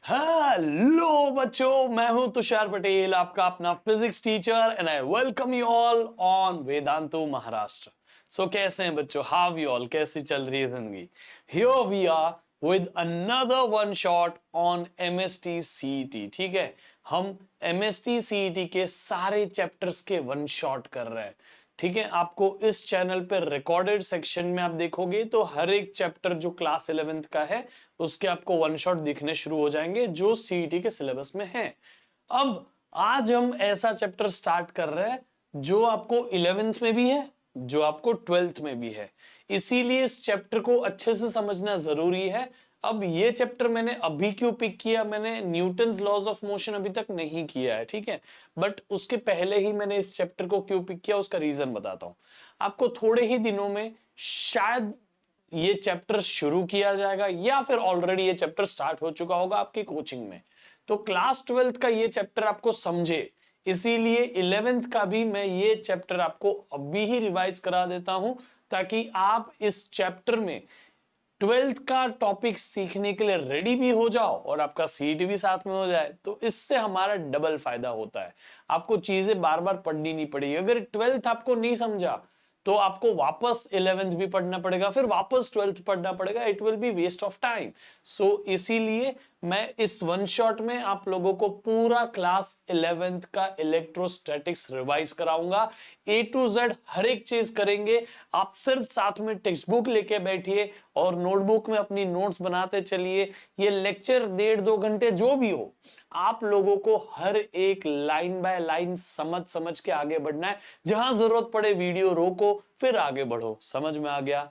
Hello बच्चों, मैं हूं तुषार पटेल, आपका अपना physics teacher and I welcome you all on Vedantu Maharashtra. So कैसे हैं बच्चों? How you all? कैसी चल रही है जिंदगी? Here we are with another one shot on MHT CET. ठीक है, हम एमएसटी सीईटी के सारे चैप्टर्स के वन शॉट कर रहे हैं। ठीक है, आपको इस चैनल पे रिकॉर्डेड सेक्शन में आप देखोगे तो हर एक चैप्टर जो क्लास 11th का है उसके आपको वन शॉट दिखने शुरू हो जाएंगे जो सीईटी के सिलेबस में है। अब आज हम ऐसा चैप्टर स्टार्ट कर रहे हैं जो आपको 11th में भी है, जो आपको 12th में भी है, इसीलिए इस चैप्टर को अच्छे से समझना जरूरी है। अब ये चैप्टर मैंने अभी क्यों पिक किया? मैंने न्यूटन्स लॉज ऑफ मोशन अभी तक नहीं किया है, ठीक है, बट उसके पहले ही मैंने इस चैप्टर को क्यों पिक किया उसका रीजन बताता हूं आपको। थोड़े ही दिनों में शायद ये चैप्टर शुरू किया जाएगा या फिर ऑलरेडी ये चैप्टर स्टार्ट हो चुका होगा आपकी कोचिंग में। तो क्लास 12th का ये चैप्टर आपको समझे, इसीलिए 11th का भी मैं ये चैप्टर आपको अभी ही रिवाइज करा देता हूं ताकि आप इस चैप्टर में 12th का टॉपिक सीखने के लिए रेडी भी हो जाओ और आपका सीईटी भी साथ में हो जाए। तो इससे हमारा डबल फायदा होता है, आपको चीजें बार बार पढ़नी नहीं पड़ेगी। अगर 12th आपको नहीं समझा तो आपको वापस 11th भी पढ़ना पड़ेगा, फिर वापस 12th पढ़ना पड़ेगा, it will be waste of time. So इसीलिए मैं इस वन शॉट में आप लोगों को पूरा क्लास 11th का इलेक्ट्रोस्टैटिक्स रिवाइज कराऊंगा, ए टू जेड हर एक चीज करेंगे। आप सिर्फ साथ में टेक्स्ट बुक लेके बैठिए और नोटबुक में अपनी नोट्स बनाते चलिए। ये लेक्चर 1.5-2 घंटे जो भी हो, आप लोगों को हर एक लाइन बाय लाइन समझ समझ के आगे बढ़ना है। जहां जरूरत पड़े वीडियो रोको फिर आगे बढ़ो। समझ में आ गया?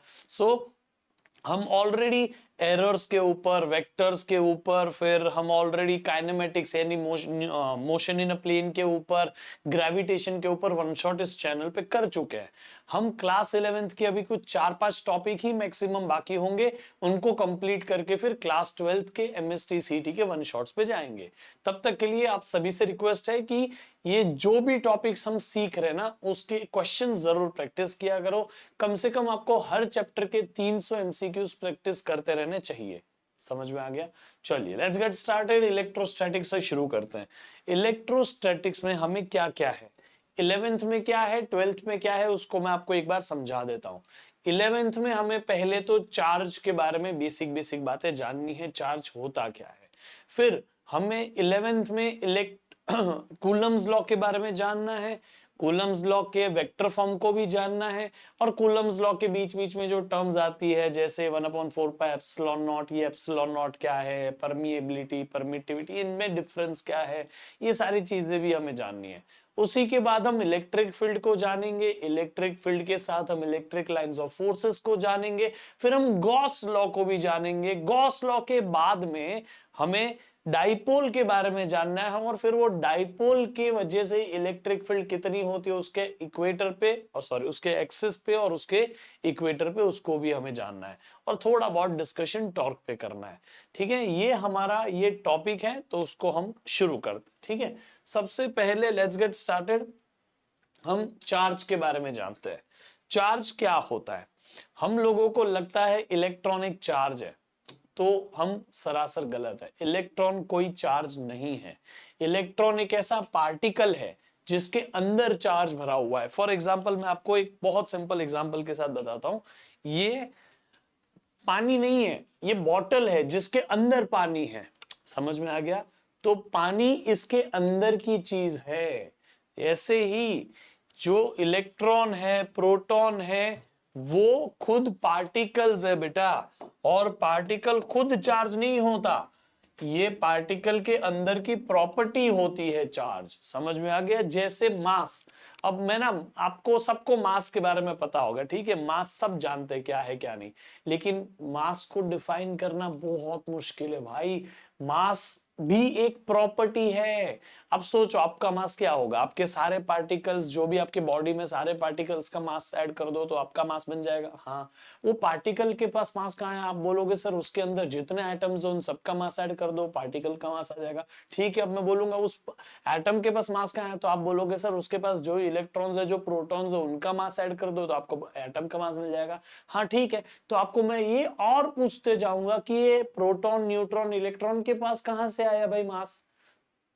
हम ऑलरेडी एरर्स के ऊपर, वेक्टर्स के ऊपर, फिर हम ऑलरेडी काइनेमेटिक्स यानी मोशन इन अ प्लेन के ऊपर, ग्रेविटेशन के ऊपर वन शॉट इस चैनल पे कर चुके हैं। हम क्लास 11th के अभी कुछ 4-5 टॉपिक ही मैक्सिमम बाकी होंगे, उनको कंप्लीट करके फिर क्लास 12th के एमएसटी सीटी के वन शॉट्स पे जाएंगे। तब तक के लिए आप सभी से रिक्वेस्ट है कि ये जो भी टॉपिक्स हम सीख रहे हैं ना उसके क्वेश्चन जरूर प्रैक्टिस किया करो। कम से कम आपको हर चैप्टर के 300 एमसीक्यूज प्रैक्टिस करते रहने चाहिए। समझ में आ गया? चलिए लेट्स गेट स्टार्टेड। इलेक्ट्रोस्टैटिक्स से शुरू करते हैं। इलेक्ट्रोस्टैटिक्स में हमें क्या क्या है, 11th में क्या है, 12th में क्या है, उसको मैं आपको एक बार समझा देता हूं। 11th में हमें पहले तो चार्ज के बारे में बेसिक बेसिक बातें जाननी है, चार्ज होता क्या है। फिर हमें 11th में कूलम्स लॉ के बारे में जानना है, कूलम्स लॉ के वेक्टर फॉर्म को भी जानना है, और कूलम्स लॉ के बीच बीच में जो टर्म्स आती है जैसे 1/4 पाई एप्सिलॉन नॉट, ये एप्सिलॉन नॉट क्या है, परमिएबिलिटी, परमिटिविटी, इनमें डिफरेंस क्या है, ये सारी चीजें भी हमें जाननी है। उसी के बाद हम इलेक्ट्रिक फील्ड को जानेंगे, इलेक्ट्रिक फील्ड के साथ हम इलेक्ट्रिक लाइंस ऑफ फोर्सेस को जानेंगे, फिर हम गॉस लॉ को भी जानेंगे। गॉस लॉ के बाद में हमें डाइपोल के बारे में जानना है, और फिर वो डाइपोल के वजह से इलेक्ट्रिक फील्ड कितनी होती है उसके इक्वेटर पे, और सॉरी उसके एक्सिस पे और उसके इक्वेटर पे, उसको भी हमें जानना है, और थोड़ा बहुत डिस्कशन टॉर्क पे करना है। ठीक है, ये हमारा ये टॉपिक है, तो उसको हम शुरू करते। ठीक है, सबसे पहले लेट्स गेट स्टार्टेड। हम चार्ज के बारे में जानते हैं। चार्ज क्या होता है? हम लोगों को लगता है इलेक्ट्रॉनिक चार्ज है, तो हम सरासर गलत है। इलेक्ट्रॉन कोई चार्ज नहीं है। इलेक्ट्रॉन एक ऐसा पार्टिकल है जिसके अंदर चार्ज भरा हुआ है। फॉर एग्जाम्पल मैं आपको एक बहुत सिंपल एग्जाम्पल के साथ बताता हूं। ये पानी नहीं है, ये बॉटल है जिसके अंदर पानी है। समझ में आ गया? तो पानी इसके अंदर की चीज है। ऐसे ही जो इलेक्ट्रॉन है, प्रोटॉन है, वो खुद पार्टिकल्स है बेटा, और पार्टिकल खुद चार्ज नहीं होता, ये पार्टिकल के अंदर की प्रॉपर्टी होती है चार्ज। समझ में आ गया? जैसे मास। अब मैं ना आपको सबको मास के बारे में पता होगा, ठीक है, मास सब जानते हैं क्या है क्या नहीं, लेकिन मास को डिफाइन करना बहुत मुश्किल है भाई। मास भी एक प्रॉपर्टी है। अब सोचो आपका मास क्या होगा, आपके सारे पार्टिकल्स जो भी आपके बॉडी में सारे पार्टिकल्स का मास ऐड कर दो तो आपका मास बन जाएगा। हाँ, वो पार्टिकल के पास मास कहाँ है? आप बोलोगे सर उसके अंदर जितने एटम्स हो उन सबका मास ऐड कर दो, पार्टिकल का मास आ जाएगा। ठीक है, अब मैं बोलूंगा उस एटम के पास मास कहाँ है, तो आप बोलोगे सर उसके पास जो इलेक्ट्रॉन्स है, जो प्रोटॉन्स है, उनका मास ऐड कर दो तो आपको एटम का मास मिल जाएगा। हाँ ठीक है, तो आपको मैं ये और पूछते जाऊंगा कि ये प्रोटॉन, न्यूट्रॉन, इलेक्ट्रॉन के पास कहां से आया भाई मास,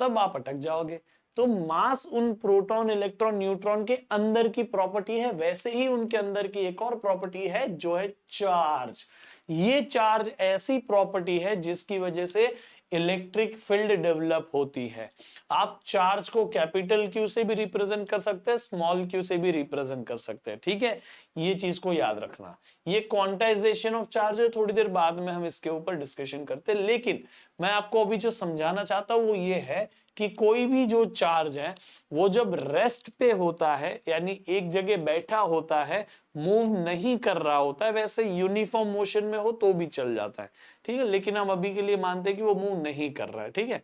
तब आप अटक जाओगे। तो मास उन प्रोटॉन, इलेक्ट्रॉन, न्यूट्रॉन के अंदर की प्रॉपर्टी है, वैसे ही उनके अंदर की एक और प्रॉपर्टी है जो है चार्ज। ये चार्ज ऐसी प्रॉपर्टी है जिसकी वजह से इलेक्ट्रिक फील्ड डेवलप होती है। आप चार्ज को कैपिटल क्यू से भी रिप्रेजेंट कर सकते हैं, स्मॉल क्यू से भी रिप्रेजेंट कर सकते हैं, ठीक है। ये चीज को याद रखना। ये क्वांटाइजेशन ऑफ चार्ज है, थोड़ी देर बाद में हम इसके ऊपर डिस्कशन करते हैं, लेकिन मैं आपको अभी जो समझाना चाहता हूं वो ये है कि कोई भी जो चार्ज है वो जब रेस्ट पे होता है, यानी एक जगह बैठा होता है, मूव नहीं कर रहा होता है, वैसे यूनिफॉर्म मोशन में हो तो भी चल जाता है, ठीक है, लेकिन हम अभी के लिए मानते हैं कि वो मूव नहीं कर रहा है, ठीक है।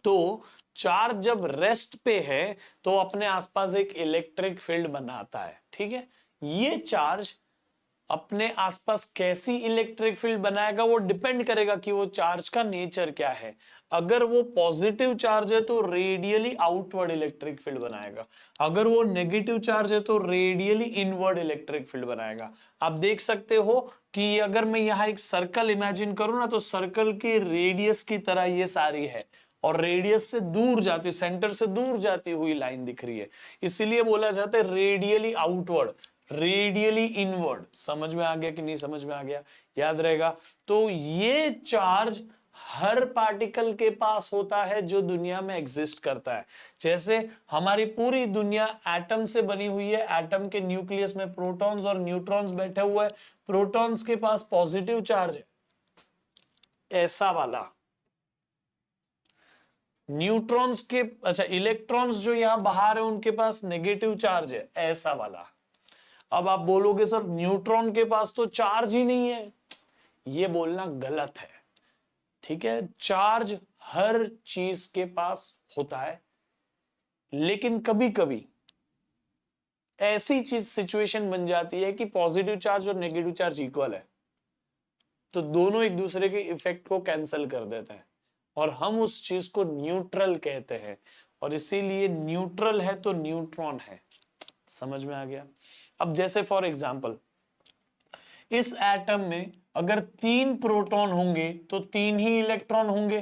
तो चार्ज जब रेस्ट पे है तो अपने आसपास एक इलेक्ट्रिक फील्ड बनाता है, ठीक है। ये चार्ज अपने आसपास कैसी इलेक्ट्रिक फील्ड बनाएगा वो डिपेंड करेगा कि वो चार्ज का नेचर क्या है। अगर वो पॉजिटिव चार्ज है तो रेडियली आउटवर्ड इलेक्ट्रिक फील्ड बनाएगा, अगर वो नेगेटिव चार्ज है तो रेडियली इनवर्ड इलेक्ट्रिक फील्ड बनाएगा। आप देख सकते हो कि अगर मैं यहां एक सर्कल इमेजिन करूं ना, तो सर्कल की रेडियस की तरह ये सारी है, और रेडियस से दूर जाती, सेंटर से दूर जाती हुई लाइन दिख रही है, इसीलिए बोला जाता है रेडियली आउटवर्ड, रेडियली इनवर्ड। समझ में आ गया कि नहीं समझ में आ गया, याद रहेगा। तो ये चार्ज हर पार्टिकल के पास होता है जो दुनिया में एग्जिस्ट करता है। जैसे हमारी पूरी दुनिया एटम से बनी हुई है, एटम के न्यूक्लियस में प्रोटॉन्स और न्यूट्रॉन्स बैठे हुए हैं, प्रोटॉन्स के पास पॉजिटिव चार्ज है ऐसा वाला, न्यूट्रॉन्स के, अच्छा इलेक्ट्रॉन्स जो यहां बाहर है उनके पास नेगेटिव चार्ज है ऐसा वाला। अब आप बोलोगे सर न्यूट्रॉन के पास तो चार्ज ही नहीं है, ये बोलना गलत है, ठीक है। चार्ज हर चीज के पास होता है, लेकिन कभी कभी ऐसी चीज सिचुएशन बन जाती है कि पॉजिटिव चार्ज और नेगेटिव चार्ज इक्वल है, तो दोनों एक दूसरे के इफेक्ट को कैंसिल कर देते हैं और हम उस चीज को न्यूट्रल कहते हैं, और इसीलिए न्यूट्रल है तो न्यूट्रॉन है। समझ में आ गया। अब जैसे फॉर एग्जांपल इस एटम में अगर 3 प्रोटॉन होंगे तो 3 ही इलेक्ट्रॉन होंगे।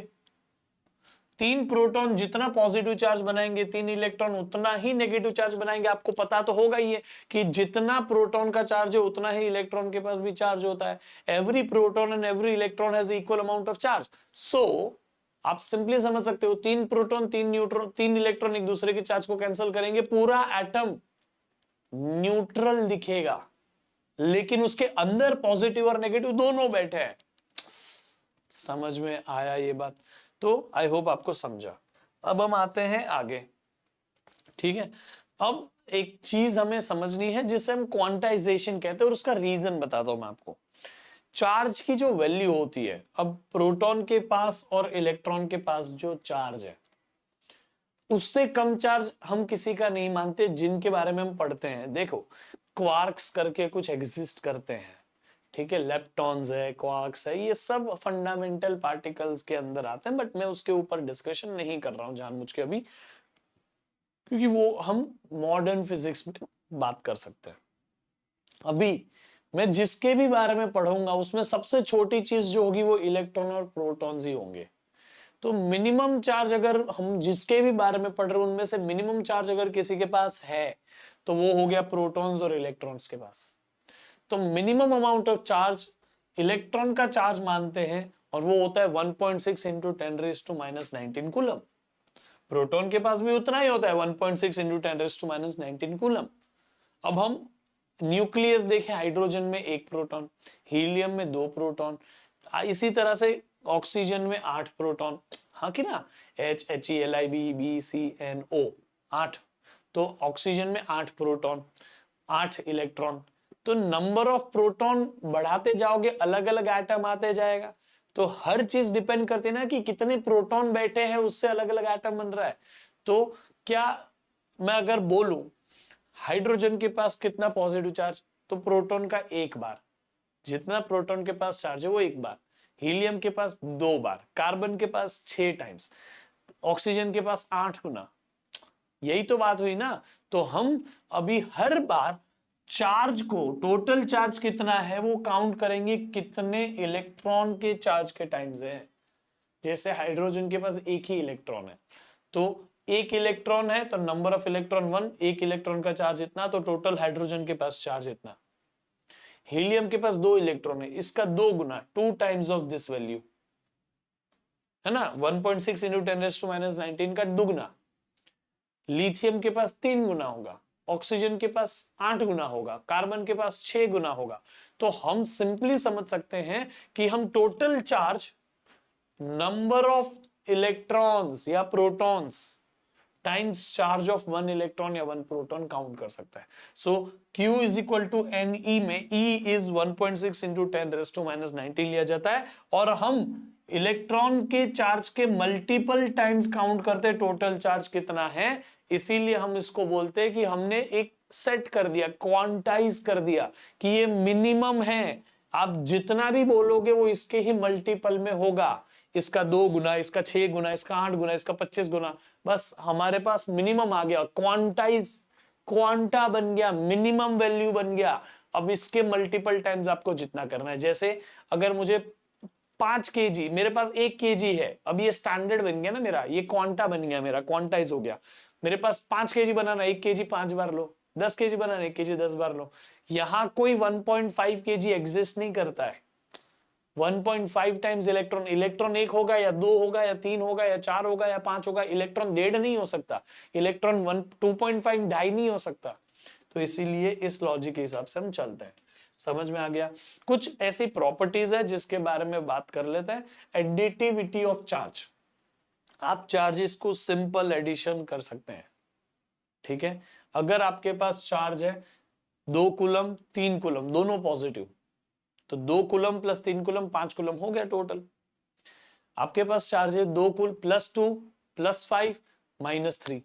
3 प्रोटॉन जितना पॉजिटिव चार्ज बनाएंगे 3 इलेक्ट्रॉन उतना ही नेगेटिव चार्ज बनाएंगे। आपको पता तो होगा ही है कि जितना प्रोटॉन का चार्ज है उतना ही इलेक्ट्रॉन के पास भी चार्ज होता है। Every proton and every electron has equal amount of charge. So आप सिंपली समझ सकते हो 3 प्रोटॉन 3 न्यूट्रॉन 3 इलेक्ट्रॉन एक दूसरे के चार्ज को कैंसिल करेंगे, पूरा एटम न्यूट्रल दिखेगा, लेकिन उसके अंदर पॉजिटिव और नेगेटिव दोनों बैठे हैं। समझ में आया ये बात? तो आई होप आपको समझा। अब हम आते हैं आगे, ठीक है। अब एक चीज हमें समझनी है जिसे हम क्वांटाइजेशन कहते हैं, और उसका रीजन बताता हूं मैं आपको। चार्ज की जो वैल्यू होती है, अब प्रोटॉन के पास और इलेक्ट्रॉन के पास जो चार्ज है उससे कम चार्ज हम किसी का नहीं मानते, जिनके बारे में हम पढ़ते हैं। देखो क्वार्क्स करके कुछ एग्जिस्ट करते हैं, ठीक है, लेप्टॉन्स है, क्वार्क्स है, ये सब फंडामेंटल पार्टिकल्स के अंदर आते हैं, बट मैं उसके ऊपर डिस्कशन नहीं कर रहा हूं जानबूझ के अभी, क्योंकि वो हम मॉडर्न फिजिक्स में बात कर सकते हैं। अभी मैं जिसके भी बारे में पढ़ूंगा उसमें सबसे छोटी चीज जो होगी वो इलेक्ट्रॉन और प्रोटॉन्स ही होंगे। तो मिनिमम चार्ज अगर हम जिसके भी बारे में पढ़ रहे हैं उनमें से मिनिमम चार्ज अगर किसी के पास है तो वो हो गया प्रोटॉन्स और इलेक्ट्रॉन्स के पास। तो minimum amount of charge electron का चार्ज मानते हैं, और वो होता है 1.6 इंटू 10⁻⁻19 कूलम। प्रोटॉन के पास भी उतना ही होता है 1.6 इंटू 10⁻⁻19 कूलम। अब हम न्यूक्लियस देखें, हाइड्रोजन में 1 प्रोटॉन, हीलियम में 2 प्रोटॉन, इसी तरह से ऑक्सीजन में 8 प्रोटॉन, हाँ कि ना, HELIB BCNO 8, तो ऑक्सीजन में 8 प्रोटॉन 8 इलेक्ट्रॉन। तो नंबर ऑफ प्रोटॉन बढ़ाते जाओगे अलग अलग एटम आते जाएगा। तो हर चीज डिपेंड करती है ना कि कितने प्रोटॉन बैठे हैं, उससे अलग अलग एटम बन रहा है। तो क्या मैं अगर बोलूं हाइड्रोजन के पास कितना पॉजिटिव चार्ज, तो प्रोटॉन का 1 बार, जितना प्रोटॉन के पास चार्ज है वो 1 बार, हीलियम के पास 2 बार, कार्बन के पास 6 टाइम्स, ऑक्सीजन के पास 8 गुना। यही तो बात हुई ना। तो हम अभी हर बार चार्ज को, टोटल चार्ज कितना है वो काउंट करेंगे कितने इलेक्ट्रॉन के चार्ज के टाइम्स है। जैसे हाइड्रोजन के पास एक ही इलेक्ट्रॉन है, तो एक इलेक्ट्रॉन है तो नंबर ऑफ इलेक्ट्रॉन 1, एक इलेक्ट्रॉन का चार्ज इतना, तो टोटल हाइड्रोजन के पास चार्ज इतना। हीलियम के पास 2 इलेक्ट्रॉन है, इसका 2 गुना, 2 टाइम्स ऑफ दिस वैल्यू, है ना, 1.6 इंटू 10⁻⁻19 का दुगना। लिथियम के पास 3 गुना होगा, ऑक्सीजन के पास 8 गुना होगा, कार्बन के पास 6 गुना होगा। तो हम सिंपली समझ सकते हैं कि हम total charge number of electrons या protons times charge of 1 electron या 1 प्रोटॉन काउंट कर सकता है। So Q is equal to NE में E इज 1.6 इंटू 10⁻⁻19 लिया जाता है, और हम इलेक्ट्रॉन के चार्ज के मल्टीपल टाइम्स काउंट करते हैं टोटल चार्ज कितना है। इसीलिए हम इसको बोलते हैं कि हमने एक सेट कर दिया, क्वांटाइज कर दिया कि ये मिनिमम है, आप जितना भी बोलोगे वो इसके ही मल्टीपल में होगा, इसका 2 गुना, इसका 6 गुना, इसका 8 गुना, इसका 25 गुना। बस हमारे पास मिनिमम आ गया, क्वांटाइज, क्वांटा बन गया, मिनिमम वैल्यू बन गया। अब इसके मल्टीपल टाइम्स आपको जितना करना है, जैसे अगर मुझे 5 केजी, मेरे पास 1 केजी है, अब ये स्टैंडर्ड बन गया ना मेरा, ये क्वांटा बन गया, मेरा क्वांटाइज हो गया। मेरे पास 5 केजी बनाना, 1 केजी 5 बार लो, 10 केजी बनाना, 1 केजी 10 बार लो। यहां कोई 1.5 केजी एग्जिस्ट नहीं करता है। 1.5 टाइम्स इलेक्ट्रॉन, इलेक्ट्रॉन 1 होगा या 2 होगा या 3 होगा या 4 होगा या 5 होगा, इलेक्ट्रॉन 1.5 नहीं हो सकता, इलेक्ट्रॉन 2.5 ढाई नहीं हो सकता। तो इसीलिए इस लॉजिक के हिसाब से हम चलते हैं। समझ में आ गया? कुछ ऐसी प्रॉपर्टीज है जिसके बारे में बात कर लेते हैं। एडिटिविटी ऑफ चार्ज, आप चार्जेस को सिंपल एडिशन कर सकते हैं, ठीक है। अगर आपके पास चार्ज है 2 कूलम 3 कूलम दोनों पॉजिटिव, तो 2 कूलम प्लस 3 कूलम 5 कूलम हो गया टोटल। आपके पास चार्ज है 2 कूल +2 +5 -3,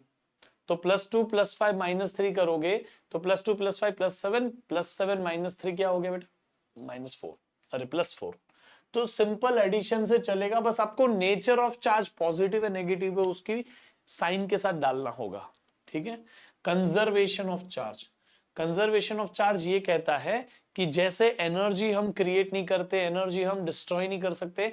तो +2 +5 -3 करोगे तो +2 +5 +7 +7 -3 क्या हो गया बेटा? -4, अरे +4। तो सिंपल एडिशन से चलेगा, बस आपको नेचर ऑफ चार्ज पॉजिटिव है नेगेटिव है उसकी साइन के साथ डालना होगा, ठीक है। Conservation of charge, conservation of charge ये कहता है कि जैसे एनर्जी हम क्रिएट नहीं करते, एनर्जी हम डिस्ट्रॉय नहीं कर सकते,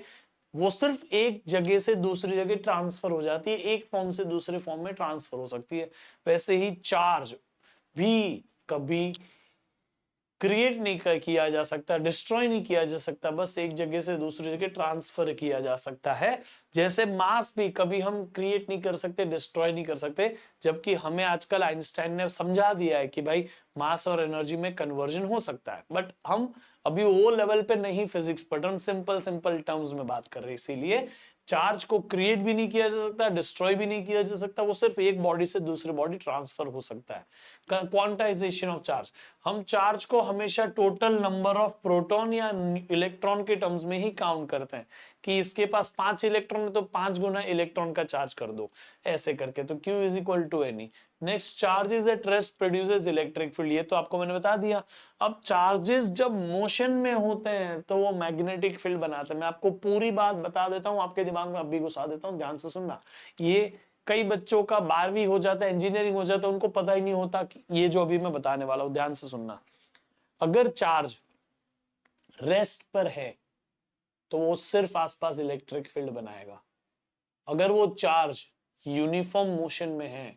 वो सिर्फ एक जगह से दूसरी जगह ट्रांसफर हो जाती है, एक फॉर्म से दूसरे फॉर्म में ट्रांसफर हो सकती है। वैसे ही चार्ज भी कभी क्रिएट नहीं किया जा सकता, डिस्ट्रॉय नहीं किया जा सकता, बस एक जगह से दूसरी जगह ट्रांसफर किया जा सकता है। जैसे मास भी कभी हम क्रिएट नहीं कर सकते, डिस्ट्रॉय नहीं कर सकते, जबकि हमें आजकल आइंस्टाइन ने समझा दिया है कि भाई मास और एनर्जी में कन्वर्जन हो सकता है, बट हम अभी वो लेवल पे नहीं फिजिक्स पढ़, हम सिंपल सिंपल टर्म्स में बात कर रहे हैं। इसीलिए चार्ज को क्रिएट भी नहीं किया जा सकता, डिस्ट्रॉय भी नहीं किया जा सकता, वो सिर्फ एक बॉडी से दूसरी बॉडी ट्रांसफर हो सकता है। क्वांटाइजेशन ऑफ चार्ज, हम चार्ज को हमेशा टोटल नंबर ऑफ प्रोटॉन या इलेक्ट्रॉन के टर्म्स में ही काउंट करते हैं कि इसके पास 5 इलेक्ट्रॉन है तो 5 गुना इलेक्ट्रॉन का चार्ज कर दो, ऐसे करके। तो Q is equal to NE। Next, charges that rest produces electric field, ये तो आपको मैंने बता दिया। अब चार्जेस जब मोशन में होते हैं तो वो मैग्नेटिक फील्ड बनाते हैं। मैं आपको पूरी बात बता देता हूं, आपके दिमाग में अभी घुसा देता हूं, ध्यान से सुनना। ये कई बच्चों का 12वीं हो जाता है, इंजीनियरिंग हो जाता है, उनको पता ही नहीं होता कि ये जो अभी मैं बताने वाला हूं, ध्यान से सुनना। अगर चार्ज रेस्ट पर है तो वो सिर्फ आसपास इलेक्ट्रिक फील्ड बनाएगा। अगर वो चार्ज यूनिफॉर्म मोशन में है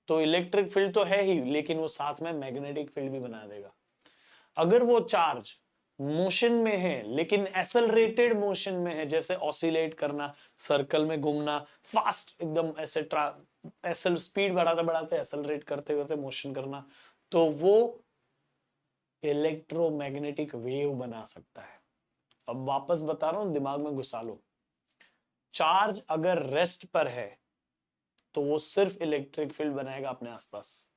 तो इलेक्ट्रिक फील्ड तो है ही, लेकिन वो साथ में मैग्नेटिक फील्ड भी बना देगा। अगर वो चार्ज मोशन में है लेकिन एक्सेलरेटेड मोशन में है, जैसे ऑसिलेट करना, सर्कल में घूमना, फास्ट एकदम ऐसे स्पीड बढ़ाते बढ़ाते एक्सेलरेट करते करते मोशन करना, तो वो इलेक्ट्रोमैग्नेटिक वेव बना सकता है। अब वापस बता रहा हूं, दिमाग में घुसा लो। चार्ज अगर रेस्ट पर है तो वो सिर्फ इलेक्ट्रिक फील्ड बनाएगा अपने आसपास।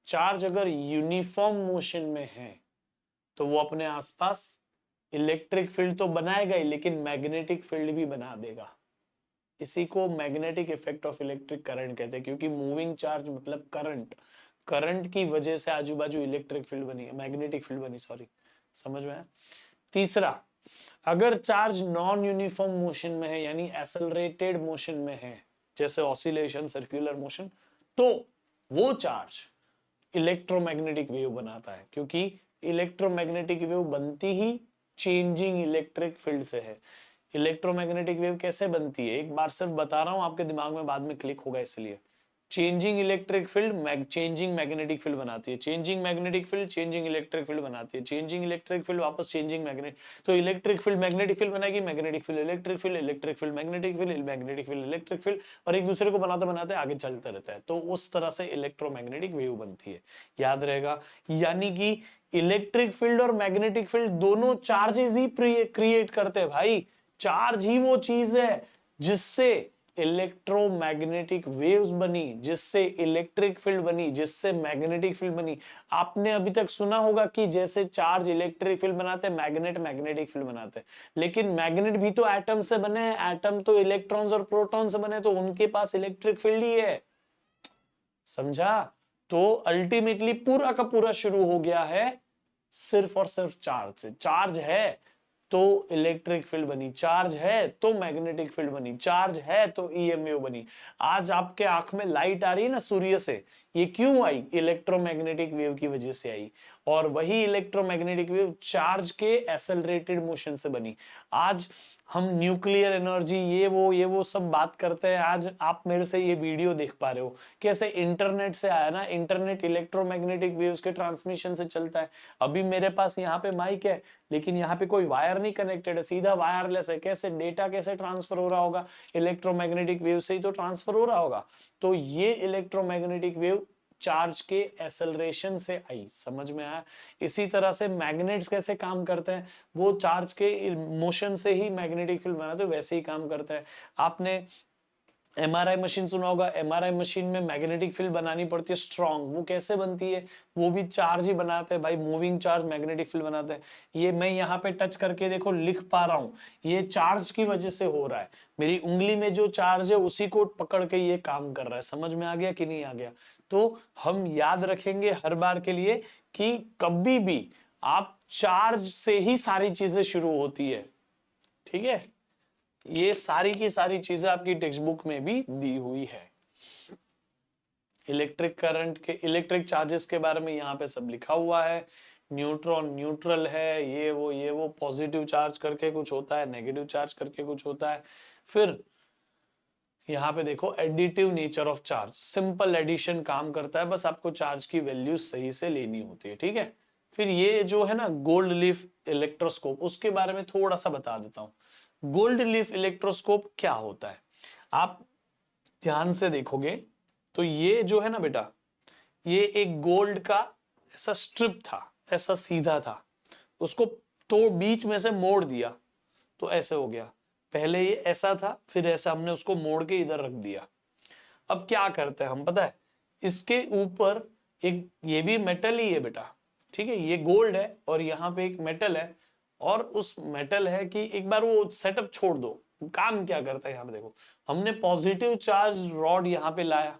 चार्ज अगर यूनिफॉर्म मोशन में है तो वो अपने आसपास इलेक्ट्रिक फील्ड तो बनाएगा ही, लेकिन मैग्नेटिक फील्ड भी बना देगा। इसी को magnetic effect of electric current कहते हैं, क्योंकि मूविंग चार्ज मतलब करंट, करंट की वजह से आजू बाजू इलेक्ट्रिक फील्ड बनी, मैग्नेटिक फील्ड बनी, सॉरी, समझ में आया। तीसरा, अगर चार्ज नॉन यूनिफॉर्म मोशन में है, यानी एक्सेलरेटेड मोशन में है, जैसे ऑसिलेशन, सर्कुलर मोशन, तो वो चार्ज इलेक्ट्रोमैग्नेटिक वेव बनाता है, क्योंकि इलेक्ट्रोमैग्नेटिक वेव बनती ही चेंजिंग इलेक्ट्रिक फील्ड से है। इलेक्ट्रोमैग्नेटिक वेव कैसे बनती है, एक बार सिर्फ बता रहा हूं, आपके दिमाग में बाद में क्लिक होगा इसलिए। Changing electric field changing magnetic field बनाती है, changing magnetic field changing electric field बनाती है, चेंजिंग इलेक्ट्रिक फील्ड वापस चेंजिंग मैग्नेट, तो इलेक्ट्रिक फील्ड मैग्नेटिक फील्ड बनाएगी, magnetic field electric field, electric field magnetic field, magnetic field electric field, और एक दूसरे को बनाते बनाते आगे चलते रहता है। तो उस तरह से इलेक्ट्रोमैग्नेटिक वेव बनती है, याद रहेगा। यानी कि इलेक्ट्रिक फील्ड और मैग्नेटिक फील्ड दोनों चार्जेस ही क्रिएट करते हैं भाई। चार्ज ही वो चीज है जिससे इलेक्ट्रोमैग्नेटिक वेव्स बनी, जिससे इलेक्ट्रिक फील्ड बनी, जिससे मैग्नेटिक फील्ड बनी। आपने अभी तक सुना होगा कि जैसे चार्ज इलेक्ट्रिक फील्ड बनाते हैं, मैग्नेट मैग्नेटिक फील्ड बनाते हैं, लेकिन मैग्नेट भी तो एटम से बने हैं, एटम तो इलेक्ट्रॉन्स और प्रोटॉन से बने, तो उनके पास इलेक्ट्रिक फील्ड ही है, समझा। तो अल्टीमेटली पूरा का पूरा शुरू हो गया है सिर्फ और सिर्फ चार्ज से। चार्ज है तो इलेक्ट्रिक फील्ड बनी, चार्ज है तो मैग्नेटिक फील्ड बनी, चार्ज है तो ईएमएफ बनी। आज आपके आंख में लाइट आ रही है ना सूर्य से, ये क्यों आई? इलेक्ट्रोमैग्नेटिक वेव की वजह से आई। और वही इलेक्ट्रोमैग्नेटिक वेव चार्ज के एक्सेलरेटेड मोशन से बनी। आज हम न्यूक्लियर एनर्जी ये वो सब बात करते हैं। आज आप मेरे से ये वीडियो देख पा रहे हो, कैसे इंटरनेट से आया ना। इंटरनेट इलेक्ट्रोमैग्नेटिक वेव्स के ट्रांसमिशन से चलता है। अभी मेरे पास यहाँ पे माइक है, लेकिन यहाँ पे कोई वायर नहीं कनेक्टेड है, सीधा वायरलेस है। कैसे डेटा कैसे ट्रांसफर हो रहा होगा? इलेक्ट्रोमैग्नेटिक वेव से ही तो ट्रांसफर हो रहा होगा। तो ये इलेक्ट्रोमैग्नेटिक वेव चार्ज के एक्सेलरेशन से आई, समझ में आया। इसी तरह से मैग्नेट्स कैसे काम करते हैं, वो चार्ज के मोशन से ही मैग्नेटिक फील्ड बनाते हैं, वैसे ही काम करता है। आपने एमआरआई मशीन सुना होगा, एमआरआई मशीन में मैग्नेटिक फील्ड बनानी पड़ती है स्ट्रॉन्ग। वो कैसे बनती है? वो भी चार्ज ही बनाते हैं भाई, मूविंग चार्ज मैग्नेटिक फील्ड बनाते हैं। ये मैं यहाँ पे टच करके देखो लिख पा रहा हूँ, ये चार्ज की वजह से हो रहा है। मेरी उंगली में जो चार्ज है उसी को पकड़ के ये काम कर रहा है। समझ में आ गया कि नहीं आ गया? तो हम याद रखेंगे हर बार के लिए कि कभी भी आप चार्ज से ही सारी चीजें शुरू होती है, ठीक है। ये सारी की सारी चीजें आपकी टेक्स्ट बुक में भी दी हुई है। इलेक्ट्रिक करंट के इलेक्ट्रिक चार्जेस के बारे में यहाँ पे सब लिखा हुआ है। न्यूट्रॉन न्यूट्रल है, ये वो पॉजिटिव चार्ज करके कुछ होता है, नेगेटिव चार्ज करके कुछ होता है। फिर यहाँ पे देखो additive nature of charge, simple addition काम करता है, बस आपको चार्ज की वैल्यू सही से लेनी होती है, ठीक है। फिर ये जो है ना गोल्ड लीफ इलेक्ट्रोस्कोप, उसके बारे में थोड़ा सा बता देता हूँ। गोल्ड लीफ इलेक्ट्रोस्कोप क्या होता है, आप ध्यान से देखोगे तो ये जो है ना बेटा, ये एक गोल्ड का ऐसा स्ट्रिप था, ऐसा सीधा था, उसको तो बीच में से मोड़ दिया तो ऐसे हो गया। पहले ये ऐसा था, फिर ऐसा हमने उसको मोड़ के इधर रख दिया। अब क्या करते हैं हम पता है, इसके ऊपर एक ये भी मेटल ही है बेटा, ठीक है, ये गोल्ड है और यहाँ पे एक मेटल है, और उस मेटल है कि एक बार वो सेटअप छोड़ दो, काम क्या करता है यहाँ पे देखो, हमने पॉजिटिव चार्ज रॉड यहाँ पे लाया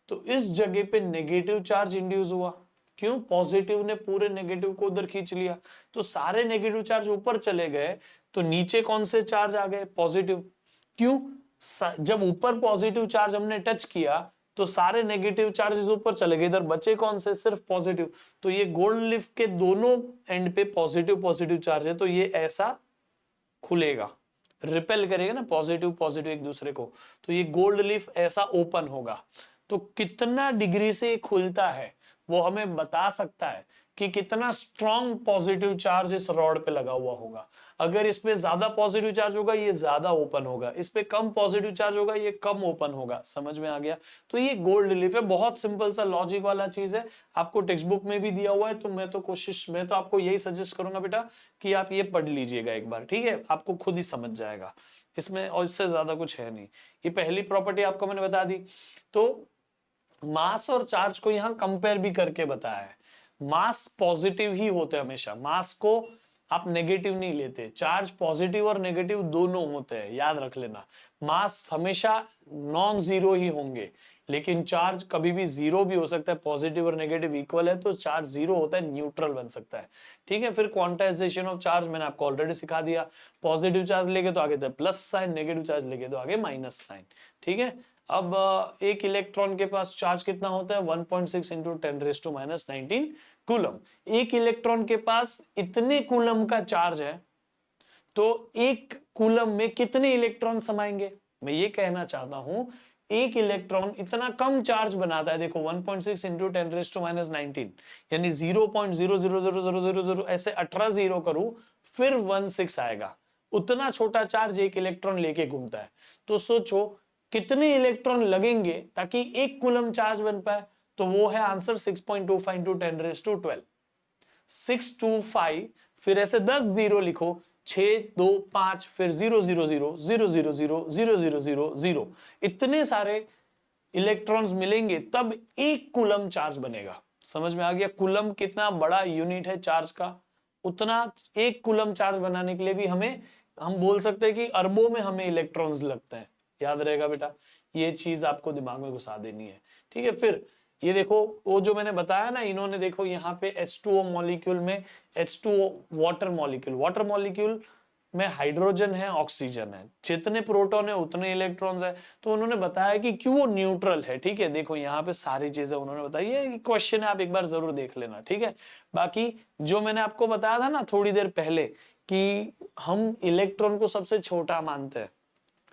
तो इस जगह पे नेगेटिव चार्ज इंड्यूस हुआ। क्यों? पॉजिटिव ने पूरे नेगेटिव को उधर खींच लिया, तो सारे नेगेटिव चार्ज ऊपर चले गए, तो नीचे कौन से चार्ज आ गए? पॉजिटिव। क्यों? जब ऊपर पॉजिटिव चार्ज हमने टच किया तो सारे नेगेटिव चार्जेस ऊपर चले गए, इधर बचे कौन से? सिर्फ पॉजिटिव। तो ये गोल्ड लीफ के दोनों एंड पे पॉजिटिव पॉजिटिव चार्ज है, तो ये ऐसा खुलेगा, रिपेल करेगा ना पॉजिटिव पॉजिटिव एक दूसरे को, तो ये गोल्ड लीफ ऐसा ओपन होगा। तो कितना डिग्री से खुलता है वो हमें बता सकता है कि कितना स्ट्रॉन्ग पॉजिटिव चार्ज इस रॉड पे लगा हुआ होगा। अगर इस पे ज्यादा पॉजिटिव चार्ज होगा ये ज्यादा ओपन होगा, इस पे कम पॉजिटिव चार्ज होगा ये कम ओपन होगा। समझ में आ गया? तो ये गोल्ड लीफ है, बहुत सिंपल सा लॉजिक वाला चीज है, आपको टेक्स्ट बुक में भी दिया हुआ है। तो मैं तो आपको यही सजेस्ट करूंगा बेटा कि आप ये पढ़ लीजिएगा एक बार, ठीक है, आपको खुद ही समझ जाएगा इसमें, और इससे ज्यादा कुछ है नहीं। ये पहली प्रॉपर्टी आपको मैंने बता दी। तो मास और चार्ज को यहां कंपेयर भी करके बताया है। मास पॉजिटिव ही होते हैं हमेशा, मास को आप नेगेटिव नहीं लेते। चार्ज पॉजिटिव और नेगेटिव दोनों होते हैं, याद रख लेना। मास हमेशा नॉन जीरो ही होंगे, लेकिन चार्ज कभी भी जीरो भी हो सकता है। पॉजिटिव और नेगेटिव इक्वल है तो चार्ज जीरो होता है, न्यूट्रल बन सकता है, ठीक है। फिर क्वांटाइजेशन ऑफ चार्ज मैंने आपको ऑलरेडी सिखा दिया। पॉजिटिव चार्ज लेके तो आगे तो प्लस साइन, नेगेटिव चार्ज लेके तो आगे माइनस साइन, ठीक है। अब एक इलेक्ट्रॉन के पास चार्ज कितना होता है? 1.6 इंटू 10⁻⁹ कूलम। एक इलेक्ट्रॉन के पास इतने कूलम का चार्ज है तो एक कूलम में कितने इलेक्ट्रॉन समाएंगे? मैं ये कहना चाहता हूं एक इलेक्ट्रॉन इतना कम चार्ज बनाता है, देखो 1.6 इंटू 10⁻⁹ यानी 0.000000 ऐसे 18 जीरो करूं फिर 16 आएगा। उतना छोटा चार्ज एक इलेक्ट्रॉन लेके घूमता है। तो सोचो कितने इलेक्ट्रॉन लगेंगे ताकि एक कूलम चार्ज बन पाए? तो वो है आंसर 6.25 इंटू 10⁻12। 625 फिर ऐसे 10 जीरो लिखो, 6 2 5 फिर 00000000000 इतने सारे इलेक्ट्रॉन्स मिलेंगे तब एक कूलम चार्ज बनेगा। समझ में आ गया? कूलम कितना बड़ा यूनिट है चार्ज का, उतना एक कूलम चार्ज बनाने के लिए भी हम बोल सकते हैं कि अरबों में हमें इलेक्ट्रॉन्स लगते हैं। याद रहेगा बेटा, ये चीज आपको दिमाग में घुसा देनी है। ठीक है, फिर ये देखो वो जो मैंने बताया ना, इन्होंने देखो यहाँ पे H2O मॉलिक्यूल में H2O वाटर मॉलिक्यूल में हाइड्रोजन है, ऑक्सीजन है, जितने प्रोटॉन है उतने इलेक्ट्रॉन्स है। तो उन्होंने बताया कि क्यों वो न्यूट्रल है। ठीक है, देखो यहाँ पे सारी चीजें उन्होंने बताई है, क्वेश्चन है आप एक बार जरूर देख लेना। ठीक है, बाकी जो मैंने आपको बताया था ना थोड़ी देर पहले कि हम इलेक्ट्रॉन को सबसे छोटा मानते हैं।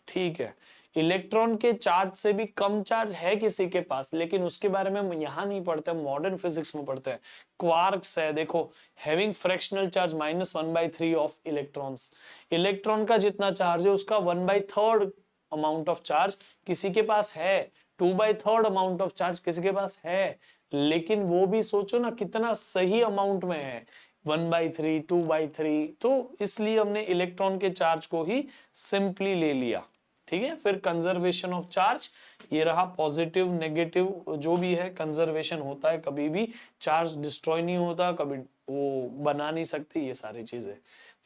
ठीक है, इलेक्ट्रॉन के चार्ज से भी कम चार्ज है किसी के पास, लेकिन उसके बारे में हम यहाँ नहीं पढ़ते, मॉडर्न फिजिक्स में पढ़ते हैं। क्वार्क्स है, देखो having fractional charge -1/3 of electrons. Electron का जितना चार्ज है उसका 1/3 अमाउंट ऑफ चार्ज किसी के पास है, 2/3 अमाउंट ऑफ चार्ज किसी के पास है। लेकिन वो भी सोचो ना कितना सही अमाउंट में है, 1/3 2/3। तो इसलिए हमने इलेक्ट्रॉन के चार्ज को ही सिंपली ले लिया। ठीक है, फिर कंजर्वेशन ऑफ चार्ज, ये रहा पॉजिटिव नेगेटिव जो भी है कंजर्वेशन होता है, कभी भी चार्ज डिस्ट्रॉय नहीं होता, कभी वो बना नहीं सकते, ये सारी चीजें।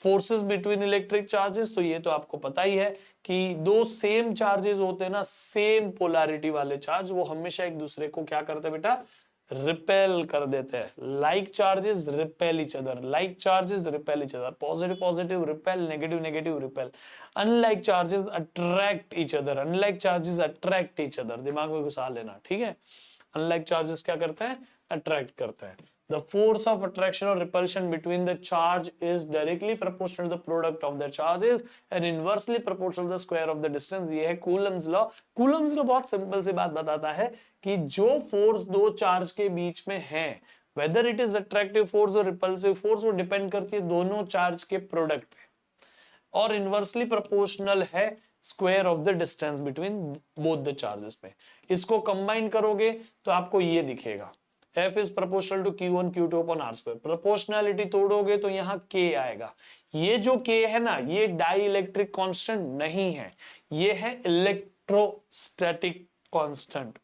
फोर्सेस बिटवीन इलेक्ट्रिक चार्जेस, तो ये तो आपको पता ही है कि दो सेम चार्जेस होते हैं ना, सेम पोलैरिटी वाले चार्ज, वो हमेशा एक दूसरे को क्या करते हैं बेटा? रिपेल कर देते हैं। Like charges repel each other, like charges repel each other, positive positive repel, negative negative repel. Unlike charges attract each other, unlike charges attract each other, दिमाग में घुसा लेना। ठीक है, अनलाइक चार्जेस क्या करते हैं? अट्रैक्ट करते हैं। The force of attraction or repulsion between the charge is directly proportional to the product of their charges and inversely proportional to the square of the distance। ये है कूलम्स लॉ। कूलम्स लॉ बहुत simple सी बात बताता है कि जो force दो charge के बीच में है, whether it is attractive force और repulsive force, वो डिपेंड करती है दोनों चार्ज के प्रोडक्ट पे, और इनवर्सली प्रोपोर्शनल है square of the distance between both the charges पे। इसको कंबाइन करोगे तो आपको ये दिखेगा, F is proportional to Q1 Q2 upon R square। Proportionality तोड़ोगे तो यहाँ K आएगा। ये जो K है ना, ये डाई इलेक्ट्रिक कॉन्स्टेंट नहीं है, ये है इलेक्ट्रोस्टैटिक कॉन्स्टेंट।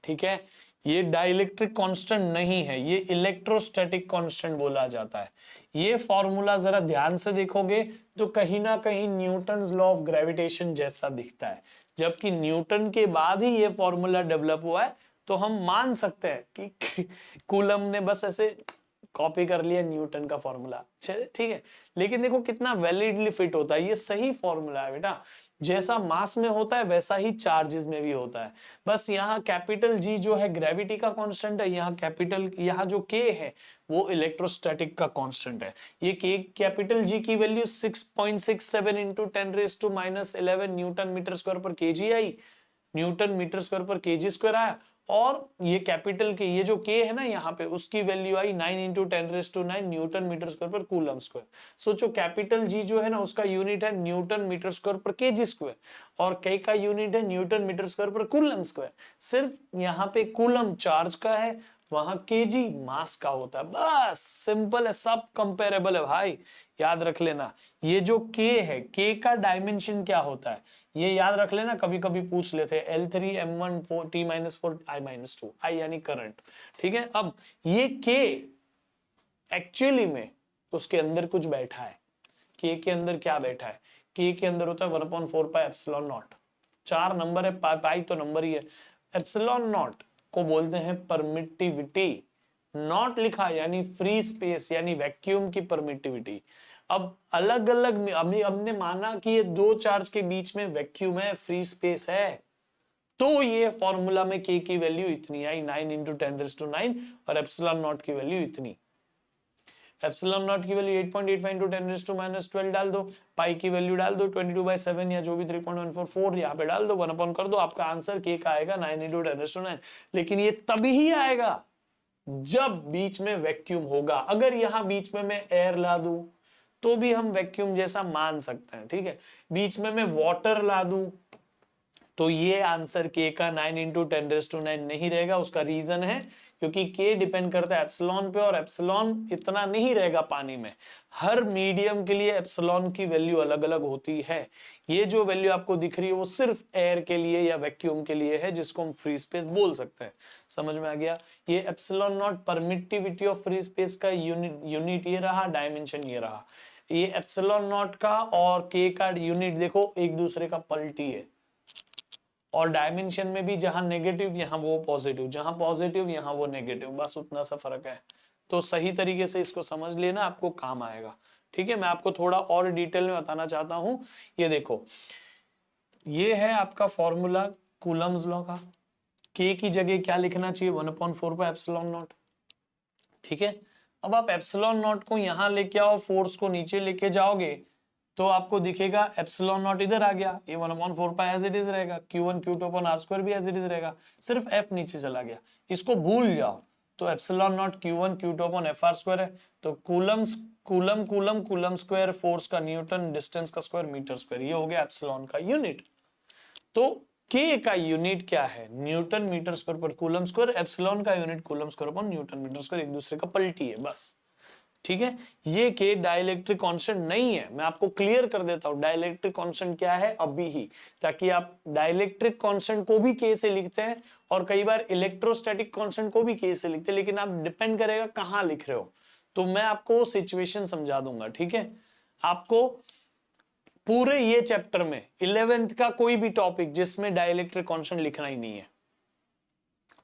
ठीक है, ये डाइलेक्ट्रिक कांस्टेंट नहीं है, ये इलेक्ट्रोस्टैटिक कांस्टेंट बोला जाता है। ये फॉर्मूला जरा ध्यान से देखोगे तो कहीं ना कहीं न्यूटन्स लॉ ऑफ ग्रेविटेशन जैसा दिखता है, जबकि न्यूटन के बाद ही ये फॉर्मूला डेवलप हुआ है। तो हम मान सकते हैं कि कूलम ने बस ऐसे कॉपी कर लिया न्यूटन का फॉर्मूला। ठीक है, लेकिन देखो कितना वैलिडली फिट होता है, ये सही फॉर्मूला है बेटा। जैसा मास में होता है वैसा ही चार्जेस में भी होता है। बस यहाँ कैपिटल जी जो है ग्रेविटी का कांस्टेंट है, यहाँ जो के है वो इलेक्ट्रोस्टैटिक का कांस्टेंट है। ये के कैपिटल जी की value 6.67 into 10⁻⁻11 newton metre square पर केजी आई, न्यूटन मीटर स्क्वायर पर केजी स्क्वायर आया। और ये कैपिटल के ये जो के है ना यहाँ पे, उसकी वैल्यू आई 9 इंटू 10⁻⁹ न्यूटन मीटर स्क्वायर पर कूलम स्क्वायर। सोचो कैपिटल जी जो है ना उसका यूनिट है न्यूटन मीटर स्क्वायर पर केजी स्क्वायर, और के का यूनिट है न्यूटन मीटर स्क्वायर पर कूलम स्क्वायर। सिर्फ यहाँ पे कूलम चार्ज का है, वहां केजी मास का होता है। बस सिंपल है, सब कंपेरेबल है भाई, याद रख लेना। ये जो के है, के का डायमेंशन क्या होता है ये याद रख लेना, कभी कभी पूछ लेते हैं L3 M1 T-4 I-2, I यानी करंट। ठीक है, अब ये K एक्चुअली में उसके अंदर कुछ बैठा है। K के अंदर क्या बैठा है? K के अंदर होता है 1/4 पाई एप्सिलॉन नॉट। 4 नंबर है, पाई तो नंबर ही है। एप्सिलॉन नॉट को बोलते हैं परमिटिविटी। नॉट लिखा यानी फ्री स्पेस यानी वैक्यूम की परमिटिविटी। अब अलग अलग हमने माना कि ये दो चार्ज के बीच में वैक्यूम है, फ्री स्पेस है, तो ये फॉर्मूला में के की वैल्यू इतनी आई 9 इंटू 10⁻⁹ और एप्सिलॉन नॉट की वैल्यू इतनी। एप्सिलॉन नॉट की वैल्यू 8.85 इंटू 10⁻⁻12 डाल दो, पाई की वैल्यू डाल दो 22/7 या जो भी 3.144 यहाँ पे डाल दो, 1 अपॉन कर दो, आपका आंसर के का आएगा 9 इंटू 10⁻9। लेकिन ये तभी ही आएगा जब बीच में वैक्यूम होगा। अगर यहां बीच में मैं एयर ला दूं तो भी हम वैक्यूम जैसा मान सकते हैं, ठीक है। बीच में मैं वाटर ला दूं तो ये आंसर के का 9 इंटू 10⁻9 नहीं रहेगा। उसका रीजन है क्योंकि के डिपेंड करता है एप्सिलॉन पे, और एप्सिलॉन इतना नहीं रहेगा पानी में। हर मीडियम के लिए एप्सिलॉन की वैल्यू अलग अलग होती है। ये जो वैल्यू आपको दिख रही है वो सिर्फ एयर के लिए या वैक्यूम के लिए है, जिसको हम फ्री स्पेस बोल सकते हैं। समझ में आ गया? ये epsilon not permittivity of free space का यूनिट ये रहा, डायमेंशन ये रहा। ये एप्सिलॉन नॉट का और के का यूनिट देखो एक दूसरे का पलटी है, और डायमेंशन में भी जहां नेगेटिव यहां वो पॉजिटिव, जहां पॉजिटिव यहां वो नेगेटिव, बस उतना सा फर्क है। तो सही तरीके से इसको समझ लेना, आपको काम आएगा। ठीक है, मैं आपको थोड़ा और डिटेल में बताना चाहता हूं। ये देखो, ये है आपका फॉर्मूला कूलम्स लॉ का। के की जगह क्या लिखना चाहिए? 1/4 पाई एप्सिलॉन नॉट। ठीक है, अब आप एप्सिलॉन नॉट को यहां लेके आओ, फोर्स को नीचे लेके जाओगे तो आपको दिखेगा एप्सिलॉन नॉट इधर आ गया, ये 1/4 पाई एज इट इज रहेगा, Q1 Q2 upon R square भी एज इट इज रहेगा, सिर्फ F नीचे चला गया, इसको भूल जाओ। तो epsilon naught Q1 Q2 upon FR square है, तो Coulomb's coulomb coulomb coulomb square, force का न्यूटन, डिस्टेंस का स्क्वायर, मीटर स्क्वायर, ये हो गया एप्सिलॉन का यूनिट। तो के का यूनिट क्या है? न्यूटन मीटर स्क्वायर पर कूलम स्क्वायर। एप्सिलॉन का unit coulomb square upon newton metre square, एक दूसरे का पलटी है बस। ठीक है, ये के डाइलेक्ट्रिक कांस्टेंट नहीं है। मैं आपको क्लियर कर देता हूं डाइलेक्ट्रिक कांस्टेंट क्या है अभी ही, ताकि आप डाइलेक्ट्रिक कांस्टेंट को भी के से लिखते हैं और कई बार इलेक्ट्रोस्टैटिक कांस्टेंट को भी के से लिखते हैं, लेकिन आप डिपेंड करेगा कहां लिख रहे हो। तो मैं आपको सिचुएशन समझा दूंगा। ठीक है, आपको पूरे ये चैप्टर में 11th का कोई भी टॉपिक जिसमें डाइलेक्ट्रिक कांस्टेंट लिखना ही नहीं है,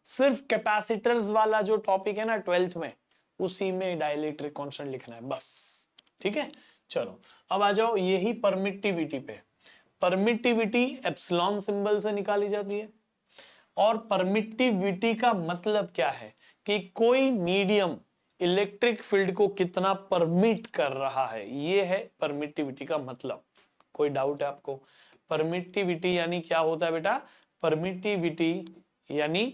सिर्फ कैपेसिटर्स वाला जो टॉपिक है ना 12th में, उसी में डाइलेक्ट्रिक कांस्टेंट लिखना है बस। ठीक है, चलो अब आ जाओ यही परमिटिविटी पे। परमिटिविटी एप्सिलॉन सिंबल से निकाली जाती है, और परमिटिविटी का मतलब क्या है कि कोई मीडियम इलेक्ट्रिक फील्ड को कितना परमिट कर रहा है, ये है परमिटिविटी का मतलब। कोई डाउट है आपको? परमिटिविटी यानी क्या होता है बेटा? परमिटिविटी यानी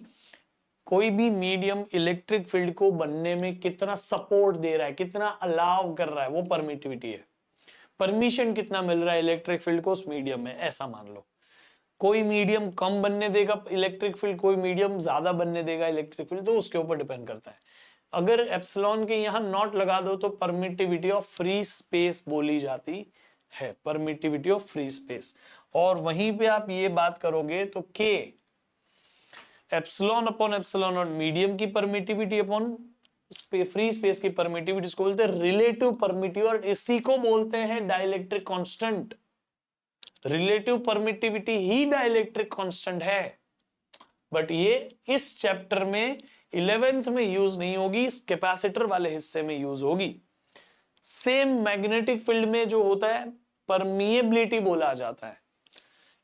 कोई भी मीडियम इलेक्ट्रिक फील्ड को बनने में कितना सपोर्ट दे रहा है, कितना अलाउ कर रहा है, वो परमिटिविटी है। परमिशन कितना मिल रहा है इलेक्ट्रिक फील्ड को उस मीडियम में, ऐसा मान लो। कोई मीडियम कम बनने देगा इलेक्ट्रिक फील्ड, कोई मीडियम ज्यादा बनने देगा इलेक्ट्रिक फील्ड, तो उसके ऊपर डिपेंड करता है। अगर एप्सिलॉन के यहां नॉट लगा दो तो परमिटिविटी ऑफ फ्री स्पेस बोली जाती है, परमिटिविटी ऑफ फ्री स्पेस। और वहीं पे आप ये बात करोगे तो के epsilon upon epsilon not medium की परमिटिविटी अपॉन फ्री स्पेस की परमिटिविटी, इसको बोलते हैं रिलेटिव परमिटिविटी, और इसी को बोलते हैं डाइलेक्ट्रिक कांस्टेंट। रिलेटिव परमिटिविटी ही डाइलेक्ट्रिक कांस्टेंट है, बट ये इस चैप्टर में 11th में यूज नहीं होगी, इस कैपेसिटर वाले हिस्से में यूज होगी। सेम मैग्नेटिक फील्ड में जो होता है परमिएबिलिटी बोला जाता है।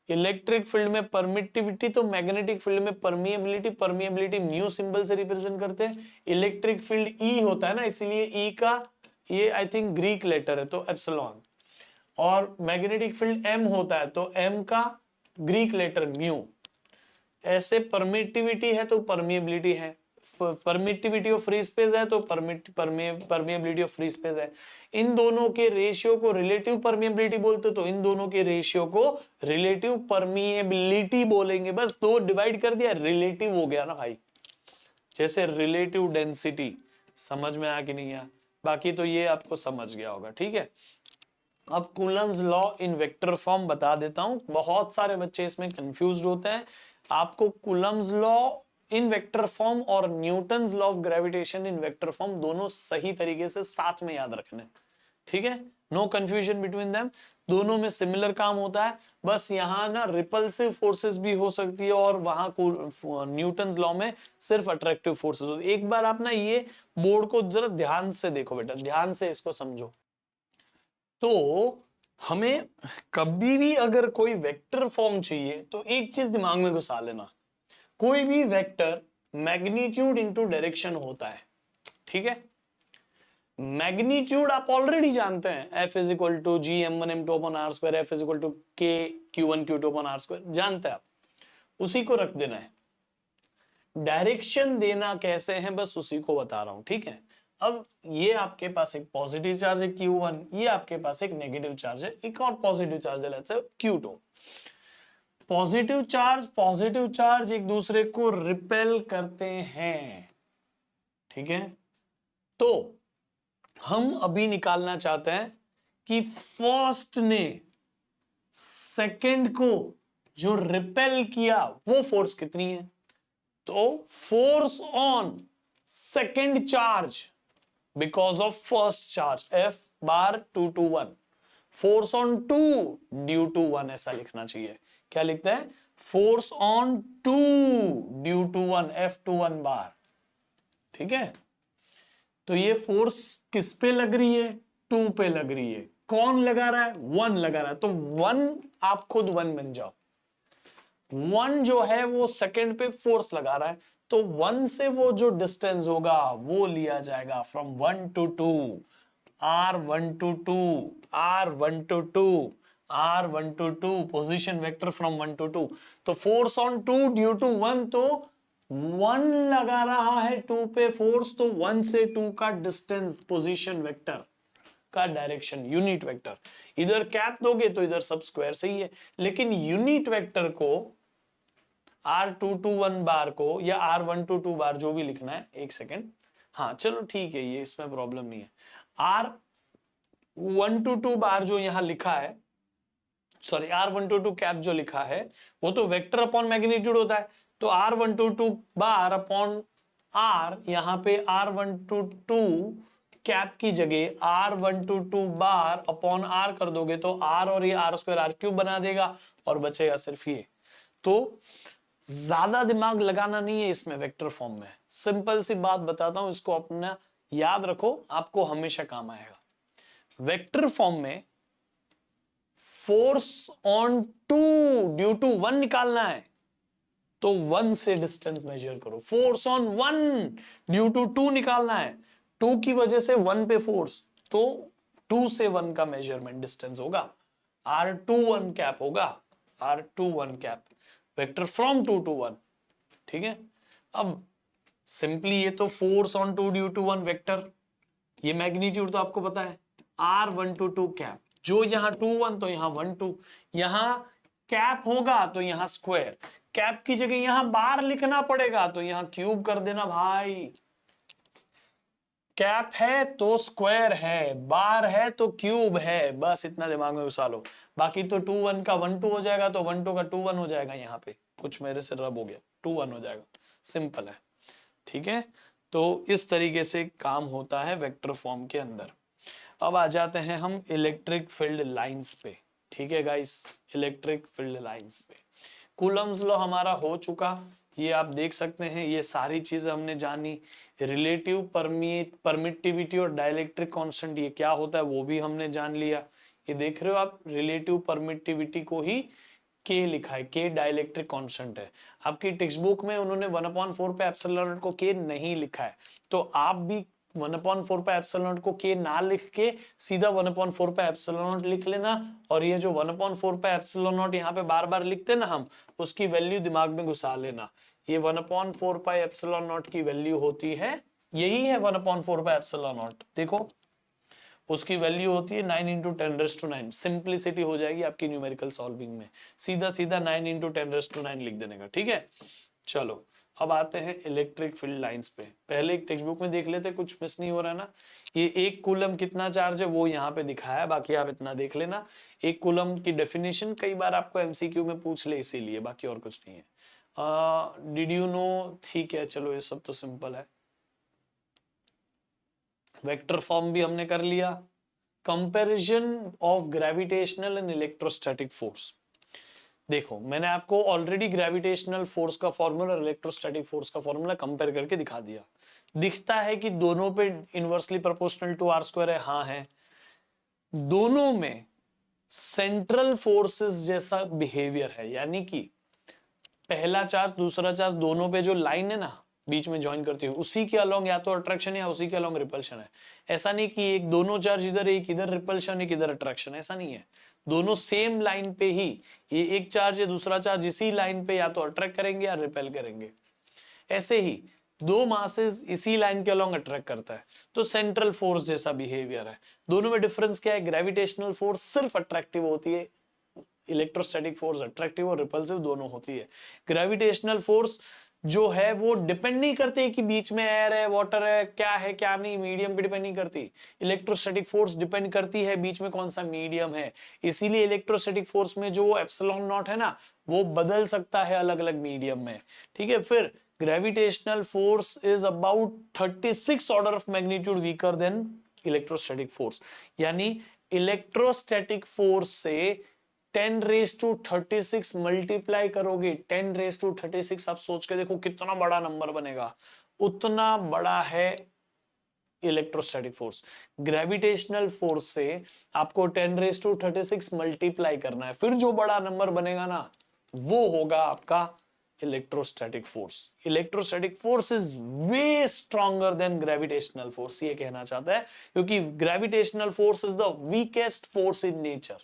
इलेक्ट्रिक फील्ड में परमिटिविटी, तो मैग्नेटिक फील्ड में परमिएबिलिटी। परमिएबिलिटी म्यू सिंबल से रिप्रेजेंट करते हैं। इलेक्ट्रिक फील्ड ई होता है ना, इसलिए ई का ये आई थिंक ग्रीक लेटर है, तो एप्सिलॉन। और मैग्नेटिक फील्ड एम होता है, तो एम का ग्रीक लेटर म्यू। ऐसे परमिटिविटी है तो परमिएबिलिटी है, परमिटिविटी ऑफ फ्री स्पेस है तो परमिएबिलिटी ऑफ फ्री स्पेस है। इन दोनों के रेशियो को रिलेटिव परमिएबिलिटी बोलते, तो इन दोनों के रेशियो को रिलेटिव परमिएबिलिटी बोलेंगे। बस दो डिवाइड कर दिया, रिलेटिव हो गया ना भाई, जैसे रिलेटिव डेंसिटी। समझ में आया कि नहीं आया? बाकी तो ये आपको समझ गया होगा। ठीक है, अब Coulomb's law in vector form बता देता हूं, बहुत सारे बच्चे इसमें कंफ्यूज्ड होते हैं। आपको Coulomb's law in vector form और Newton's law of gravitation in vector form दोनों सही तरीके से साथ में याद रखने। ठीक है, नो कंफ्यूजन बिटवीन देम, दोनों में सिमिलर काम होता है। बस यहाँ ना रिपल्सिव फोर्सेस भी हो सकती है, और वहां न्यूटन्स लॉ में सिर्फ अट्रैक्टिव फोर्सेस होती है। एक बार आप ना ये बोर्ड को जरा ध्यान से देखो बेटा, ध्यान से इसको समझो। तो हमें कभी भी अगर कोई वेक्टर फॉर्म चाहिए तो एक चीज दिमाग में घुसा लेना, कोई भी वेक्टर मैग्नीट्यूड इनटू डायरेक्शन होता है। ठीक है, मैग्नीट्यूड आप ऑलरेडी जानते हैं, F is equal to G m1 m2 upon R square, F is equal to K q1 q2 upon R square, जानते हैं आप, उसी को रख देना है। डायरेक्शन देना कैसे है बस उसी को बता रहा हूं, ठीक है। अब ये आपके पास एक पॉजिटिव चार्ज है Q1, ये आपके पास एक नेगेटिव चार्ज है, एक और पॉजिटिव चार्ज है let's say Q2। Positive charge एक दूसरे को रिपेल करते हैं, ठीक है। तो हम अभी निकालना चाहते हैं कि फर्स्ट ने सेकंड को जो रिपेल किया वो फोर्स कितनी है। तो force on second charge because of first charge F bar 2 to 1, force on 2 due to 1, ऐसा लिखना चाहिए। क्या लिखते हैं, force on 2 due to 1 F21 bar, ठीक है। तो ये फोर्स किस पे लग रही है, 2 पे लग रही है। कौन लगा रहा है, 1 लगा रहा है। तो 1 आप खुद 1 बन जाओ, 1 जो है वो सेकंड पे फोर्स लगा रहा है, तो 1 से वो जो डिस्टेंस होगा वो लिया जाएगा from 1 to 2, R1 to 2, R1 to 2, R1 to 2, position vector from 1 to 2। तो फोर्स ऑन 2 ड्यू टू 1, तो 1 लगा रहा है 2 पे फोर्स, तो 1 से 2 का डिस्टेंस पोजीशन वेक्टर का डायरेक्शन यूनिट वेक्टर, इधर कैप दोगे तो इधर सब स्क्वायर सही है, लेकिन यूनिट वेक्टर को R221 बार को या R122 बार जो भी लिखना है, एक सेकेंड, हाँ चलो ठीक है, ये इसमें प्रॉब्लम नहीं है। R122 बार जो यहां लिखा है, सॉरी R122 कैप जो लिखा है वो तो वेक्टर अपॉन मैग्नीट्यूड होता है, तो R122 बार अपॉन R, यहां पे R122 कैप की जगह R122 बार अपॉन R कर दोगे तो R और ये R स्क्वायर R क्यूब बना देगा और बचेगा सिर्फ ये। तो ज्यादा दिमाग लगाना नहीं है इसमें, वेक्टर फॉर्म में सिंपल सी बात बताता हूं, इसको अपना याद रखो, आपको हमेशा काम आएगा। वेक्टर फॉर्म में फोर्स ऑन 2 ड्यू टू 1 निकालना है, तो 1 से डिस्टेंस मेजर करो। फोर्स ऑन 1 ड्यू टू 2 निकालना है, 2 की वजह से 1 पे फोर्स, तो 2 से 1 का मेजरमेंट डिस्टेंस होगा, R21 कैप होगा, R21 cap, vector from 2 to 1, ठीक है। अब सिंपली ये तो force on 2 due to 1 vector, ये मैग्नीट्यूड तो आपको पता है, R122 कैप, जो यहां 2 1 तो यहां 1 2, यहां कैप होगा तो यहां स्क्वायर, कैप की जगह यहां बार लिखना पड़ेगा तो यहां क्यूब कर देना भाई, कैप है तो स्क्वायर है, बार है तो क्यूब है, बस इतना दिमाग में घुसा लो। बाकी तो 2 1 का 1 2 हो जाएगा, तो 1 2 का 2 1 हो जाएगा, यहाँ पे कुछ मेरे से रब हो गया, 2 1 हो जाएगा, सिंपल है, ठीक है। तो इस तरीके से काम होता है वेक्टर फॉर्म के अंदर। अब आ जाते हैं हम इलेक्ट्रिक फील्ड लाइंस पे, ठीक है गाइस, इलेक्ट्रिक फील्ड लाइंस पे कूलम्स लॉ हमारा हो चुका, ये आप देख सकते हैं, ये सारी चीजें हमने जानी। रिलेटिव परमिटिविटी और डाइलेक्ट्रिक कांस्टेंट ये क्या होता है वो भी हमने जान लिया। ये देख रहे हो आप, रिलेटिव परमिटिविटी को ही के लिखा है, के डाइलेक्ट्रिक कांस्टेंट है। आपकी टेक्स्ट बुक में उन्होंने 1/4 पे एप्सिलॉन नॉट को के नहीं लिखा है, तो आप भी 1/4 पे एप्सिलॉन नॉट को के ना लिख के सीधा 1/4 पे एप्सिलॉन नॉट लिख लेना, और ये जो 1/4 पे एप्सिलॉन नॉट यहाँ पे बार बार लिखते ना हम, उसकी वैल्यू दिमाग में घुसा लेना। ये 1/4 पाई एप्सिलॉन नॉट की वैल्यू होती है, यही है 1/4 पाई एप्सिलॉन नॉट, देखो उसकी वैल्यू होती है 9 × 10⁹। सिंप्लिसिटी हो जाएगी आपकी न्यूमेरिकल सॉल्विंग में, सीधा सीधा 9 × 10⁹ लिख देने का, ठीक है। चलो अब आते हैं इलेक्ट्रिक फील्ड लाइंस पे। पहले एक टेक्स्ट बुक में देख लेते, कुछ मिस नहीं हो रहा ना। ये 1 कूलम कितना चार्ज है वो यहाँ पे दिखाया है, बाकी आप इतना देख लेना। 1 कूलम की डेफिनेशन कई बार आपको एमसीक्यू में पूछ ले, इसीलिए, बाकी और कुछ नहीं है। डिड यू नो, ठीक है, चलो ये सब तो सिंपल है। वेक्टर फॉर्म भी हमने कर लिया। Comparison of gravitational and electrostatic force, देखो मैंने आपको ऑलरेडी ग्रेविटेशनल फोर्स का फॉर्मूला और इलेक्ट्रोस्टैटिक फोर्स का फॉर्मूला कंपेयर करके दिखा दिया। दिखता है कि दोनों पे इनवर्सली प्रोपोर्शनल टू R² है, हाँ है। दोनों में सेंट्रल फोर्सेस जैसा बिहेवियर है, यानी कि पहला चार्ज दूसरा चार्ज दोनों पे जो लाइन है ना, बीच में ज्वाइन करती हुई, उसी के अलोंग या तो अट्रैक्शन या उसी के अलोंग रिपल्शन है। ऐसा नहीं कि एक दोनों चार्ज इधर, एक इधर रिपल्शन, एक इधर अट्रैक्शन, ऐसा नहीं है। दोनों सेम लाइन पे ही, ये एक चार्ज है, दूसरा चार्ज इसी लाइन पे या तो अट्रैक्ट करेंगे या रिपेल करेंगे। ऐसे ही दो मासेस इसी लाइन के अलोंग अट्रैक्ट करता है, तो सेंट्रल फोर्स जैसा बिहेवियर है। दोनों में डिफरेंस क्या है? ग्रेविटेशनल फोर्स सिर्फ अट्रैक्टिव होती है, इलेक्ट्रोस्टैटिक फोर्स अट्रैक्टिव और रिपल्सिव दोनों होती है। ग्रेविटेशनल फोर्स जो है वो डिपेंड नहीं करती कि बीच में एयर है, वाटर है, क्या है क्या नहीं, मीडियम पे डिपेंड नहीं करती। इलेक्ट्रोस्टैटिक फोर्स डिपेंड करती है बीच में कौन सा मीडियम है। इसीलिए इलेक्ट्रोस्टैटिक फोर्स में जो एप्सिलॉन नॉट है ना, वो बदल सकता है अलग अलग मीडियम में, ठीक है। फिर gravitational force is about 36 order of magnitude weaker then electrostatic force, यानी इलेक्ट्रोस्टैटिक फोर्स से 10⁻36 मल्टीप्लाई करोगे, 10⁻36, आप सोच के देखो कितना बड़ा नंबर बनेगा, उतना बड़ा है इलेक्ट्रोस्टैटिक फोर्स। ग्रेविटेशनल फोर्स से आपको 10⁻36 मल्टीप्लाई करना है, फिर जो बड़ा नंबर बनेगा ना, वो होगा आपका electrostatic force. Electrostatic force is way stronger than gravitational force, ये कहना चाहता है, क्योंकि gravitational force is the weakest force in nature,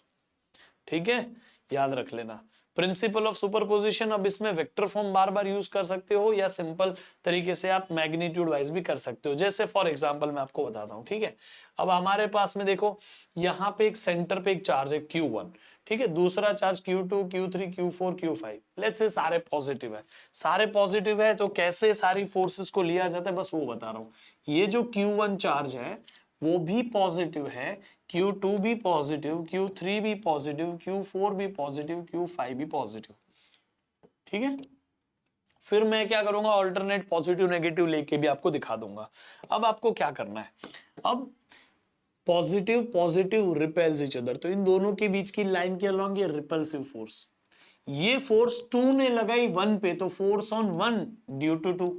ठीक है, याद रख लेना। प्रिंसिपल ऑफ सुपरपोजिशन, अब इसमें वेक्टर फॉर्म बार बार यूज कर सकते हो या सिंपल तरीके से आप मैग्नीट्यूड वाइज भी कर सकते हो। जैसे फॉर एग्जांपल मैं आपको बताता हूं, ठीक है। अब हमारे पास में देखो, यहाँ पे एक सेंटर पे एक चार्ज है Q1, ठीक है, दूसरा charge Q2, Q3, Q4, Q5, let's say सारे पॉजिटिव है। सारे पॉजिटिव है तो कैसे सारी फोर्सेस को लिया जाता है, बस वो बता रहा हूं। ये जो Q1 चार्ज है वो भी पॉजिटिव है, Q2 भी पॉजिटिव, Q3 भी पॉजिटिव, Q4 भी पॉजिटिव, Q5 भी पॉजिटिव, ठीक है। फिर मैं क्या करूंगा, ऑल्टरनेट पॉजिटिव नेगेटिव लेके भी आपको दिखा दूंगा। अब आपको क्या करना है, अब positive positive repels each other, तो इन दोनों के बीच की लाइन के अलोंग ये रिपल्सिव फोर्स, ये फोर्स 2 ने लगाई 1 पे, तो फोर्स ऑन 1 ड्यू टू 2,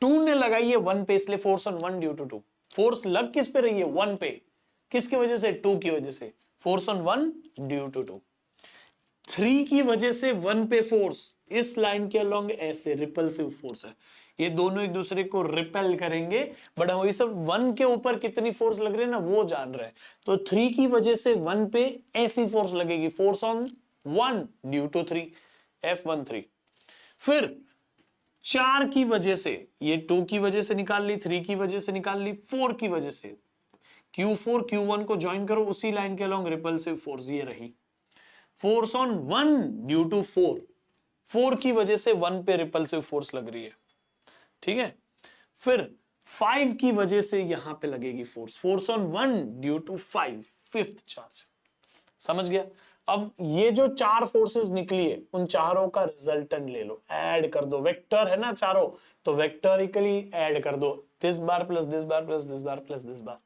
2 ने लगाई है 1 पे, इसलिए force on 1 due to 2। Force लग किस पे रही है? 1 पे, किसकी वजह से? 2 की वजह से, फोर्स ऑन 1 ड्यू टू 2। 3 की वजह से 1 पे फोर्स, इस लाइन के अलोंग ऐसे रिपल्सिव फोर्स है, ये दोनों एक दूसरे को रिपेल करेंगे, बट वही सब 1 के ऊपर कितनी फोर्स लग रही है ना, वो जान रहे हैं। तो 3 की वजह से 1 पे ऐसी फोर्स लगेगी, force on 1 due to 3, F13। फिर 4 की वजह से, ये 2 की वजह से निकाल ली, 3 की वजह से निकाल ली, 4 की वजह से, Q4 Q1 को ज्वाइन करो, उसी लाइन के अलोंग रिपल्सिव फोर्स ये रही, फोर्स ऑन 1 ड्यू टू 4, 4 की वजह से 1 पे रिपल्सिव फोर्स लग रही है, ठीक है। फिर 5 की वजह से यहां पे लगेगी force, force on 1 due to 5, fifth charge, समझ गया। अब ये जो 4 फोर्सेस निकली है, उन चारों का रिजल्टेंट ले लो, ऐड कर दो, वेक्टर है ना चारों, तो वेक्टरिकली ऐड कर दो, this bar plus this bar plus this bar plus this bar,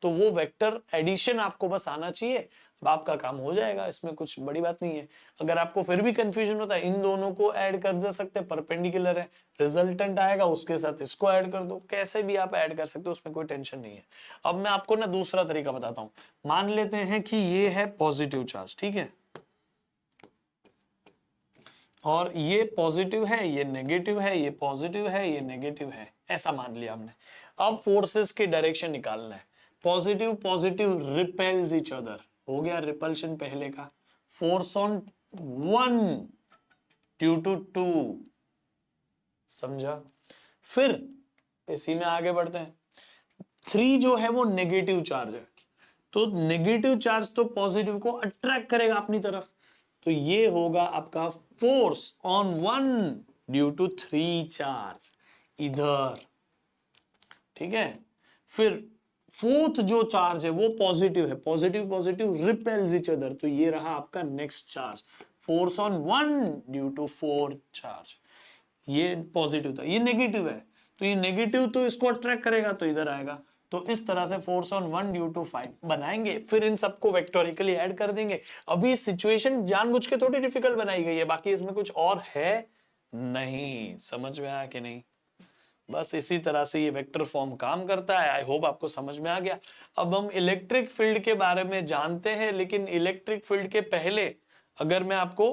तो वो वेक्टर एडिशन आपको बस आना चाहिए, अब आपका काम हो जाएगा, इसमें कुछ बड़ी बात नहीं है। अगर आपको फिर भी कंफ्यूजन होता है, इन दोनों को ऐड कर दे सकते हैं, परपेंडिकुलर है, रिजल्टेंट आएगा, उसके साथ इसको ऐड कर दो, कैसे भी आप ऐड कर सकते हो, उसमें कोई टेंशन नहीं है। अब मैं आपको ना दूसरा तरीका बताता हूं। मान लेते हैं कि ये है पॉजिटिव चार्ज, ठीक है, और ये पॉजिटिव है, ये नेगेटिव है, ये पॉजिटिव है, ये नेगेटिव है, ऐसा मान लिया हमने। अब फोर्सेस की डायरेक्शन निकालना है। Positive positive repels each other, हो गया रिपल्शन पहले का, फोर्स ऑन 1 ड्यू टू 2, समझा। फिर इसी में आगे बढ़ते हैं, 3 जो है वो नेगेटिव चार्ज है, तो नेगेटिव चार्ज तो पॉजिटिव को अट्रैक्ट करेगा अपनी तरफ, तो ये होगा आपका force on 1 due to 3 charge इधर, ठीक है। फिर फोर्थ जो चार्ज है वो पॉजिटिव है, positive positive repels each other, तो ये रहा आपका next charge, force on 1 due to 4 charge, ये पॉजिटिव था, ये नेगेटिव है, तो ये नेगेटिव तो इसको अट्रैक्ट करेगा, तो इधर आएगा, तो इस तरह से फोर्स ऑन 1 ड्यू टू 5 बनाएंगे, फिर इन सबको वेक्टोरिकली ऐड कर देंगे। अभी सिचुएशन जानबूझ के थोड़ी डिफिकल्ट बनाई गई है, बाकी इसमें कुछ और है नहीं, समझ में आया कि नहीं। बस इसी तरह से ये वेक्टर फॉर्म काम करता है, आई होप आपको समझ में आ गया। अब हम इलेक्ट्रिक फील्ड के बारे में जानते हैं, लेकिन इलेक्ट्रिक फील्ड के पहले अगर मैं आपको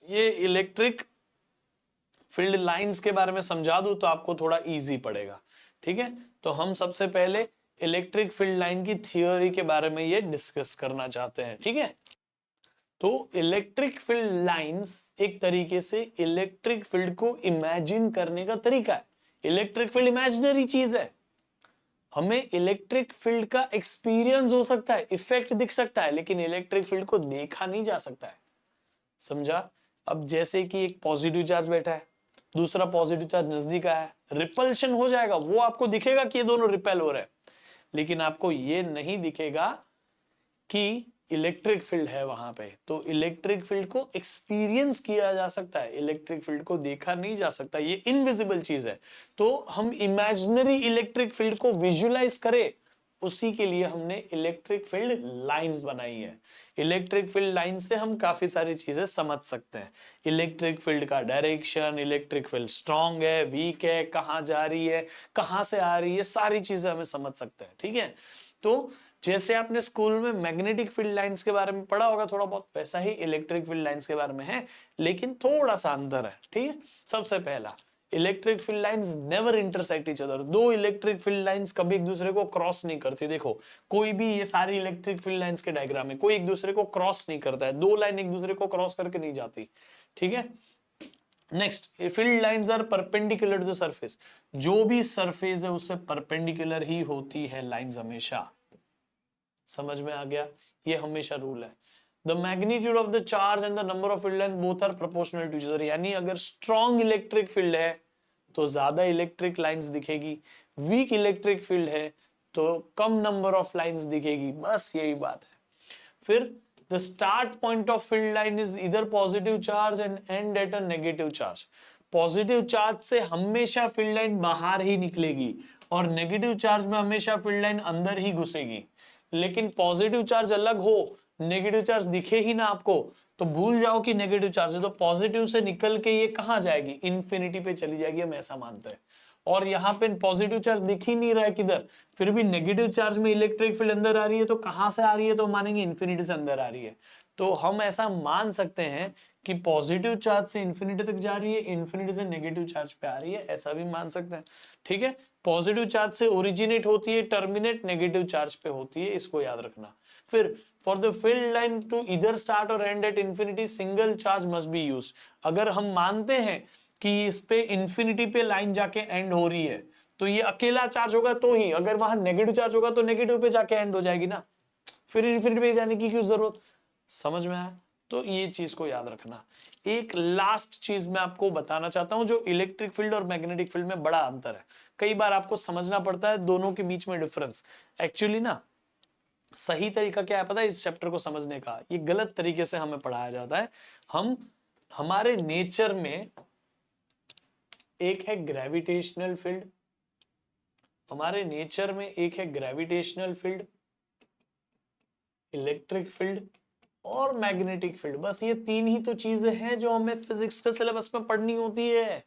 ये इलेक्ट्रिक फील्ड लाइंस के बारे में समझा दूं तो आपको थोड़ा इजी पड़ेगा। ठीक है, तो हम सबसे पहले इलेक्ट्रिक फील्ड लाइन की थियोरी के बारे में ये डिस्कस करना चाहते हैं। ठीक है, तो इलेक्ट्रिक फील्ड लाइंस एक तरीके से इलेक्ट्रिक फील्ड को इमेजिन करने का तरीका है। इलेक्ट्रिक फील्ड इमेजिनरी चीज है, हमें इलेक्ट्रिक फील्ड का एक्सपीरियंस हो सकता है, इफेक्ट दिख सकता है, लेकिन इलेक्ट्रिक फील्ड को देखा नहीं जा सकता है। समझा? अब जैसे कि एक पॉजिटिव चार्ज बैठा है, दूसरा पॉजिटिव चार्ज नजदीक आया है, रिपल्शन हो जाएगा, वो आपको दिखेगा कि ये दोनों रिपेल हो रहे हैं, लेकिन आपको ये नहीं दिखेगा कि इलेक्ट्रिक फील्ड है वहां पे। तो इलेक्ट्रिक फील्ड को एक्सपीरियंस किया जा सकता है, इलेक्ट्रिक फील्ड को देखा नहीं जा सकता, ये इनविजिबल चीज है। तो हम इमेजिनरी इलेक्ट्रिक फील्ड को विजुअलाइज करें, उसी के लिए हमने इलेक्ट्रिक फील्ड लाइंस बनाई है। इलेक्ट्रिक फील्ड लाइन से हम काफी सारी चीजें समझ सकते हैं। इलेक्ट्रिक फील्ड का डायरेक्शन, इलेक्ट्रिक फील्ड स्ट्रांग है, वीक है, कहां जा रही है, कहां से आ रही है, सारी चीजें हमें समझ सकते हैं। ठीक है, तो जैसे आपने स्कूल में मैग्नेटिक फील्ड लाइंस के बारे में पढ़ा होगा थोड़ा बहुत, वैसा ही इलेक्ट्रिक फील्ड लाइंस के बारे में है, लेकिन थोड़ा सा अंतर है। ठीक है, सबसे पहला, electric field lines never intersect each other. दो इलेक्ट्रिक फील्ड लाइंस कभी एक दूसरे को क्रॉस नहीं करती। देखो, कोई भी ये सारी इलेक्ट्रिक फील्ड लाइंस के डायग्राम में कोई एक दूसरे को क्रॉस नहीं करता है, दो लाइन एक दूसरे को क्रॉस करके नहीं जाती। ठीक है, next, field lines are perpendicular to the surface. जो भी सरफेस है उससे परपेंडिकुलर ही होती है लाइंस हमेशा। समझ में आ गया? ये हमेशा रूल है। The magnitude of the charge and the number of field lines both are proportional to each other। यानी अगर स्ट्रॉन्ग इलेक्ट्रिक फील्ड है तो ज्यादा इलेक्ट्रिक लाइंस दिखेगी, वीक इलेक्ट्रिक फील्ड है तो कम नंबर ऑफ लाइंस दिखेगी, बस यही बात है। फिर the start point of field line is either positive charge and end at a negative charge। Positive charge से हमेशा फील्ड लाइन बाहर ही निकलेगी और नेगेटिव चार्ज में हमेशा फील्ड लाइन अंदर ही घुसेगी। लेकिन पॉजिटिव चार्ज अलग हो, नेगेटिव चार्ज दिखे ही ना आपको, तो भूल जाओ कि नेगेटिव चार्ज है, तो पॉजिटिव से निकल के ये कहां जाएगी? इन्फिनिटी पे चली जाएगी, हम ऐसा मानते हैं। और यहाँ पे पॉजिटिव चार्ज दिख ही नहीं रहा है किधर, फिर भी नेगेटिव चार्ज में इलेक्ट्रिक फील्ड अंदर आ रही है, तो कहां से आ रही है? तो मानेंगे इन्फिनिटी से अंदर आ रही है। तो हम ऐसा मान सकते हैं कि पॉजिटिव चार्ज से इन्फिनिटी तक जा रही है, इन्फिनिटी से नेगेटिव चार्ज पे आ रही है, ऐसा भी मान सकते हैं। ठीक है, पॉजिटिव चार्ज से ओरिजिनेट होती है, टर्मिनेट नेगेटिव चार्ज पे होती है, इसको याद रखना। फिर for the field line to इधर स्टार्ट और end at infinity single charge must be used. अगर हम मानते हैं कि इस पे इन्फिनिटी पे लाइन जाके एंड हो रही है तो ये अकेला चार्ज होगा तो ही, अगर वहां नेगेटिव चार्ज होगा तो नेगेटिव पे जाके एंड हो जाएगी ना, फिर इन्फिनिटी पे जाने की क्यों जरूरत? समझ में आया? तो ये चीज को याद रखना। एक लास्ट चीज मैं आपको बताना चाहता हूं, जो इलेक्ट्रिक फील्ड और मैग्नेटिक फील्ड में बड़ा अंतर है। कई बार आपको समझना पड़ता है दोनों के बीच में डिफरेंस। एक्चुअली ना, सही तरीका क्या है पता है इस चैप्टर को समझने का? ये गलत तरीके से हमें पढ़ाया जाता है। हमारे नेचर में एक है ग्रेविटेशनल फील्ड, हमारे नेचर में एक है ग्रेविटेशनल फील्ड, इलेक्ट्रिक फील्ड और मैग्नेटिक फील्ड। बस ये तीन ही तो चीजें हैं जो हमें फिजिक्स के सिलेबस में पढ़नी होती है।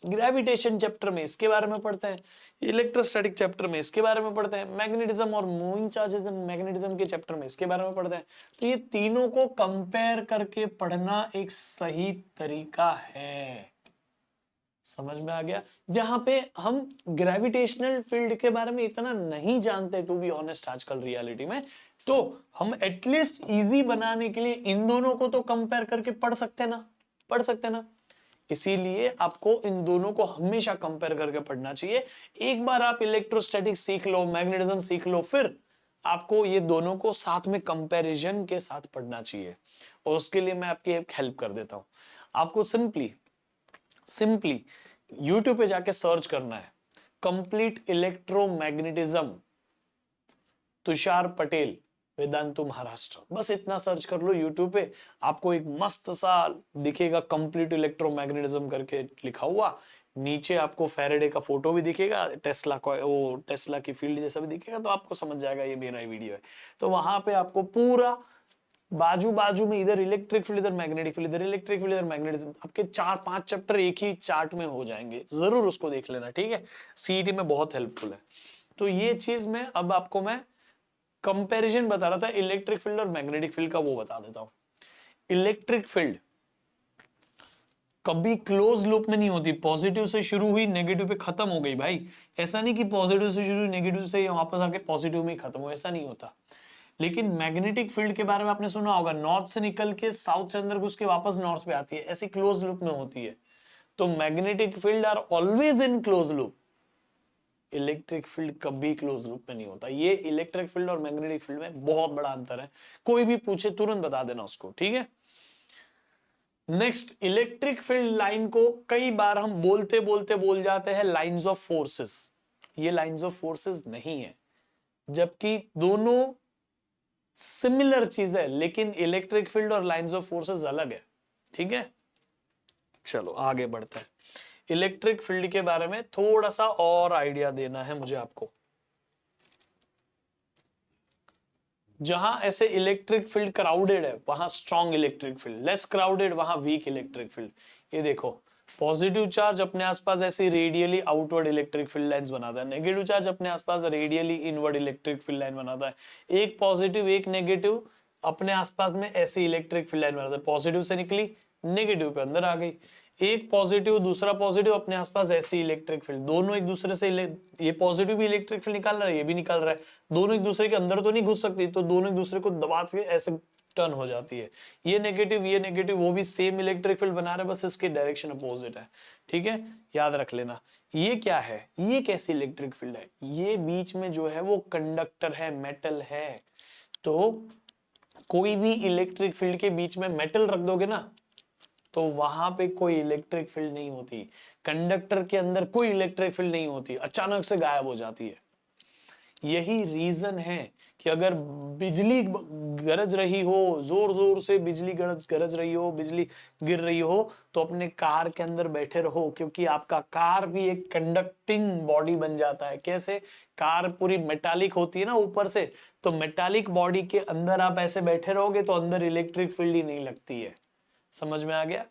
ग्रेविटेशन चैप्टर में इसके बारे में पढ़ते हैं, इलेक्ट्रोस्टैटिक चैप्टर में इसके बारे में पढ़ते हैं, मैग्नेटिज्म और मूविंग चार्जेस एंड मैग्नेटिज्म के चैप्टर में इसके बारे में पढ़ते हैं। तो ये तीनों को कंपेयर करके पढ़ना एक सही तरीका है। समझ में आ गया? जहां पे हम ग्रेविटेशनल फील्ड के बारे में इतना नहीं जानते, टू बी ऑनेस्ट, आजकल रियलिटी में, तो हम एटलीस्ट इजी बनाने के लिए इन दोनों को तो कंपेयर करके पढ़ सकते ना। इसीलिए आपको इन दोनों को हमेशा कंपेयर करके पढ़ना चाहिए। एक बार आप इलेक्ट्रोस्टैटिक्स सीख लो, मैग्नेटिज्म सीख लो, फिर आपको ये दोनों को साथ में कंपैरिजन के साथ पढ़ना चाहिए। और उसके लिए मैं आपकी एक हेल्प कर देता हूं। आपको सिंपली YouTube पे जाके सर्च करना है, कंप्लीट इलेक्ट्रोमैग्नेटिज्म तुषार पटेल वेदांतु महाराष्ट्र, बस इतना सर्च कर लो YouTube पे। आपको एक मस्त सा दिखेगा कंप्लीट इलेक्ट्रोमैग्नेटिज्म करके लिखा हुआ, नीचे आपको फैराडे का फोटो भी दिखेगा, टेस्ला की फील्ड जैसा भी दिखेगा, तो आपको समझ जाएगा ये मेरा वीडियो है। तो वहां पे आपको पूरा बाजू बाजू में इधर इलेक्ट्रिक फील्ड, इधर मैग्नेटिक फील्ड, इधर इलेक्ट्रिक फील्ड, इधर मैग्नेटिज्म, आपके 4-5 चैप्टर एक ही चार्ट में हो जाएंगे। जरूर उसको देख लेना, ठीक है? सीईटी में बहुत हेल्पफुल है। तो ये चीज में अब आपको मैं कंपैरिजन बता रहा था इलेक्ट्रिक फील्ड और मैग्नेटिक फील्ड का, वो बता देता हूं। इलेक्ट्रिक फील्ड कभी क्लोज लूप में नहीं होती। पॉजिटिव से शुरू हुई नेगेटिव पे खत्म हो गई भाई। ऐसा नहीं कि पॉजिटिव से शुरू हुई नेगेटिव से वापस आके पॉजिटिव में ही खत्म हो, ऐसा नहीं होता। लेकिन मैग्नेटिक फील्ड के बारे में आपने सुना होगा, नॉर्थ से निकल के साउथ से अंदर घुस के वापस नॉर्थ पे आती है, ऐसी क्लोज लूप में होती है। तो magnetic field are always in close loop, electric field कभी क्लोज लूप में नहीं होता। ये इलेक्ट्रिक फील्ड और मैग्नेटिक फील्ड में बहुत बड़ा अंतर है, कोई भी पूछे तुरंत बता देना उसको, ठीक है। नेक्स्ट, इलेक्ट्रिक फील्ड लाइन को कई बार हम बोलते बोलते बोल जाते हैं लाइंस ऑफ फोर्सेस। ये लाइंस ऑफ फोर्सेस नहीं है, जबकि दोनों सिमिलर चीज है, लेकिन इलेक्ट्रिक फील्ड और लाइंस ऑफ फोर्सेस अलग है, ठीक है। चलो आगे बढ़ते हैं। इलेक्ट्रिक फील्ड के बारे में थोड़ा सा और आइडिया देना है मुझे आपको। जहां ऐसे इलेक्ट्रिक फील्ड क्राउडेड है वहां strong electric field, less crowded वहां वीक इलेक्ट्रिक फील्ड। ये देखो, पॉजिटिव चार्ज अपने आसपास ऐसी radially outward electric field lines बनाता है, नेगेटिव चार्ज अपने आसपास radially inward electric field line बनाता है। एक पॉजिटिव एक नेगेटिव अपने आसपास में ऐसी इलेक्ट्रिक फील्ड लाइन बनाता है, पॉजिटिव से निकली नेगेटिव पे अंदर आ गई। एक पॉजिटिव दूसरा पॉजिटिव अपने आसपास ऐसी इलेक्ट्रिक फील्ड, दोनों एक दूसरे से ये पॉजिटिव भी इलेक्ट्रिक फील्ड निकाल रहा है, ये भी निकाल रहा है, दोनों एक दूसरे के अंदर तो नहीं घुस सकती, तो दोनों एक दूसरे को दबा के ऐसे टर्न हो जाती है। ये नेगेटिव वो भी सेम इलेक्ट्रिक फील्ड बना रहे हैं, बस इसके डायरेक्शन अपोजिट है, ठीक है, याद रख लेना। ये क्या है, ये कैसी इलेक्ट्रिक फील्ड है, ये बीच में जो है वो कंडक्टर है, मेटल है। तो कोई भी इलेक्ट्रिक फील्ड के बीच में मेटल रख दोगे ना, तो वहां पे कोई इलेक्ट्रिक फील्ड नहीं होती। कंडक्टर के अंदर कोई इलेक्ट्रिक फील्ड नहीं होती, अचानक से गायब हो जाती है। यही रीजन है कि अगर बिजली गरज रही हो, जोर जोर से बिजली गरज रही हो, बिजली गिर रही हो, तो अपने कार के अंदर बैठे रहो, क्योंकि आपका कार भी एक कंडक्टिंग बॉडी बन जाता है। कैसे, कार पूरी मेटालिक होती है ना ऊपर से, तो मेटालिक बॉडी के अंदर आप ऐसे बैठे रहोगे तो अंदर इलेक्ट्रिक फील्ड ही नहीं लगती है। समझ में आ गया।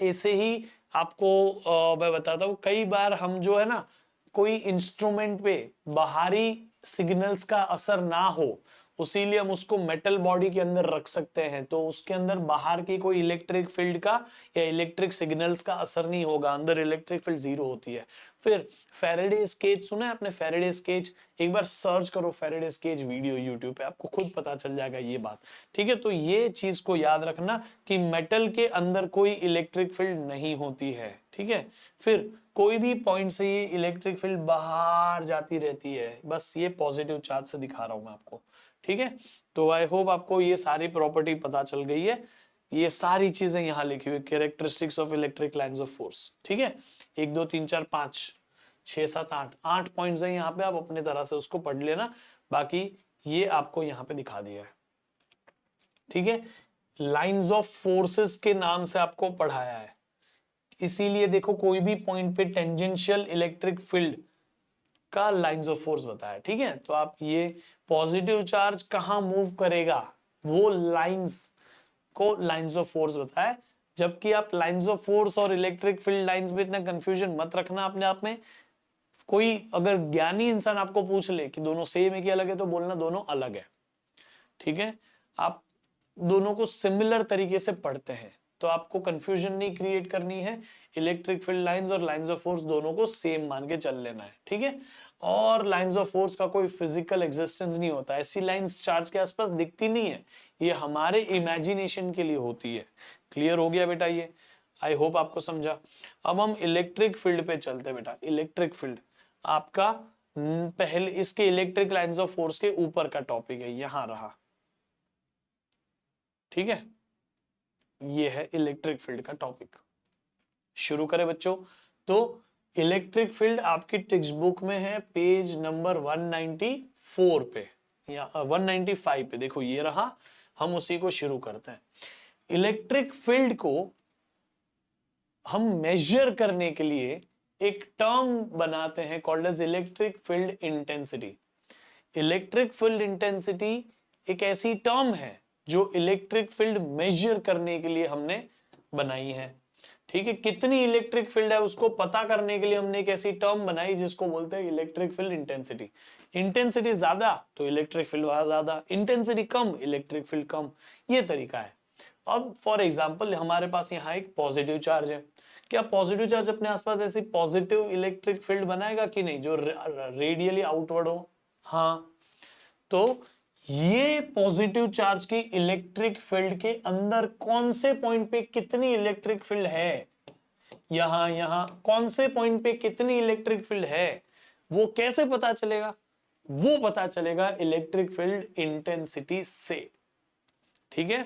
ऐसे ही आपको मैं बताता हूं, कई बार हम जो है ना, कोई इंस्ट्रूमेंट पे बाहरी सिग्नल्स का असर ना हो, उसीलिए हम उसको मेटल बॉडी के अंदर रख सकते हैं, तो उसके अंदर बाहर की कोई इलेक्ट्रिक फील्ड का या इलेक्ट्रिक सिग्नल्स का असर नहीं होगा, अंदर इलेक्ट्रिक फील्ड जीरो होती है। फिर फैराडे केज सुना है आपने, फैराडे केज, एक बार सर्च करो फैराडे केज वीडियो यूट्यूब पे, आपको खुद पता चल जाएगा ये बात, ठीक है। तो ये चीज को याद रखना कि मेटल के अंदर कोई इलेक्ट्रिक फील्ड नहीं होती है, ठीक है। फिर कोई भी पॉइंट से ये इलेक्ट्रिक फील्ड बाहर जाती रहती है, बस ये पॉजिटिव चार्ज से दिखा रहा हूं मैं आपको, ठीक है। तो आई होप आपको ये सारी प्रॉपर्टी पता चल गई है। ये सारी चीजें यहां लिखी हुई, characteristics of electric lines of force, ठीक है। 1 2 3 4 5 6 7 8 पॉइंट्स है यहाँ पे, आप अपने तरह से उसको पढ़ लेना, बाकी ये आपको यहाँ पे दिखा दिया है, ठीक है। लाइंस ऑफ फोर्सेस के नाम से आपको पढ़ाया है, इसीलिए देखो कोई भी पॉइंट पे टेंजेंशियल इलेक्ट्रिक फील्ड का लाइंस ऑफ फोर्स बताया, ठीक है। तो आप ये पॉजिटिव चार्ज कहां मूव करेगा, वो लाइंस को लाइंस ऑफ फोर्स बताया। जबकि आप लाइंस ऑफ फोर्स और इलेक्ट्रिक फील्ड लाइंस में इतना कंफ्यूजन मत रखना अपने आप में। कोई अगर ज्ञानी इंसान आपको पूछ ले कि दोनों सेम है कि अलग है, तो बोलना दोनों अलग है, ठीक है। आप दोनों को सिमिलर तरीके से पढ़ते हैं, तो आपको कंफ्यूजन नहीं क्रिएट करनी है। इलेक्ट्रिक फील्ड लाइंस और लाइंस ऑफ फोर्स दोनों को सेम मान के चल लेना है, ठीक है। और लाइंस ऑफ फोर्स का कोई फिजिकल एग्जिस्टेंस नहीं होता, ऐसी लाइंस चार्ज के आसपास दिखती नहीं है, ये हमारे इमेजिनेशन के लिए होती है। क्लियर हो गया बेटा ये, आई होप आपको समझा। अब हम इलेक्ट्रिक फील्ड पे चलते हैं बेटा। इलेक्ट्रिक फील्ड आपका पहले इसके इलेक्ट्रिक लाइंस ऑफ फोर्स के ऊपर का टॉपिक है, यहां रहा, ठीक है। ये है इलेक्ट्रिक फील्ड का टॉपिक। शुरू करें बच्चों। तो इलेक्ट्रिक फील्ड आपकी टेक्स्ट बुक में है पेज नंबर 194 पे या 195 पे, देखो ये रहा, हम उसी को शुरू करते हैं। इलेक्ट्रिक फील्ड को हम मेजर करने के लिए एक टर्म बनाते हैं called as electric field intensity. Electric field intensity एक ऐसी टर्म है जो इलेक्ट्रिक फील्ड मेजर करने के लिए हमने बनाई है, ठीक है। कितनी इलेक्ट्रिक फील्ड है उसको पता करने के लिए हमने एक ऐसी टर्म बनाई जिसको बोलते हैं इलेक्ट्रिक फील्ड इंटेंसिटी। इंटेंसिटी ज्यादा तो इलेक्ट्रिक फील्ड वहां ज्यादा, इंटेंसिटी कम इलेक्ट्रिक फील्ड कम, ये तरीका है। अब फॉर एग्जांपल हमारे पास यहाँ एक पॉजिटिव चार्ज है, क्या पॉजिटिव चार्ज अपने आसपास ऐसी पॉजिटिव इलेक्ट्रिक फील्ड बनाएगा कि नहीं, जो रेडियली आउटवर्ड हो? हाँ, तो ये पॉजिटिव चार्ज की इलेक्ट्रिक फील्ड के अंदर कौन से पॉइंट पे कितनी इलेक्ट्रिक फील्ड है, यहां कौन से पॉइंट पे कितनी इलेक्ट्रिक फील्ड है, वो कैसे पता चलेगा? वो पता चलेगा इलेक्ट्रिक फील्ड इंटेंसिटी से। ठीक है,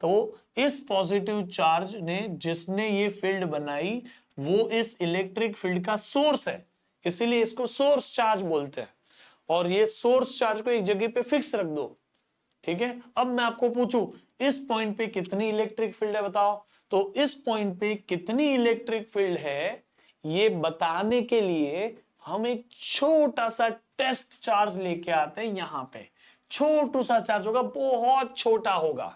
तो इस पॉजिटिव चार्ज ने जिसने ये फील्ड बनाई वो इस इलेक्ट्रिक फील्ड का सोर्स है, इसीलिए इसको सोर्स चार्ज बोलते हैं। और ये सोर्स चार्ज को एक जगह पे फिक्स रख दो। ठीक है, अब मैं आपको पूछूं इस पॉइंट पे कितनी इलेक्ट्रिक फील्ड है बताओ, तो इस पॉइंट पे कितनी इलेक्ट्रिक फील्ड है ये बताने के लिए हम एक छोटा सा टेस्ट चार्ज लेके आते हैं। यहां पे छोटू सा चार्ज होगा, बहुत छोटा होगा,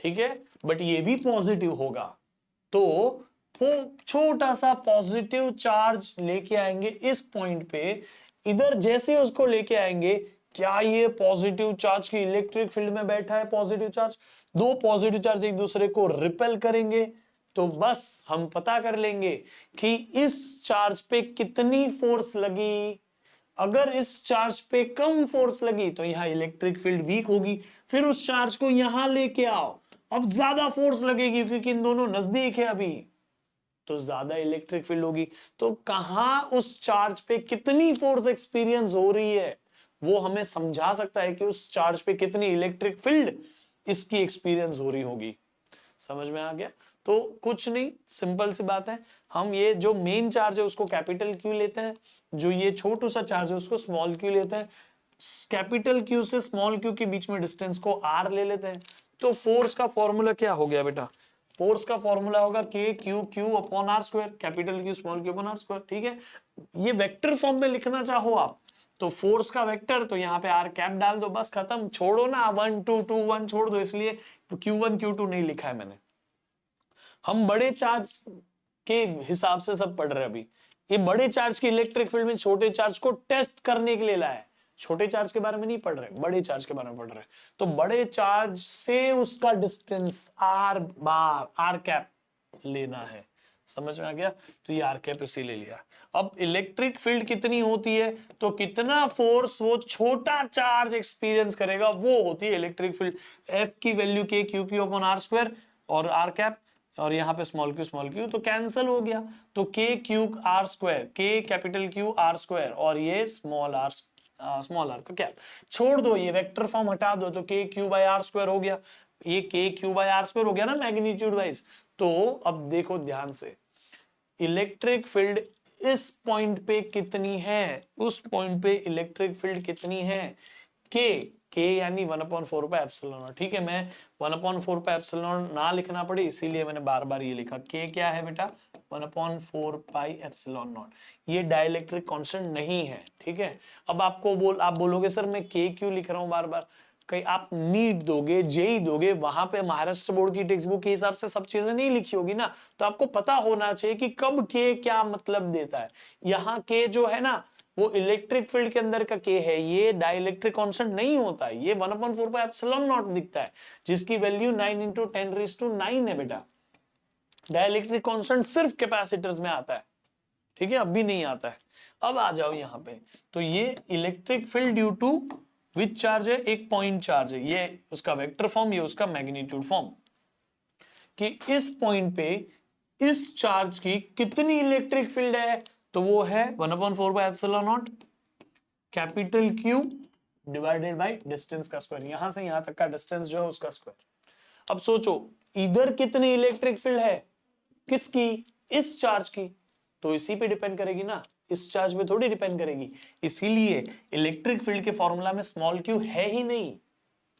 ठीक है, बट ये भी पॉजिटिव होगा। तो छोटा सा पॉजिटिव चार्ज लेके आएंगे इस पॉइंट पे, इधर जैसे उसको लेके आएंगे, क्या ये पॉजिटिव चार्ज की इलेक्ट्रिक फील्ड में बैठा है पॉजिटिव चार्ज? दो पॉजिटिव चार्ज एक दूसरे को रिपेल करेंगे, तो बस हम पता कर लेंगे कि इस चार्ज पे कितनी फोर्स लगी। अगर इस चार्ज पे कम फोर्स लगी तो यहां इलेक्ट्रिक फील्ड वीक होगी, फिर उस चार्ज को यहां लेके आओ, अब ज्यादा फोर्स लगेगी क्योंकि इन दोनों नजदीक है अभी, तो ज्यादा इलेक्ट्रिक फील्ड होगी। तो कहां उस चार्ज पे कितनी फोर्स एक्सपीरियंस हो रही है वो हमें समझा सकता है कि उस चार्ज पे कितनी इलेक्ट्रिक फील्ड इसकी एक्सपीरियंस हो रही होगी। समझ में आ गया? तो कुछ नहीं, सिंपल सी बात है, हम ये जो मेन चार्ज है उसको कैपिटल क्यू लेते हैं, जो ये छोटू सा चार्ज है उसको स्मॉल क्यू लेते हैं, कैपिटल क्यू से स्मॉल क्यू के बीच में डिस्टेंस को आर ले लेते हैं। तो फोर्स का फॉर्मूला क्या हो गया बेटा? फोर्स का फॉर्मूला होगा K Q Q upon R square, capital Q small Q upon R square. ठीक है, ये वेक्टर फॉर्म में लिखना चाहो आप तो फोर्स का वेक्टर, तो यहाँ पे आर कैप डाल दो, बस खत्म, छोड़ो ना 1 2 2 1 छोड़ दो, इसलिए Q1 Q2 नहीं लिखा है मैंने। हम बड़े चार्ज के हिसाब से सब पढ़ रहे हैं अभी, ये बड़े चार्ज की इलेक्ट्रिक फील्ड में छोटे चार्ज को टेस्ट करने के लिए लाया है, छोटे चार्ज के बारे में नहीं पढ़ रहे, बड़े चार्ज के बारे में पढ़ रहे। तो बड़े चार्ज से उसका distance R bar, R cap लेना है। समझ में आ गया? तो ये आर कैप इसी ले लिया। अब इलेक्ट्रिक फील्ड कितनी होती है, तो कितना फोर्स वो छोटा चार्ज एक्सपीरियंस करेगा वो होती है इलेक्ट्रिक फील्ड। एफ की value K Q Q upon R square और आर कैप, और यहाँ पे स्मॉल क्यू तो कैंसिल हो गया, तो के क्यू आर स्क्वायर, के कैपिटल क्यू आर स्क्वायर और ये स्मॉल आर का क्या, छोड़ दो, ये वेक्टर फॉर्म हटा दो, तो के क्यू बाय आर स्क्वायर हो गया, ये के क्यू बाय आर स्क्वायर हो गया ना मैग्नीट्यूड वाइज। तो अब देखो ध्यान से, इलेक्ट्रिक फील्ड इस पॉइंट पे कितनी है, उस पॉइंट पे इलेक्ट्रिक फील्ड कितनी है, के यानी 1/4 पाई एप्सिलॉन नॉट। ठीक है, मैं 1/4 पाई एप्सिलॉन ना लिखना पड़े इसीलिए मैंने बार बार ये लिखा, के क्या है बेटा 1/4 पाई एप्सिलॉन नॉट, ये डाइलेक्ट्रिक कांस्टेंट नहीं है। ठीक है, अब आप बोलोगे सर मैं के क्यों लिख रहा हूं बार बार, कहीं आप नीट दोगे, जेई दोगे, वहां पे महाराष्ट्र बोर्ड की टेक्स्ट बुक के हिसाब से सब चीजें नहीं लिखी होगी ना, तो आपको पता होना चाहिए कि कब के क्या मतलब देता है। यहाँ के जो है ना वो इलेक्ट्रिक फील्ड के अंदर का के है, ये डाइलेक्ट्रिक कांस्टेंट नहीं होता है, ये 1/4 पाई एप्सिलॉन नॉट दिखता है, जिसकी वैल्यू 9 × 10⁹ है बेटा। डाइलेक्ट्रिक कांस्टेंट सिर्फ कैपेसिटर्स में आता है, ठीक है, अब भी नहीं आता है। अब आ जाओ यहाँ पे, तो ये electric field due to which charge है, एक पॉइंट चार्ज है, ये उसका वेक्टर फॉर्म, ये उसका मैग्नीट्यूड फॉर्म, कि इस पॉइंट पे इस चार्ज की कितनी इलेक्ट्रिक फील्ड है, तो वो है 1/4 pi epsilon not capital Q divided by distance का स्क्वायर, यहां से यहां तक का डिस्टेंस जो है उसका स्क्वायर। अब सोचो इधर कितनी इलेक्ट्रिक फील्ड है, किसकी, इस चार्ज की, तो इसी पे डिपेंड करेगी ना, इस चार्ज पे थोड़ी डिपेंड करेगी, इसीलिए इलेक्ट्रिक फील्ड के फॉर्मूला में स्मॉल क्यू है ही नहीं,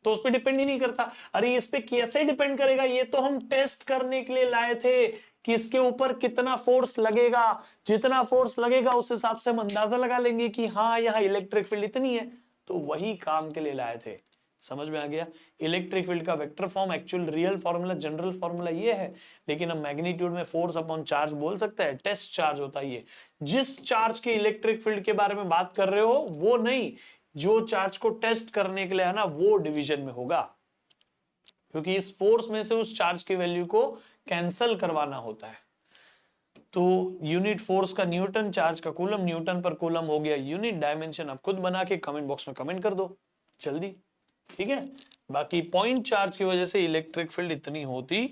तो उस पर डिपेंड ही नहीं करता। अरे इस पे कैसे डिपेंड करेगा, ये तो हम टेस्ट करने के लिए लाए थे कि इसके ऊपर कितना फोर्स लगेगा, जितना फोर्स लगेगा उस हिसाब से हम अंदाजा लगा लेंगे कि हाँ यहाँ इलेक्ट्रिक फील्ड इतनी है, तो वही काम के लिए लाए थे। समझ में आ गया? इलेक्ट्रिक फील्ड का vector form, actual real formula, general formula ये है, लेकिन हम मैग्नीट्यूड में फोर्स अपॉन चार्ज बोल सकते हैं, टेस्ट चार्ज होता है ये। जिस चार्ज के इलेक्ट्रिक फील्ड के बारे में बात कर रहे हो वो नहीं, जो चार्ज को टेस्ट करने के लिए है ना वो डिवीजन में होगा, क्योंकि इस फोर्स में से उस चार्ज की वैल्यू को कैंसल करवाना होता है। तो यूनिट फोर्स का न्यूटन, चार्ज का कूलम, न्यूटन पर कूलम हो गया यूनिट डायमेंशन। आप खुद बना के कमेंट बॉक्स में कमेंट कर दो जल्दी, ठीक है। बाकी पॉइंट चार्ज की वजह से इलेक्ट्रिक फील्ड इतनी होती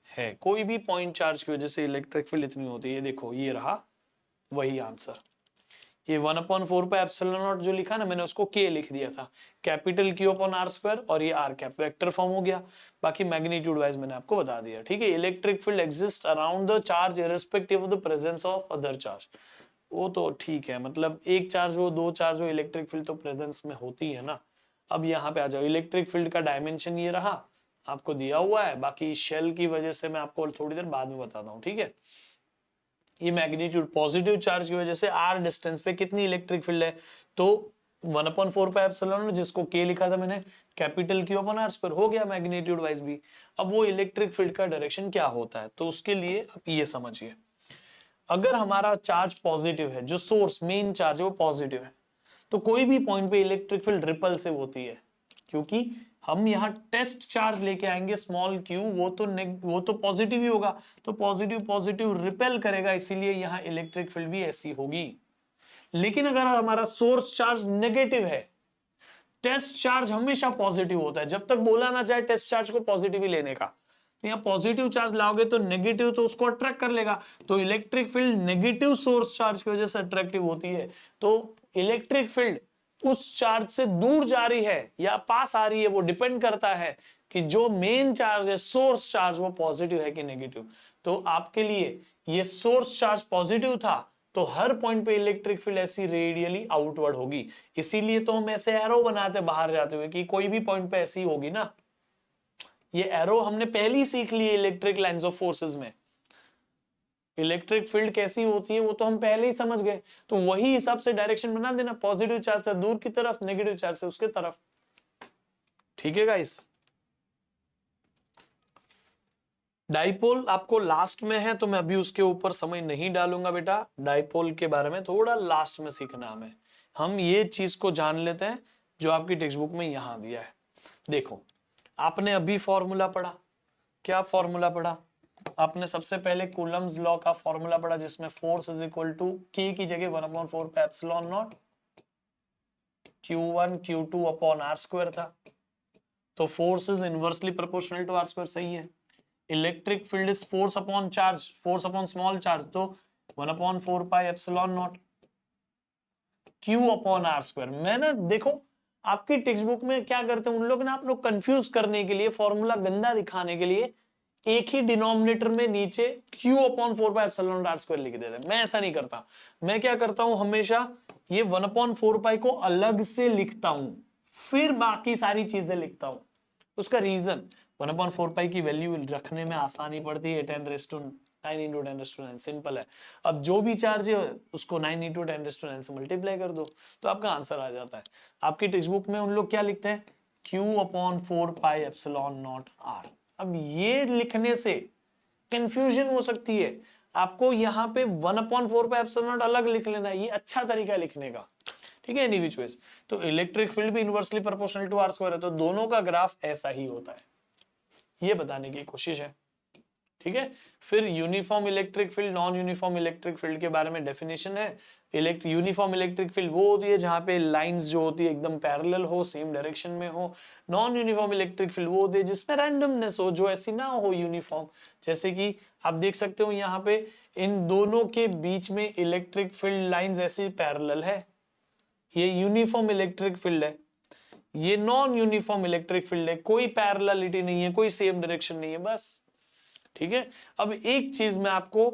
है, कोई भी पॉइंट चार्ज की वजह से इलेक्ट्रिक फील्ड इतनी होती है। देखो ये रहा वही आंसर, ये 1/4 पाई एप्सिलॉन नॉट जो लिखा ना मैंने उसको के लिख दिया था, capital Q upon R square, और ये आर कैप वेक्टर फॉर्म हो गया। बाकी मैग्नीट्यूड वाइज मैंने आपको बता दिया, ठीक है। Electric field exist around the charge irrespective of the presence of other charge, वो तो ठीक है, मतलब एक चार्ज हो दो चार्ज हो, इलेक्ट्रिक फील्ड तो प्रेजेंस में होती है ना। अब यहाँ पे आ जाओ, इलेक्ट्रिक फील्ड का डायमेंशन ये रहा, आपको दिया हुआ है। बाकी शेल की वजह से मैं आपको थोड़ी देर बाद में बताता हूँ, ठीक है। ये मैग्नीट्यूड पॉजिटिव चार्ज की वजह से आर डिस्टेंस पे कितनी इलेक्ट्रिक फील्ड है, तो 1/4 पाई एप्सिलॉन जिसको के लिखा था मैंने, capital Q upon R square हो गया मैग्नीट्यूड वाइज भी। अब वो इलेक्ट्रिक फील्ड का डायरेक्शन क्या होता है, तो उसके लिए आप ये समझिए, अगर हमारा चार्ज पॉजिटिव है, जो सोर्स मेन चार्ज है वो पॉजिटिव है, तो कोई भी पॉइंट पे इलेक्ट्रिक फील्ड रिपल्सिव होती है, क्योंकि हम यहाँ टेस्ट चार्ज लेके आएंगे स्मॉल क्यू, वो तो पॉजिटिव ही होगा, तो पॉजिटिव पॉजिटिव रिपेल करेगा, इसीलिए यहाँ इलेक्ट्रिक फील्ड भी ऐसी होगी। लेकिन अगर हमारा सोर्स चार्ज नेगेटिव है, टेस्ट चार्ज हमेशा पॉजिटिव होता है, जब तक बोला ना जाए टेस्ट चार्ज को पॉजिटिव ही लेने का। तो यहाँ पॉजिटिव चार्ज लाओगे तो नेगेटिव तो उसको अट्रैक्ट कर लेगा, तो electric field negative source charge की वजह से अट्रैक्टिव होती है। तो इलेक्ट्रिक फील्ड उस चार्ज से दूर जा रही है या पास आ रही है, वो डिपेंड करता है कि जो मेन चार्ज है सोर्स चार्ज वो पॉजिटिव है कि नेगेटिव। तो आपके लिए ये सोर्स चार्ज पॉजिटिव था, तो हर पॉइंट पे इलेक्ट्रिक फील्ड ऐसी रेडियली आउटवर्ड होगी, इसीलिए तो हम ऐसे एरो बनाते बाहर जाते हुए कि कोई भी पॉइंट पे ऐसी होगी ना। ये एरो हमने पहले ही सीख लिए इलेक्ट्रिक लाइंस ऑफ फोर्सेस में, इलेक्ट्रिक फील्ड कैसी होती है वो तो हम पहले ही समझ गए, तो वही हिसाब से डायरेक्शन बना देना, पॉजिटिव चार्ज से दूर की तरफ, नेगेटिव चार्ज से उसके तरफ, ठीक है गाइस। डाइपोल आपको लास्ट में है, तो मैं अभी उसके ऊपर समय नहीं डालूंगा बेटा, डाइपोल के बारे में थोड़ा लास्ट में सीखना हमें। हम ये चीज को जान लेते हैं जो आपकी टेक्स्ट बुक में यहां दिया है। देखो आपने अभी फॉर्मूला पढ़ा, क्या फॉर्मूला पढ़ा आपने? सबसे पहले कूलम्स लॉ का फॉर्मूला पढ़ा, जिसमें फोर्स इज इक्वल टू के की जगह 1/4 पे epsilon naught Q1 Q2 upon R square था, तो force is inversely proportional to R square, सही है। Electric field is force upon charge, force upon small charge, तो 1/4 pi epsilon naught Q upon R square. मैंने देखो आपकी text book में क्या करते हैं उन लोग ना, आप लोग कंफ्यूज करने के लिए, फॉर्मूला गंदा दिखाने के लिए एक ही डिनोमिनेटर में नीचे Q upon 4 pi epsilon R square लिख देते हैं। मैं ऐसा नहीं करता, मैं क्या करता हूं हमेशा ये 1/4 पाई को अलग से लिखता हूं, फिर बाकी सारी चीजें लिखता हूं। उसका रीजन 1/4 पाई की वैल्यू रखने में आसानी पड़ती है, 9 into 10⁻⁹ सिंपल है। अब जो भी चार्ज है उसको 9 into 10⁻⁹ से मल्टीप्लाई कर दो तो आपका आंसर आ जाता है। आपकी टेक्स्ट बुक में उन लोग क्या लिखते हैं, Q/4 pi epsilon not are. अब ये लिखने से कंफ्यूजन हो सकती है, आपको यहाँ पे 1/4 पाई एप्सिलॉन नॉट अलग लिख लेना है, ये अच्छा तरीका है लिखने का, ठीक है। एनी विच वेज, तो इलेक्ट्रिक फील्ड भी inversely proportional to R square है, तो दोनों का ग्राफ ऐसा ही होता है, ये बताने की कोशिश है, ठीक है। फिर uniform electric field, non uniform electric field के बारे में डेफिनेशन है। यूनिफॉर्म इलेक्ट्रिक फील्ड वो होती है जहां पे लाइंस जो होती है एकदम पैरेलल हो, सेम डायरेक्शन में हो। नॉन यूनिफॉर्म इलेक्ट्रिक फील्ड वो होती है जिसमें रैंडमनेस हो, जो ऐसी ना हो यूनिफॉर्म। जैसे कि आप देख सकते हो यहाँ पे इन दोनों के बीच में इलेक्ट्रिक फील्ड लाइंस ऐसी पैरेलल है, ये यूनिफॉर्म इलेक्ट्रिक फील्ड है। ये नॉन यूनिफॉर्म इलेक्ट्रिक फील्ड है, कोई पैरेललिटी नहीं है, कोई सेम डायरेक्शन नहीं है, बस, ठीक है। अब एक चीज में आपको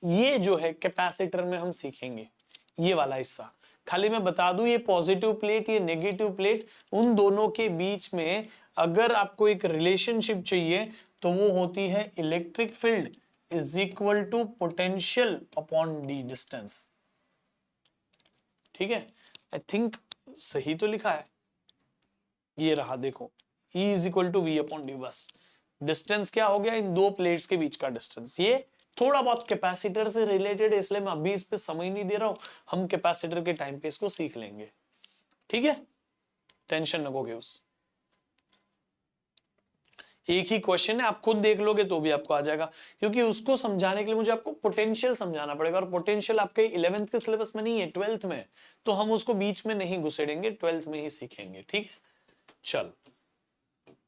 ये जो है कैपेसिटर में हम सीखेंगे, ये वाला हिस्सा खाली मैं बता दूं, ये पॉजिटिव प्लेट, ये नेगेटिव प्लेट, उन दोनों के बीच में अगर आपको एक रिलेशनशिप चाहिए तो वो होती है electric field is equal to potential upon D distance, ठीक है। आई थिंक सही तो लिखा है, ये रहा देखो, E is equal to V upon D, बस डिस्टेंस क्या हो गया इन दो प्लेट्स के बीच का डिस्टेंस। ये थोड़ा बहुत कैपेसिटर से रिलेटेड है, इसलिए मैं अभी इस पे समय नहीं दे रहा हूं, हम कैपेसिटर के टाइम पे इसको सीख लेंगे, ठीक है, टेंशन नको यूज। एक ही क्वेश्चन है, आप खुद देख लोगे तो भी आपको आ जाएगा, क्योंकि उसको समझाने के लिए मुझे आपको पोटेंशियल समझाना पड़ेगा, और पोटेंशियल आपके 11th के सिलेबस में नहीं है, 12th में, तो हम उसको बीच में नहीं घुसेड़ेंगे, 12th में ही सीखेंगे, ठीक है। चल,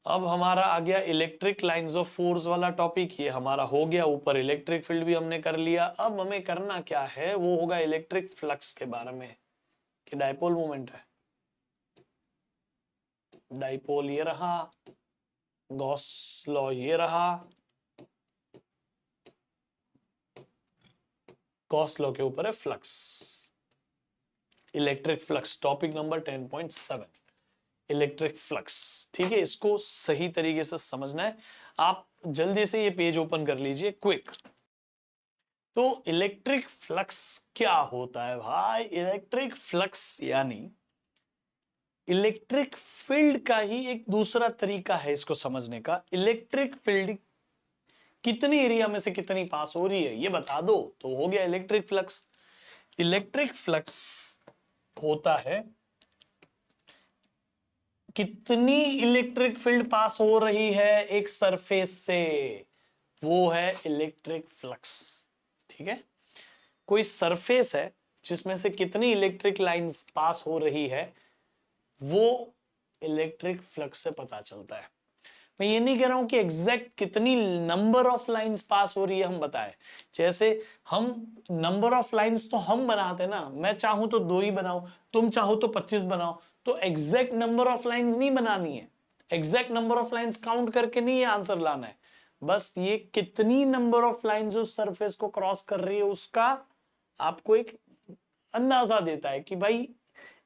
अब हमारा आ गया इलेक्ट्रिक लाइंस ऑफ फोर्स वाला टॉपिक, ये हमारा हो गया। ऊपर इलेक्ट्रिक फील्ड भी हमने कर लिया। अब हमें करना क्या है, वो होगा इलेक्ट्रिक फ्लक्स के बारे में, कि डायपोल मोमेंट है, डायपोल ये रहा, गॉस लॉ ये रहा, गॉस लॉ के ऊपर है flux, electric flux, topic number 10.7 electric flux, ठीक है। इसको सही तरीके से समझना है। आप जल्दी से ये पेज ओपन कर लीजिए, क्विक। तो इलेक्ट्रिक फ्लक्स क्या होता है भाई? इलेक्ट्रिक फ्लक्स यानी इलेक्ट्रिक फील्ड का ही एक दूसरा तरीका है इसको समझने का। इलेक्ट्रिक फील्ड कितनी एरिया में से कितनी पास हो रही है ये बता दो, तो हो गया इलेक्ट्रिक फ्लक्स। इलेक्ट्रिक फ्लक्स होता है कितनी इलेक्ट्रिक फील्ड पास हो रही है एक सरफेस से, वो है इलेक्ट्रिक फ्लक्स, ठीक है। कोई सरफेस है जिसमें से कितनी इलेक्ट्रिक लाइंस पास हो रही है, वो इलेक्ट्रिक फ्लक्स से पता चलता है। मैं ये नहीं कह रहा हूं कि एग्जैक्ट कितनी नंबर ऑफ लाइंस पास हो रही है हम बताएं। जैसे हम नंबर ऑफ लाइंस तो हम बनाते ना, मैं चाहूं तो 2 ही बनाऊं, तुम चाहो तो 25 बनाओ, तो एग्जैक्ट नंबर ऑफ लाइंस नहीं बनानी है, exact number of lines count करके नहीं ये आंसर लाना है, बस ये कितनी नंबर ऑफ लाइंस उस सरफेस को क्रॉस कर रही है उसका आपको एक अंदाजा देता है कि भाई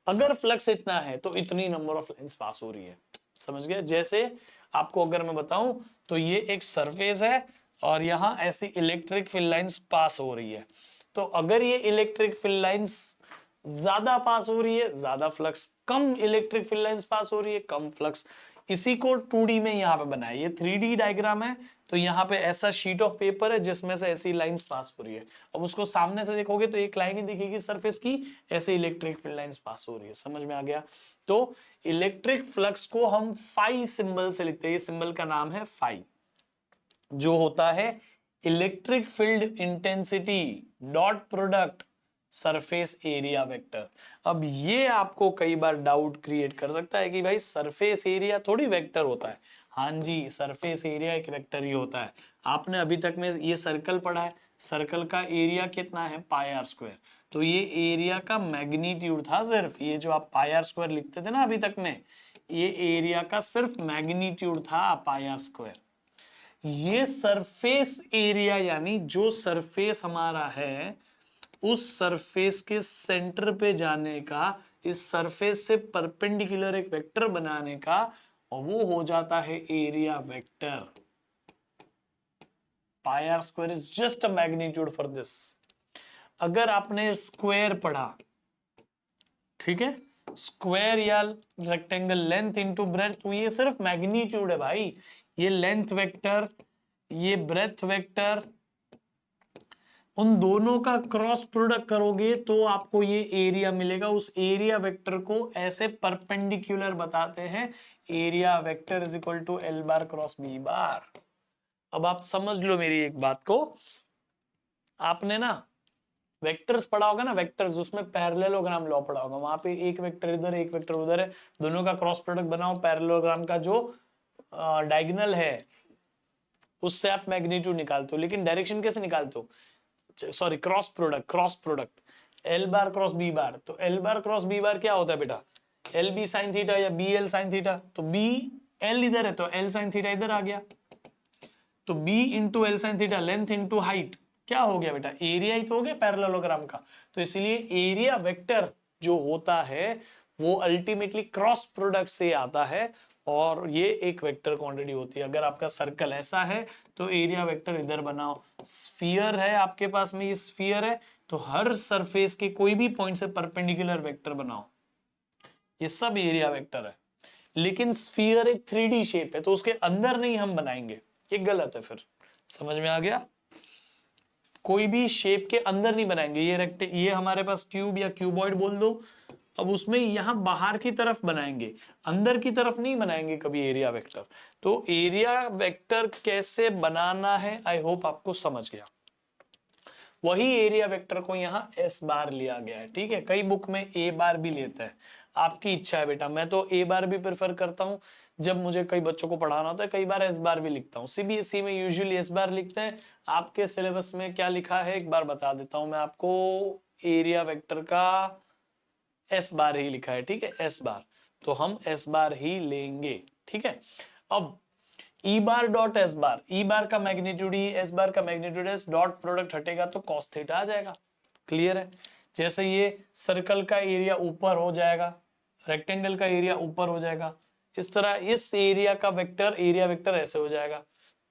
अगर फ्लक्स इतना है तो इतनी नंबर ऑफ लाइंस पास हो रही है। समझ गए? जैसे आपको अगर मैं बताऊं तो ये एक सरफेस है और यहां ऐसी इलेक्ट्रिक फील्ड लाइंस पास हो रही है, तो अगर ये इलेक्ट्रिक फील्ड लाइंस ज्यादा पास हो रही है ज्यादा फ्लक्स, कम इलेक्ट्रिक फील्ड लाइंस पास हो रही है कम फ्लक्स। इसी को 2D में यहां पे बनाया, ये 3D डायग्राम है, तो यहाँ पे ऐसा शीट ऑफ पेपर है जिसमें से ऐसी लाइंस पास हो रही है। अब उसको सामने से देखोगे तो एक लाइन ही दिखेगी सरफेस की, ऐसे इलेक्ट्रिक फील्ड लाइंस पास हो रही है। समझ में आ गया? तो इलेक्ट्रिक फ्लक्स को हम फाई सिंबल से लिखते हैं, ये सिंबल का नाम है फाई, जो होता है electric field intensity dot product surface area vector. अब ये आपको कई बार डाउट क्रिएट कर सकता है कि भाई सरफेस एरिया थोड़ी वेक्टर होता है। हाँ जी, सरफेस एरिया एक वेक्टर ही होता है। आपने अभी तक में ये सर्कल पढ़ा है, सर्कल का एरिया कितना है पाई आर स्क्वायर, तो ये एरिया का मैग्नीट्यूड था सिर्फ, ये जो आप पाई आर स्क्वायर लिखते थे ना अभी तक में, ये एरिया का सिर्फ मैग्नीट्यूड था पाई आर स्क्वायर। ये सरफेस एरिया यानी जो सरफेस हमारा है उस सरफेस के सेंटर पे जाने का, इस सरफेस से परपेंडिकुलर एक वेक्टर बनाने का, और वो हो जाता है area vector. Pi R square is just a magnitude for this. अगर आपने स्क्वायर पढ़ा, ठीक है, स्क्वायर या रेक्टेंगल लेंथ इंटू ब्रेथ, तो ये सिर्फ मैग्नीट्यूड है भाई। ये लेंथ वेक्टर, ये ब्रेथ वेक्टर, उन दोनों का क्रॉस प्रोडक्ट करोगे तो आपको ये एरिया मिलेगा। उस एरिया वेक्टर को ऐसे परपेंडिकुलर बताते हैं, area vector is equal to L bar cross B bar. अब आप समझ लो मेरी एक बात को, आपने ना वेक्टर्स पढ़ा होगा ना, वेक्टर्स, उसमें पैरेललोग्राम लॉ पढ़ा होगा, वहां पे एक वेक्टर इधर एक वेक्टर उधर है, दोनों का क्रॉस प्रोडक्ट बनाओ, पैरेललोग्राम का जो डायगोनल है उससे आप मैग्नीट्यूड निकालते हो, लेकिन डायरेक्शन कैसे निकालते हो? Sorry, cross product L bar cross B bar. तो L bar cross B bar क्या होता है बेटा? एल बी साइन थीटा या बी एल साइन थीटा। तो बी एल इधर है तो एल साइन थीटा इधर आ गया, तो B into L sine theta, length into height, क्या हो गया बेटा? एरिया ही तो हो गया पैरेललोग्राम का। तो इसलिए एरिया वेक्टर जो होता है वो अल्टीमेटली क्रॉस प्रोडक्ट से आता है, और ये एक वेक्टर क्वांटिटी होती है। अगर आपका सर्कल ऐसा है तो एरिया वेक्टर इधर बनाओ। स्फीयर है आपके पास में, ये स्फीयर है, तो हर सरफेस के कोई भी पॉइंट से परपेंडिकुलर वेक्टर बनाओ, ये सब एरिया वेक्टर है। लेकिन स्फीयर एक 3D शेप है तो उसके अंदर नहीं हम बनाएंगे, ये गलत है। फिर समझ में आ गया? कोई भी शेप के अंदर नहीं बनाएंगे। ये हमारे पास क्यूब या क्यूबॉइड बोल दो, अब उसमें यहां बाहर की तरफ बनाएंगे, अंदर की तरफ नहीं बनाएंगे कभी एरिया वेक्टर। तो एरिया वेक्टर कैसे बनाना है, आई होप आपको समझ गया। वही एरिया वेक्टर को यहाँ एस बार लिया गया है, ठीक है। कई बुक में ए बार भी लेता है, आपकी इच्छा है बेटा। मैं तो ए बार भी प्रेफर करता हूँ जब मुझे कई बच्चों को पढ़ाना होता है, कई बार एस बार भी लिखता हूँ। सीबीएसई में यूजुअली एस बार लिखते हैं। आपके सिलेबस में क्या लिखा है एक बार बता देता हूँ मैं आपको। एरिया वेक्टर का एस बार ही लिखा है, ठीक है, एस बार। तो हम एस बार ही लेंगे, ठीक है। अब ई बार डॉट एस बार, ई बार का मैग्नीट्यूड ई, एस बार का मैग्नीट्यूड एस, डॉट प्रोडक्ट हटेगा तो कॉस थीटा आ जाएगा। क्लियर है। जैसे ये सर्कल का एरिया ऊपर हो जाएगा, रेक्टेंगल का एरिया ऊपर हो जाएगा, इस तरह इस एरिया का वेक्टर, एरिया वेक्टर ऐसे हो जाएगा।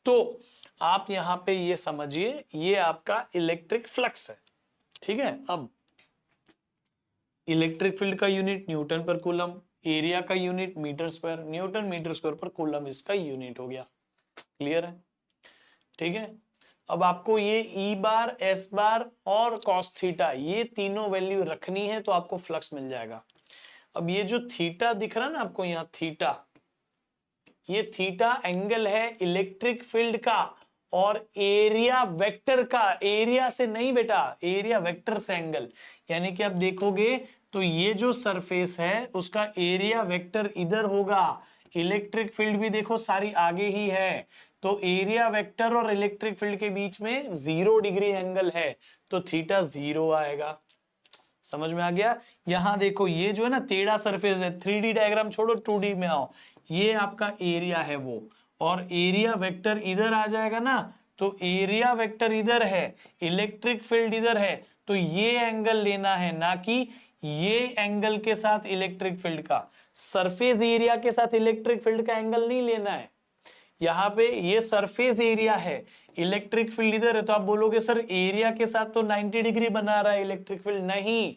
तो आप यहां पे ये समझिए, ये आपका इलेक्ट्रिक फ्लक्स है, ठीक है। अब इलेक्ट्रिक फील्ड का unit newton per coulomb, area का unit metre square, newton metre square पर कूलम इसका यूनिट हो गया। क्लियर है, ठीक है। अब आपको ये ई बार, एस बार और कॉस थीटा, ये तीनों वैल्यू रखनी है तो आपको फ्लक्स मिल जाएगा। अब ये जो थीटा दिख रहा है ना आपको यहाँ, थीटा, ये थीटा एंगल है इलेक्ट्रिक फील्ड का और एरिया वेक्टर का। एरिया से नहीं बेटा, एरिया वेक्टर से एंगल। यानी कि आप देखोगे तो ये जो सरफेस है उसका एरिया वेक्टर इधर होगा, इलेक्ट्रिक फील्ड भी देखो सारी आगे ही है, तो एरिया वेक्टर और इलेक्ट्रिक फील्ड के बीच में 0 डिग्री एंगल है, तो थीटा 0 आएगा। समझ में आ गया। यहां देखो ये जो है ना टेढ़ा सरफेस है, 3D डायग्राम छोड़ो 2D में आओ, ये आपका एरिया है वो, और एरिया वेक्टर इधर आ जाएगा ना, तो एरिया वेक्टर इधर है, इलेक्ट्रिक फील्ड इधर है, तो ये एंगल लेना है, ना कि ये एंगल के साथ इलेक्ट्रिक फील्ड का। सरफेस एरिया के साथ इलेक्ट्रिक फील्ड का एंगल नहीं लेना है। यहाँ पे ये सरफेस एरिया है, इलेक्ट्रिक फील्ड इधर है, तो आप बोलोगे सर एरिया के साथ तो 90 डिग्री बना रहा है इलेक्ट्रिक फील्ड। नहीं,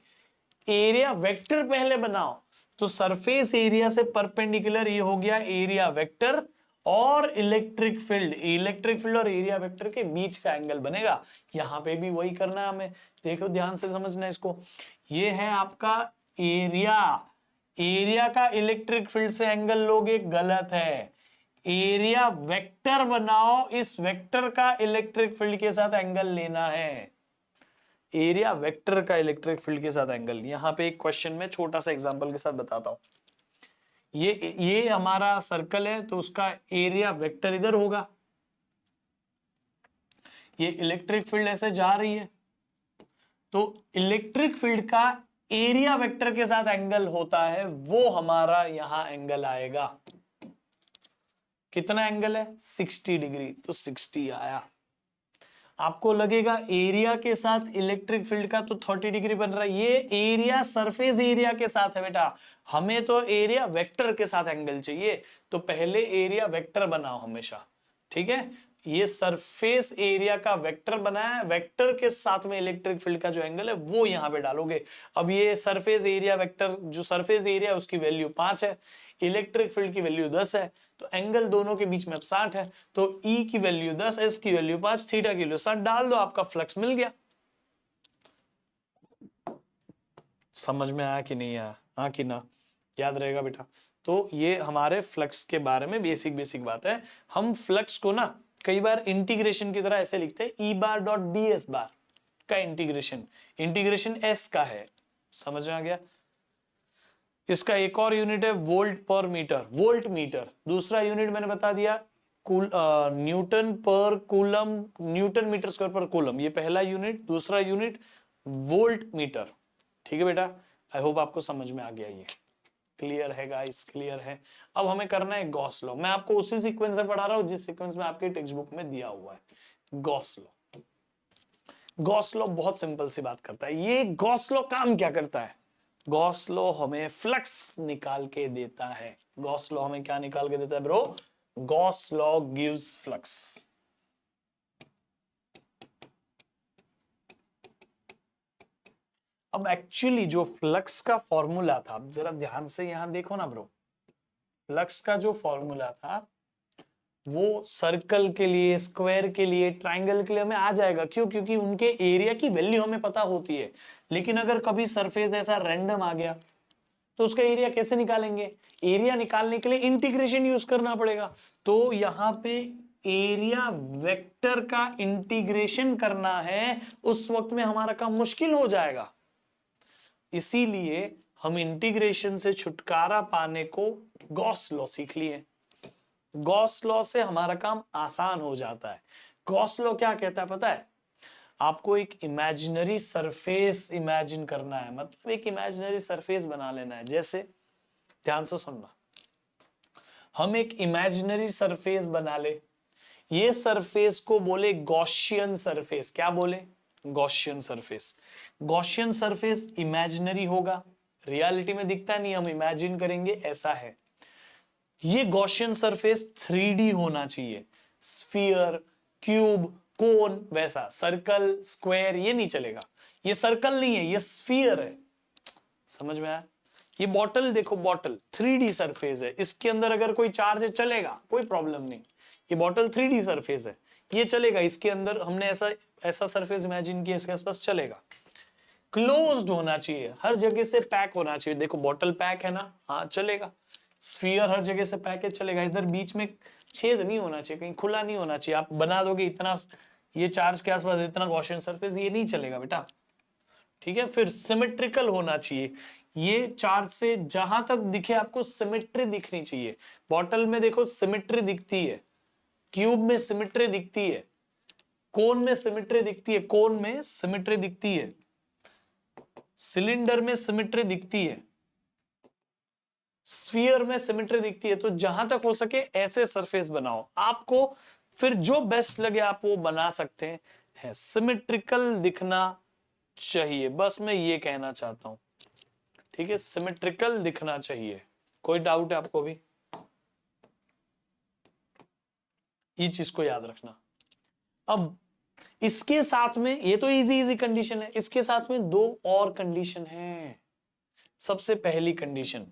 एरिया वेक्टर पहले बनाओ। तो सरफेस एरिया से परपेंडिकुलर ये हो गया एरिया वेक्टर, और इलेक्ट्रिक फील्ड और एरिया वेक्टर के बीच का एंगल बनेगा। यहां पे भी वही करना है हमें, देखो ध्यान से समझना इसको। ये है आपका एरिया, एरिया का इलेक्ट्रिक फील्ड से एंगल लोगे गलत है, एरिया वेक्टर बनाओ, इस वेक्टर का इलेक्ट्रिक फील्ड के साथ एंगल लेना है। एरिया वेक्टर का इलेक्ट्रिक फील्ड के साथ एंगल। यहां पे एक क्वेश्चन में छोटा सा एग्जांपल के साथ बताता हूं। ये हमारा सर्कल है, तो उसका एरिया वेक्टर इधर होगा, ये इलेक्ट्रिक फील्ड ऐसे जा रही है, तो इलेक्ट्रिक फील्ड का एरिया वेक्टर के साथ एंगल होता है, वो हमारा यहां एंगल आएगा। कितना एंगल है, 60 डिग्री, तो 60 आया। आपको लगेगा एरिया के साथ इलेक्ट्रिक फील्ड का तो 30 डिग्री बन रहा है, ये एरिया सरफेस एरिया के साथ है बेटा, हमें तो एरिया वेक्टर के साथ एंगल चाहिए, तो पहले एरिया वेक्टर बनाओ हमेशा, ठीक है। ये सरफेस एरिया का वेक्टर बनाया, वेक्टर के साथ में इलेक्ट्रिक फील्ड का जो एंगल है वो यहां पे डालोगे। अब ये सरफेस एरिया वेक्टर, जो सरफेस एरिया उसकी वैल्यू 5 है, इलेक्ट्रिक फील्ड की वैल्यू 10 है, तो एंगल दोनों के बीच में अब 60 है, तो E की वैल्यू 10, S की वैल्यू 5, थीटा की वैल्यू 60 डाल दो, आपका फ्लक्स मिल गया। समझ में आया कि नहीं आया, हाँ कि ना, याद रहेगा बेटा। तो ये हमारे फ्लक्स के बारे में बेसिक बात है। हम फ्लक्स को ना कई बार इंटीग्रेशन की तरह ऐसे लिखते हैं, ई बार डॉट डी एस बार का इंटीग्रेशन एस का है, समझ में आ गया। इसका एक और यूनिट है वोल्ट पर मीटर, वोल्ट मीटर। दूसरा यूनिट मैंने बता दिया Newton per coulomb, Newton metre square पर कूलम, ये पहला यूनिट। दूसरा यूनिट वोल्ट मीटर, ठीक है बेटा। आई होप आपको समझ में आ गया, ये क्लियर है गाइस, क्लियर है। अब हमें करना है गॉस लॉ। मैं आपको उसी सीक्वेंस में पढ़ा रहा हूं जिस सीक्वेंस में आपके टेक्स्ट बुक में दिया हुआ है। गॉस लॉ, गॉस लॉ बहुत सिंपल सी बात करता है। ये गॉस लॉ काम क्या करता है, गॉस लॉ हमें फ्लक्स निकाल के देता है। गॉस लॉ हमें क्या निकाल के देता है bro, Gauss law gives flux. अब एक्चुअली जो फ्लक्स का फॉर्मूला था, जरा ध्यान से यहां देखो ना ब्रो, फ्लक्स का जो फॉर्मूला था वो सर्कल के लिए, स्क्वायर के लिए, ट्राइंगल के लिए हमें आ जाएगा। क्यों, क्योंकि उनके एरिया की वैल्यू हमें पता होती है। लेकिन अगर कभी सरफेस ऐसा रैंडम आ गया, तो उसका एरिया कैसे निकालेंगे? एरिया निकालने के लिए इंटीग्रेशन यूज करना पड़ेगा। तो यहां पे एरिया वेक्टर का इंटीग्रेशन करना है, उस वक्त में हमारा काम मुश्किल हो जाएगा। इसीलिए हम इंटीग्रेशन से छुटकारा पाने को गॉस लॉ सीख लिए। गॉस लॉ से हमारा काम आसान हो जाता है। गॉस लॉ क्या कहता है पता है? आपको एक इमेजिनरी सरफेस इमेजिन करना है, मतलब एक इमेजिनरी सरफेस बना लेना है। जैसे ध्यान से सुनना, हम एक इमेजिनरी सरफेस बना ले, ये सरफेस को बोले गॉसियन सरफेस। क्या बोले? Gaussian surface. Gaussian surface imaginary होगा, रियलिटी में दिखता नहीं, हम इमेजिन करेंगे ऐसा है। ये गॉसियन सरफेस 3D होना चाहिए, स्फीयर, क्यूब, कोन, वैसा। सर्कल, स्क्वायर ये नहीं चलेगा। ये सर्कल नहीं है, ये स्फीयर है। समझ में आया? ये बॉटल देखो, बॉटल 3D सरफेस है, इसके अंदर अगर कोई चार्ज है चलेगा, कोई प्रॉब्लम नहीं। ये बॉटल 3D सरफेस है, ये चलेगा। इसके अंदर हमने ऐसा सरफेस इमेजिन किया, इसके आसपास चलेगा। क्लोज्ड होना चाहिए, हर जगह से पैक होना चाहिए। देखो बॉटल पैक है ना, हाँ चलेगा। स्फीयर हर जगह से पैक है, चलेगा। इधर बीच में छेद नहीं होना चाहिए, कहीं खुला नहीं होना चाहिए। आप बना दोगे इतना, ये चार्ज के आसपास इतना गॉसियन सरफेस, ये नहीं चलेगा बेटा। ठीक है। फिर सिमेट्रिकल होना चाहिए, ये चार्ज से जहां तक दिखे आपको सिमेट्री दिखनी चाहिए। बॉटल में देखो सिमेट्री दिखती है, क्यूब में सिमेट्री दिखती है, कोन में सिमेट्री दिखती है, कोन में सिमेट्री दिखती है, सिलेंडर में सिमेट्री दिखती है, स्फीयर में सिमेट्री दिखती है। तो जहां तक हो सके ऐसे सरफेस बनाओ। आपको फिर जो बेस्ट लगे आप वो बना सकते हैं। सिमेट्रिकल दिखना चाहिए, बस मैं ये कहना चाहता हूं। ठीक है, सिमेट्रिकल दिखना चाहिए। कोई डाउट है आपको भी? ये चीज को याद रखना। अब इसके साथ में, ये तो इजी इजी कंडीशन है, इसके साथ में दो और कंडीशन है। सबसे पहली कंडीशन,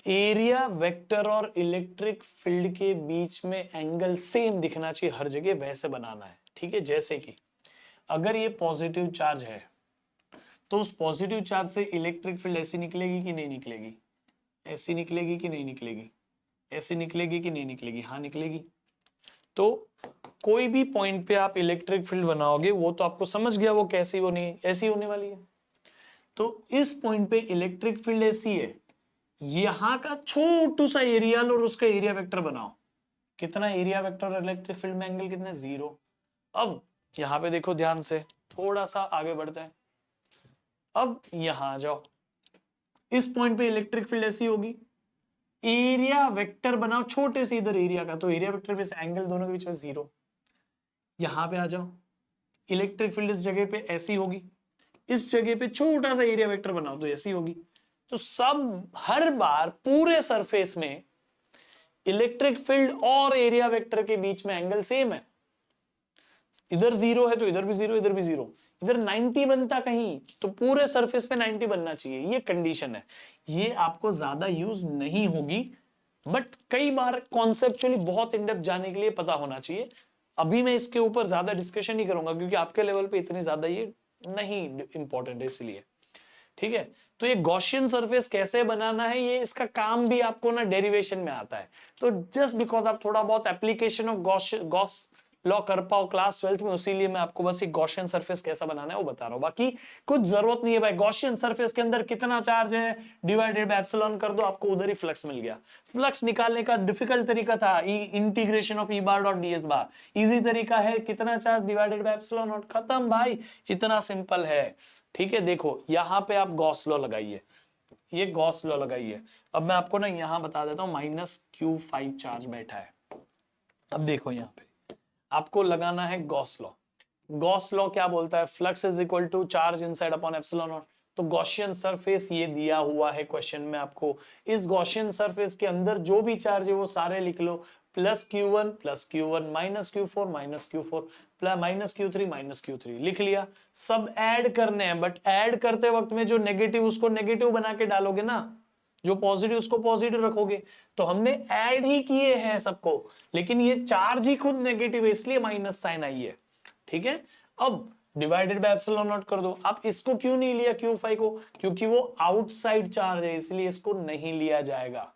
एरिया वेक्टर और इलेक्ट्रिक फील्ड के बीच में एंगल सेम दिखना चाहिए हर जगह, वैसे बनाना है। ठीक है, जैसे कि अगर ये पॉजिटिव चार्ज है तो उस पॉजिटिव चार्ज से इलेक्ट्रिक फील्ड ऐसी निकलेगी कि नहीं निकलेगी? ऐसी निकलेगी कि नहीं निकलेगी? ऐसी निकलेगी कि नहीं निकलेगी? हाँ निकलेगी। तो कोई भी पॉइंट पे आप इलेक्ट्रिक फील्ड बनाओगे, वो तो आपको समझ गया वो कैसी होनी है, ऐसी होने वाली है। तो इस पॉइंट पे इलेक्ट्रिक फील्ड ऐसी है, यहां का छोटू सा एरिया लो और उसका एरिया वेक्टर बनाओ। कितना एरिया वेक्टर और इलेक्ट्रिक फील्ड में एंगल कितना? 0। अब यहां पे देखो ध्यान से, थोड़ा सा आगे बढ़ते हैं। अब यहां आ जाओ, इस पॉइंट पे इलेक्ट्रिक फील्ड ऐसी होगी, एरिया वेक्टर बनाओ छोटे से इधर एरिया का, तो एरिया वेक्टर पे एंगल दोनों के बीच में 0। यहां पे आ जाओ, इलेक्ट्रिक फील्ड इस जगह पे ऐसी होगी, इस जगह पे छोटा सा एरिया वेक्टर बनाओ तो ऐसी होगी। तो सब हर बार पूरे सरफेस में इलेक्ट्रिक फील्ड और एरिया वेक्टर के बीच में एंगल सेम है। इधर 0 है तो इधर भी 0, इधर भी 0। इधर 90 बनता कहीं तो पूरे सरफेस पे 90 बनना चाहिए। ये कंडीशन है, ये आपको ज्यादा यूज नहीं होगी, बट कई बार कॉन्सेप्चुअली बहुत इन डेप्थ जाने के लिए पता होना चाहिए। अभी मैं इसके ऊपर ज्यादा डिस्कशन नहीं करूंगा क्योंकि आपके लेवल पे इतनी ज्यादा ये नहीं इंपॉर्टेंट है, इसलिए। ठीक है, तो ये गॉसियन सरफेस कैसे बनाना है, ये इसका काम भी आपको ना डेरिवेशन में आता है। तो जस्ट बिकॉज आप थोड़ा बहुत एप्लीकेशन ऑफ गॉस लॉ कर पाओ क्लास 12th में, उसीलिए मैं आपको बस एक गॉसियन सरफेस कैसा बनाना है वो बता रहा हूं। बाकी कुछ जरूरत नहीं है भाई। गॉसियन सरफेस के अंदर कितना चार्ज है डिवाइडेड बाय एप्सिलॉन कर दो, आपको उधर ही फ्लक्स मिल गया। फ्लक्स निकालने का डिफिकल्ट तरीका था integration of E bar dot D S bar. Easy तरीका है कितना charge divided by epsilon not, खत्म भाई, इतना सिंपल है। ठीक है, देखो यहां पे आप गॉस लॉ लगाइए, ये गॉस लॉ लगाइए। अब मैं आपको ना यहां बता देता हूं -q5 चार्ज बैठा है। अब देखो यहां पे आपको लगाना है गॉस लॉ। गॉस लॉ क्या बोलता है? Flux is equal to charge inside upon epsilon naught. तो गॉसियन सरफेस ये दिया हुआ है क्वेश्चन में आपको, इस गॉसियन सरफेस के अंदर जो भी चार्ज है वो सारे लिख लो, +q1 +q1 -q4 -q4 -q3 -q3 लिख लिया। सब ऐड करने हैं, बट ऐड करते वक्त में जो नेगेटिव उसको नेगेटिव बना के डालोगे ना, जो पॉजिटिव उसको पॉजिटिव रखोगे। तो हमने ऐड ही किए हैं सबको, लेकिन ये चार्ज ही खुद नेगेटिव है, इसलिए माइनस साइन आई है। ठीक है, अब डिवाइडेड बाय एप्सिलॉन नॉट कर दो। आप इसको क्यों नहीं लिया Q5 को, क्योंकि वो आउटसाइड चार्ज है, इसलिए इसको नहीं लिया जाएगा।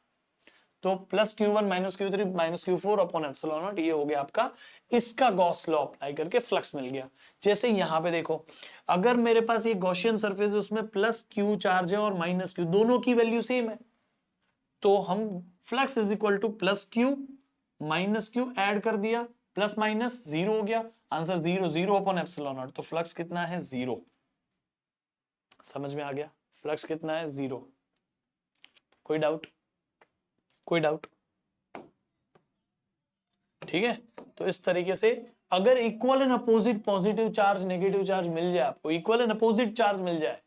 तो plus Q1 minus Q3 minus Q4 upon epsilon not, ये हो गया आपका, इसका गॉस लॉ अप्लाई करके फ्लक्स मिल गया। जैसे यहां पे देखो, अगर मेरे पास ये गॉसियन सरफेस है, उसमें प्लस Q चार्ज है और माइनस Q, दोनों की वैल्यू सेम है, तो हम flux is equal two plus Q minus Q add कर दिया, प्लस माइनस जीरो हो गया, answer zero, zero upon epsilon naught. तो फ्लक्स कितना है, जीरो। समझ में आ गया, फ्लक्स कितना है, जीरो। कोई डाउट, कोई डाउट? ठीक है, तो इस तरीके से अगर equal and opposite positive charge negative charge मिल जाए, आपको इक्वल एंड अपोजिट चार्ज मिल जाए,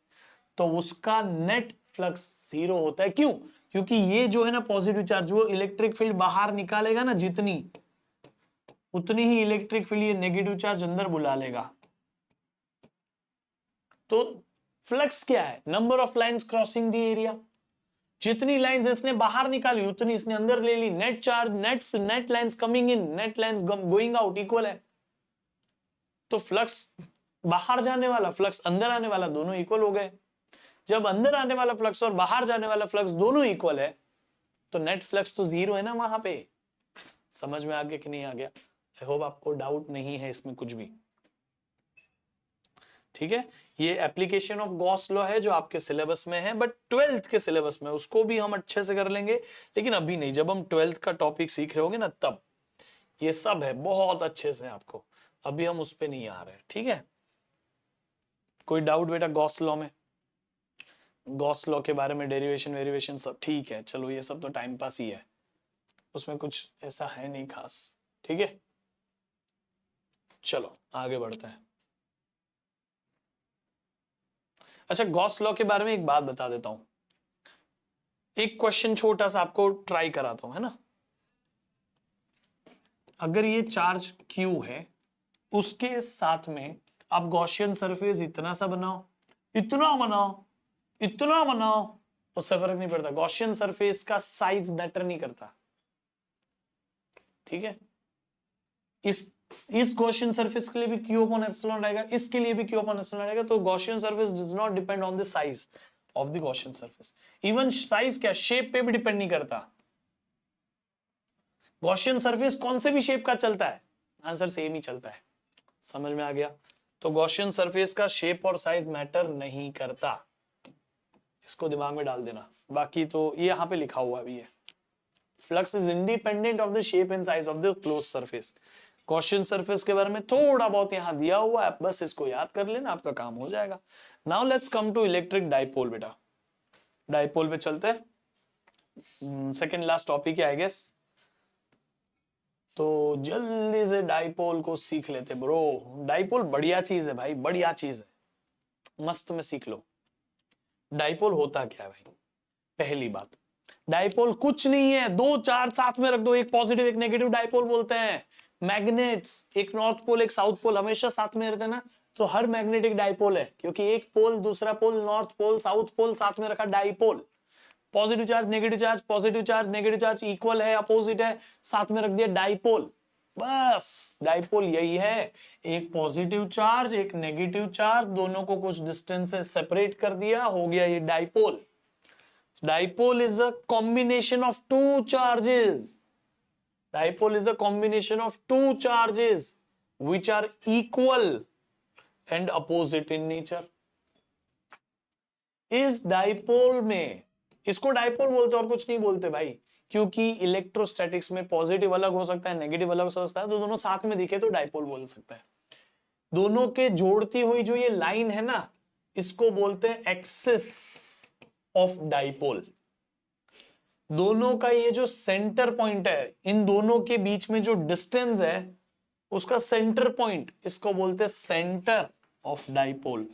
तो उसका नेट फ्लक्स जीरो होता है। क्यों? क्योंकि ये जो है ना पॉजिटिव चार्ज, वो इलेक्ट्रिक फील्ड बाहर निकालेगा ना जितनी, उतनी ही इलेक्ट्रिक फील्ड ये नेगेटिव चार्ज अंदर बुला लेगा। तो फ्लक्स क्या है, number of lines crossing the area. जितनी लाइंस इसने बाहर निकाली उतनी इसने अंदर ले ली। Net charge, net lines coming in, net lines going out equal है। तो फ्लक्स बाहर जाने वाला, फ्लक्स अंदर आने वाला, दोनों इक्वल हो गए। जब अंदर आने वाला फ्लक्स और बाहर जाने वाला फ्लक्स दोनों इक्वल है, तो नेट फ्लक्स तो जीरो है ना वहां पे। समझ में आ गया कि नहीं आ गया? आई होप आपको डाउट नहीं है इसमें कुछ भी। ठीक है, ये एप्लीकेशन ऑफ गॉस लॉ है जो आपके सिलेबस में है, बट 12th के सिलेबस में उसको भी हम अच्छे से कर लेंगे, लेकिन अभी नहीं। जब हम 12th का टॉपिक सीख रहे होंगे ना, तब ये सब है बहुत अच्छे से आपको, अभी हम उस पे नहीं आ रहे। ठीक है, कोई डाउट बेटा गॉस लॉ में? गॉस लॉ के बारे में डेरिवेशन वेरिएशन सब ठीक है, चलो ये सब तो टाइम पास ही है, उसमें कुछ ऐसा है नहीं खास। ठीक है, चलो आगे बढ़ते हैं। अच्छा, गॉस लॉ के बारे में एक बात बता देता हूं, एक क्वेश्चन छोटा सा आपको ट्राई कराता हूं, है ना। अगर ये चार्ज Q है, उसके साथ में आप गॉसियन सरफेस इतना सा बनाओ, इतना बनाओ, इतना बनाओ, उससे फर्क नहीं पड़ता। गॉसियन सरफेस का साइज मैटर नहीं करता। ठीक है, इस गॉसियन सरफेस के लिए भी Q अपॉन एप्सिलॉन रहेगा, इसके लिए भी Q अपॉन एप्सिलॉन रहेगा। तो Gaussian surface does not depend on the size of the Gaussian surface. Even size क्या, शेप पे भी डिपेंड नहीं करता। गॉसियन सरफेस कौन से भी शेप का चलता है, आंसर सेम ही चलता है। समझ में आ गया? तो गॉसियन सरफेस का शेप और साइज मैटर नहीं करता, इसको दिमाग में डाल देना। बाकी तो ये यहां पे लिखा हुआ भी है, flux is independent of the shape and size of the close surface. Gaussian surface के बारे में थोड़ा बहुत यहां दिया हुआ है, बस इसको याद कर लेना, आपका काम हो जाएगा। Now let's come to electric dipole. बेटा डाइपोल पे चलते हैं, सेकेंड लास्ट टॉपिक है आई गेस, तो जल्दी से डाइपोल को सीख लेते ब्रो। डाइपोल बढ़िया चीज है भाई, बढ़िया चीज है, मस्त में सीख लो। डाइपोल होता क्या है भाई? पहली बात, डाइपोल कुछ नहीं है, दो चार्ज साथ में रख दो, एक पॉजिटिव एक नेगेटिव, डाइपोल बोलते हैं। मैग्नेट्स, एक नॉर्थ पोल एक साउथ पोल हमेशा साथ में रहते हैं ना, तो हर मैग्नेट एक डाइपोल है, क्योंकि एक पोल दूसरा पोल, नॉर्थ पोल साउथ पोल साथ में रखा, dipole. Positive charge negative charge, positive charge negative charge equal है अपोजिट है, साथ में रख दिया डाइपोल। बस डाइपोल यही है, एक पॉजिटिव चार्ज एक नेगेटिव चार्ज, दोनों को कुछ डिस्टेंस से सेपरेट कर दिया, हो गया ये dipole. Dipole is a combination of two charges. Dipole is a combination of two charges which are equal and opposite in nature. इस डाइपोल में, इसको डाइपोल बोलते और कुछ नहीं बोलते भाई, क्योंकि इलेक्ट्रोस्टैटिक्स में पॉजिटिव अलग हो सकता है नेगेटिव अलग हो सकता है, तो दोनों साथ में दिखे तो डाइपोल बोल सकता है। दोनों के जोड़ती हुई जो ये लाइन है ना, इसको बोलते हैं एक्सिस ऑफ डाइपोल। दोनों का ये जो सेंटर पॉइंट है, इन दोनों के बीच में जो डिस्टेंस है, उसका सेंटर पॉइंट, इसको बोलते हैं सेंटर ऑफ डाइपोल।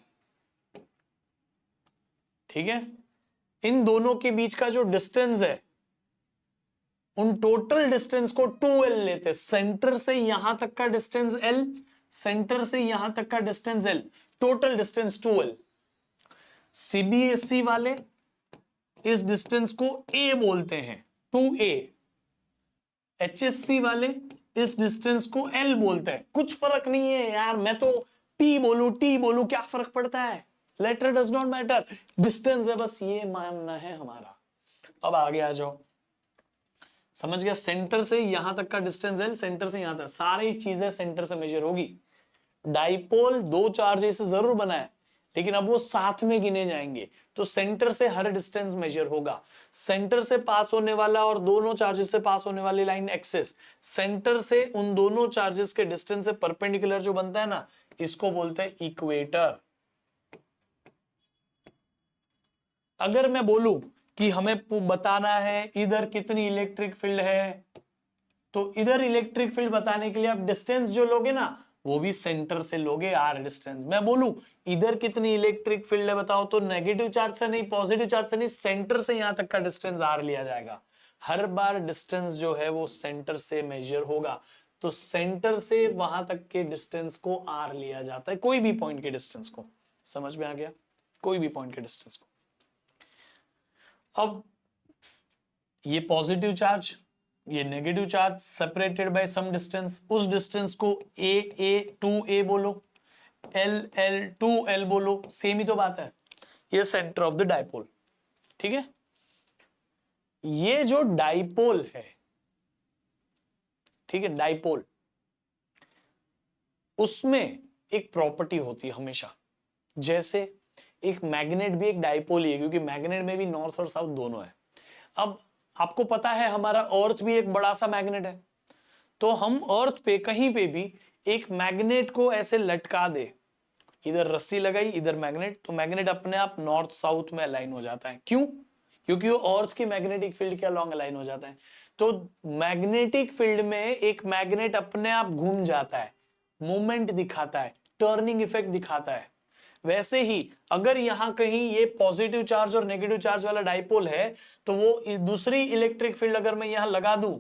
ठीक है, इन दोनों के बीच का जो डिस्टेंस है, उन टोटल डिस्टेंस को 2L लेते, सेंटर से यहां तक का डिस्टेंस L, सेंटर से यहां तक का distance L, total distance 2L। CBSE वाले इस डिस्टेंस को A बोलते हैं, 2A। HSC वाले इस डिस्टेंस को L बोलते हैं। कुछ फर्क नहीं है यार, मैं तो पी बोलू टी बोलू क्या फर्क पड़ता है, letter does not matter, distance है, बस ये मानना है हमारा। अब आगे आ जाओ, समझ गया, सेंटर से यहां तक का डिस्टेंस है, सेंटर से यहां तक सारी चीजें सेंटर से मेजर होगी। डाइपोल दो चार्जेस से जरूर बना है, लेकिन अब वो साथ में गिने जाएंगे, तो सेंटर से हर डिस्टेंस मेजर होगा। सेंटर से पास होने वाला और दोनों चार्जेस से पास होने वाली लाइन एक्सिस, सेंटर से उन दोनों चार्जेस के डिस्टेंस से परपेंडिकुलर जो बनता है ना, इसको बोलते हैं इक्वेटर। अगर मैं बोलूं कि हमें बताना है इधर कितनी इलेक्ट्रिक फील्ड है, तो इधर इलेक्ट्रिक फील्ड बताने के लिए आप डिस्टेंस जो लोगे ना, वो भी सेंटर से लोगे, आर डिस्टेंस। मैं बोलूं इधर कितनी इलेक्ट्रिक फील्ड है बताओ, तो नेगेटिव चार्ज से नहीं, पॉजिटिव चार्ज से नहीं, सेंटर से यहां तक का डिस्टेंस आर लिया जाएगा। हर बार डिस्टेंस जो है वो सेंटर से मेजर होगा, तो सेंटर से वहां तक के डिस्टेंस को आर लिया जाता है, कोई भी पॉइंट के डिस्टेंस को। समझ में आ गया, कोई भी पॉइंट के डिस्टेंस को। अब ये पॉजिटिव चार्ज, ये negative charge separated by some distance, उस डिस्टेंस को ए टू ए बोलो, एल टू एल बोलो, सेम ही तो बात है। ये सेंटर ऑफ द डाइपोल, ठीक है। ये जो डाइपोल है, ठीक है, डाइपोल, उसमें एक प्रॉपर्टी होती है हमेशा, जैसे एक मैग्नेट भी एक डाइपोल ही है, क्योंकि मैग्नेट में भी नॉर्थ और साउथ दोनों है। अब आपको पता है हमारा अर्थ भी एक बड़ा सा मैग्नेट है, तो हम अर्थ पे कहीं पे भी एक मैग्नेट को ऐसे लटका दे, इधर रस्सी लगाई इधर मैग्नेट, तो मैग्नेट अपने आप नॉर्थ साउथ में अलाइन हो जाता है। क्यों? क्योंकि वो अर्थ की मैग्नेटिक फील्ड के अलॉन्ग अलाइन हो जाता है। तो मैग्नेटिक फील्ड में एक मैग्नेट अपने आप घूम जाता है, मूवमेंट दिखाता है, टर्निंग इफेक्ट दिखाता है। वैसे ही अगर यहां कहीं ये पॉजिटिव चार्ज और नेगेटिव चार्ज वाला डाइपोल है, तो वो दूसरी इलेक्ट्रिक फील्ड अगर मैं यहां लगा दूं,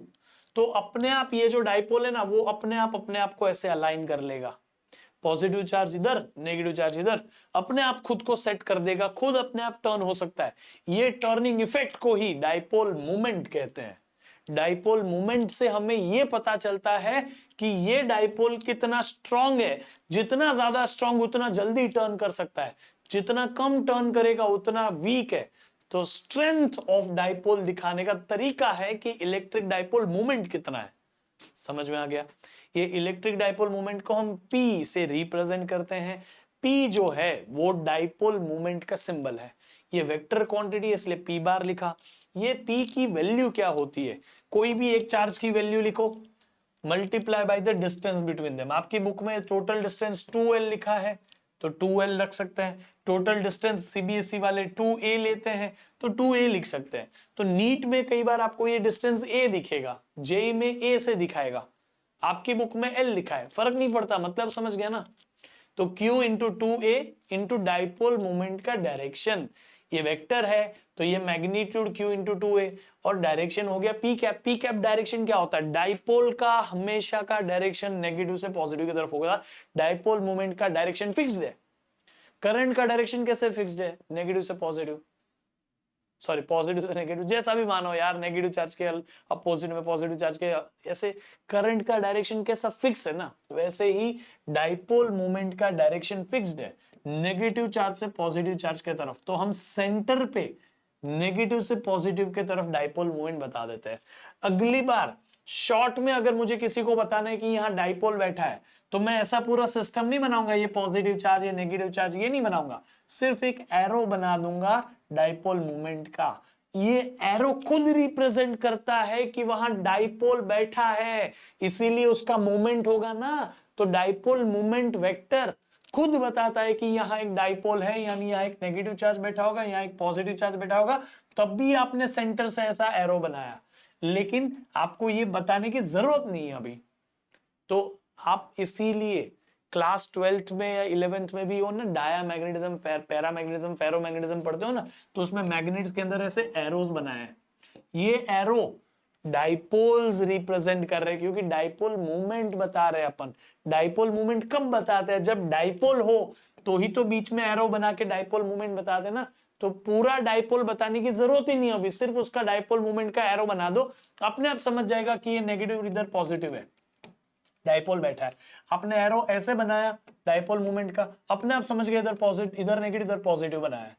तो अपने आप ये जो डाइपोल है ना, वो अपने आप को ऐसे अलाइन कर लेगा। पॉजिटिव चार्ज इधर, नेगेटिव चार्ज इधर, अपने आप खुद को सेट कर देगा, खुद अपने आप टर्न हो सकता है। ये टर्निंग इफेक्ट को ही डाइपोल मूवमेंट कहते हैं। डाइपोल मूवमेंट से हमें यह पता चलता है कि ये डाइपोल कितना स्ट्रांग है, जितना ज्यादा स्ट्रांग उतना जल्दी टर्न कर सकता है, जितना कम टर्न करेगा उतना वीक है। तो स्ट्रेंथ ऑफ डाइपोल दिखाने का तरीका है कि इलेक्ट्रिक डाइपोल मूवमेंट कितना है। समझ में आ गया? ये इलेक्ट्रिक डाइपोल मूवमेंट को हम P से रिप्रेजेंट करते हैं। P जो है वो डाइपोल मूवमेंट का सिंबल है। ये वेक्टर क्वांटिटी है, इसलिए P बार लिखा। ये P की वैल्यू क्या होती है? कोई भी एक चार्ज की वैल्यू लिखो, multiply by the distance between them. आपकी बुक में टोटल डिस्टेंस 2L लिखा है, तो 2L रख सकते हैं। टोटल डिस्टेंस CBSE वाले 2A लेते हैं, तो 2A लिख सकते हैं। तो नीट में कई बार आपको ये डिस्टेंस A दिखेगा, JEE में A से दिखाएगा, आपकी बुक में L लिखा है, फर्क नहीं पड़ता, मतलब समझ गया ना। तो Q into 2A into dipole movement का डायरेक्शन, ये वेक्टर है तो ये मैग्नीट्यूड Q इंटू 2A, और डायरेक्शन हो गया P cap. P cap direction क्या होता है? डाइपोल का हमेशा का डायरेक्शन नेगेटिव से पॉजिटिव की तरफ होगा। डाइपोल मूवमेंट का डायरेक्शन फिक्स्ड है। करंट का डायरेक्शन कैसे फिक्स्ड है? नेगेटिव से पॉजिटिव, सॉरी पॉजिटिव से नेगेटिव, जैसा भी मानो यार, नेगेटिव चार्ज के अपोजिट में पॉजिटिव चार्ज के, ऐसे करंट का डायरेक्शन कैसा फिक्स है ना, वैसे ही डाइपोल मूवमेंट का डायरेक्शन फिक्स्ड है, नेगेटिव चार्ज से पॉजिटिव चार्ज के तरफ। तो हम सेंटर पे नेगेटिव से पॉजिटिव के तरफ डाइपोल मूवमेंट बता देते हैं। अगली बार शॉर्ट में अगर मुझे किसी को बताना है कि यहाँ डाइपोल बैठा है, तो मैं ऐसा पूरा सिस्टम नहीं बनाऊंगा, ये पॉजिटिव चार्ज ये नेगेटिव चार्ज ये नहीं बनाऊंगा, सिर्फ एक एरो बना दूंगा डाइपोल मूवमेंट का। ये एरो खुद रिप्रेजेंट करता है कि वहां डाइपोल बैठा है, इसीलिए उसका मूवमेंट होगा ना। तो डाइपोल मूवमेंट वेक्टर खुद बताता है कि यहाँ एक डाइपोल है, यानी यहाँ एक नेगेटिव चार्ज बैठा होगा, यहाँ एक पॉजिटिव चार्ज बैठा होगा, तब भी आपने सेंटर से ऐसा एरो बनाया। लेकिन आपको ये बताने की जरूरत नहीं है अभी, तो आप इसीलिए क्लास 12th में या 11th में भी हो ना, डायामैग्नेटिज्म, पैरामैग्नेटिज्म, फेरोमैग्नेटिज्म पढ़ते हो ना, तो उसमें मैग्नेट्स के अंदर ऐसे एरोस बनाए हैं। ये एरो डाइपोल्स रिप्रेजेंट कर रहे हैं, क्योंकि डाइपोल मूवमेंट बता रहे हैं अपन। डाइपोल मूवमेंट कब बताते हैं? जब डाइपोल हो तो ही तो बीच में एरो बना के डाइपोल मूवमेंट बताते ना। तो पूरा डाइपोल बताने की जरूरत ही नहीं है अभी, सिर्फ उसका डाइपोल मूवमेंट का एरो बना दो, अपने आप समझ जाएगा कि ये नेगेटिव इधर पॉजिटिव है। डाइपोल बैठा है, आपने एरो ऐसे बनाया डाइपोल मोमेंट का, अपने आप समझ गए इधर पॉजिटिव, इधर नेगेटिव, इधर पॉजिटिव बनाया है।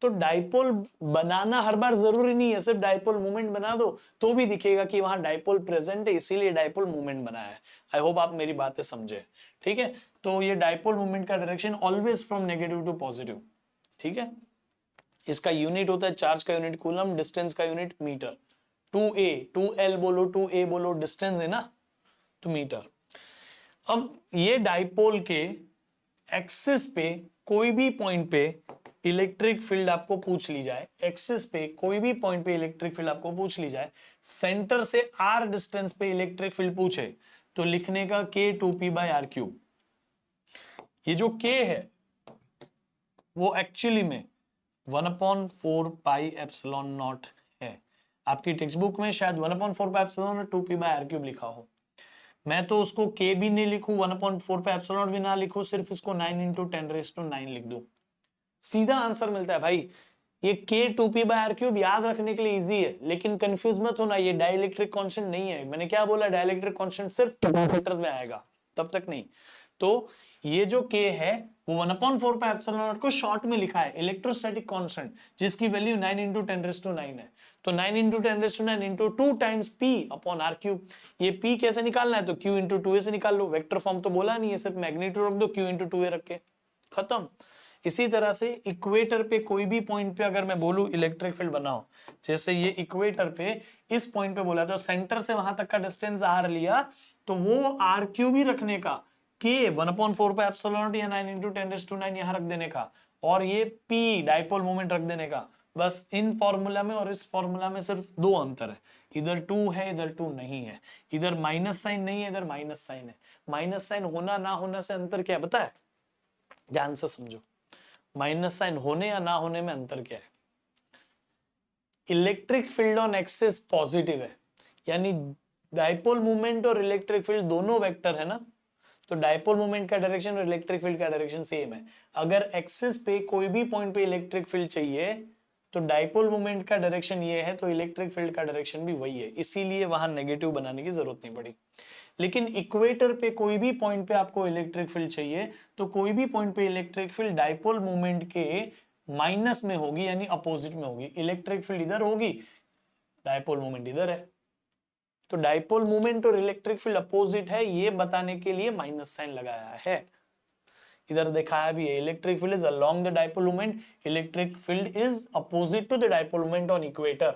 तो डाइपोल बनाना हर बार जरूरी नहीं है, सिर्फ डाइपोल मोमेंट बना दो तो भी दिखेगा कि वहां डाइपोल प्रेजेंट है, इसीलिए डाइपोल मोमेंट बनाया है। आई होप आप मेरी बातें समझे, ठीक है। तो ये डाइपोल मोमेंट का direction always from negative to positive, ठीक है। इसका यूनिट होता है चार्ज का यूनिट कूलम, डिस्टेंस का यूनिट मीटर। 2a 2l बोलो 2a बोलो, डिस्टेंस है ना, तो मीटर। अब ये डाइपोल के एक्सिस पे कोई भी पॉइंट पे इलेक्ट्रिक फील्ड आपको पूछ ली जाए, एक्सिस पे कोई भी पॉइंट पे इलेक्ट्रिक फील्ड आपको पूछ ली जाए, सेंटर से r डिस्टेंस पे इलेक्ट्रिक फील्ड पूछे, तो लिखने का k 2p/r³। ये जो k है वो एक्चुअली में 1/4πε0 है। आपकी टेक्स्ट बुक में शायद 1/4πε0 2p/r³ लिखा हो। मैं तो उसको k भी नहीं लिखूं, 1/4πε0 भी ना लिखूं, सिर्फ इसको 9 × 10⁻⁹ लिख दूं, सीधा आंसर मिलता है भाई। ये k 2p/r³ याद रखने के लिए इजी है, लेकिन कंफ्यूज मत होना, ये डाइलेक्ट्रिक कांस्टेंट नहीं है। मैंने क्या बोला, डाइलेक्ट्रिक कांस्टेंट सिर्फ कैपेसिटर्स में आएगा, तब तक नहीं। तो ये जो k है वो 1/4πε0 को शॉर्ट में लिखा है, इलेक्ट्रोस्टैटिक कांस्टेंट, जिसकी वैल्यू 9 × 10⁻⁹ है। तो 9 × 10⁻⁹ × 2 टाइम्स p/r³। ये p कैसे निकालना है, तो q × 2a से निकाल लो। वेक्टर फॉर्म तो बोला नहीं है, सिर्फ मैग्नीट्यूड रख दो, q × 2a रख के खत्म। इसी तरह से इक्वेटर पे कोई भी पॉइंट पे अगर मैं बोलूं इलेक्ट्रिक फील्ड बनाओ, जैसे ये इक्वेटर पे इस पॉइंट पे बोला, तो सेंटर से वहां तक का डिस्टेंस r लिया, तो वो r³ ही रखने का, k 1/4πε0 या 9 × 10⁻⁹ यहां रख देने का, और ये p डाइपोल मोमेंट रख देने का। बस इन फॉर्मूला में और इस फॉर्मूला में सिर्फ दो अंतर है, इधर 2 है इधर 2 नहीं है, इधर माइनस साइन नहीं है इधर माइनस साइन है। माइनस साइन होना ना होना से अंतर क्या है पता है, ध्यान से समझो। माइनस साइन होने या ना होने में अंतर क्या है, electric field on axis positive है, यानी डाइपोल मोमेंट और इलेक्ट्रिक फील्ड दोनों वेक्टर है ना, तो डाइपोल मोमेंट का डायरेक्शन और इलेक्ट्रिक फील्ड का डायरेक्शन सेम है। अगर एक्सिस पे कोई भी पॉइंट पे इलेक्ट्रिक फील्ड चाहिए, तो डाइपोल मोमेंट का डायरेक्शन ये है, तो इलेक्ट्रिक फील्ड का डायरेक्शन भी वही है, इसीलिए वहां नेगेटिव बनाने की जरूरत नहीं पड़ी। लेकिन इक्वेटर पे कोई भी पॉइंट पे आपको इलेक्ट्रिक फील्ड चाहिए, तो कोई भी पॉइंट पे इलेक्ट्रिक फील्ड डाइपोल मोमेंट के माइनस में होगी, यानी अपोजिट में होगी। इलेक्ट्रिक फील्ड इधर होगी, डाइपोल मोमेंट इधर है, तो डाइपोल मोमेंट और इलेक्ट्रिक फील्ड अपोजिट है, ये बताने के लिए माइनस साइन लगाया है। इधर दिखाया भी है, electric field is along the dipole moment, electric field is opposite to the dipole moment on equator.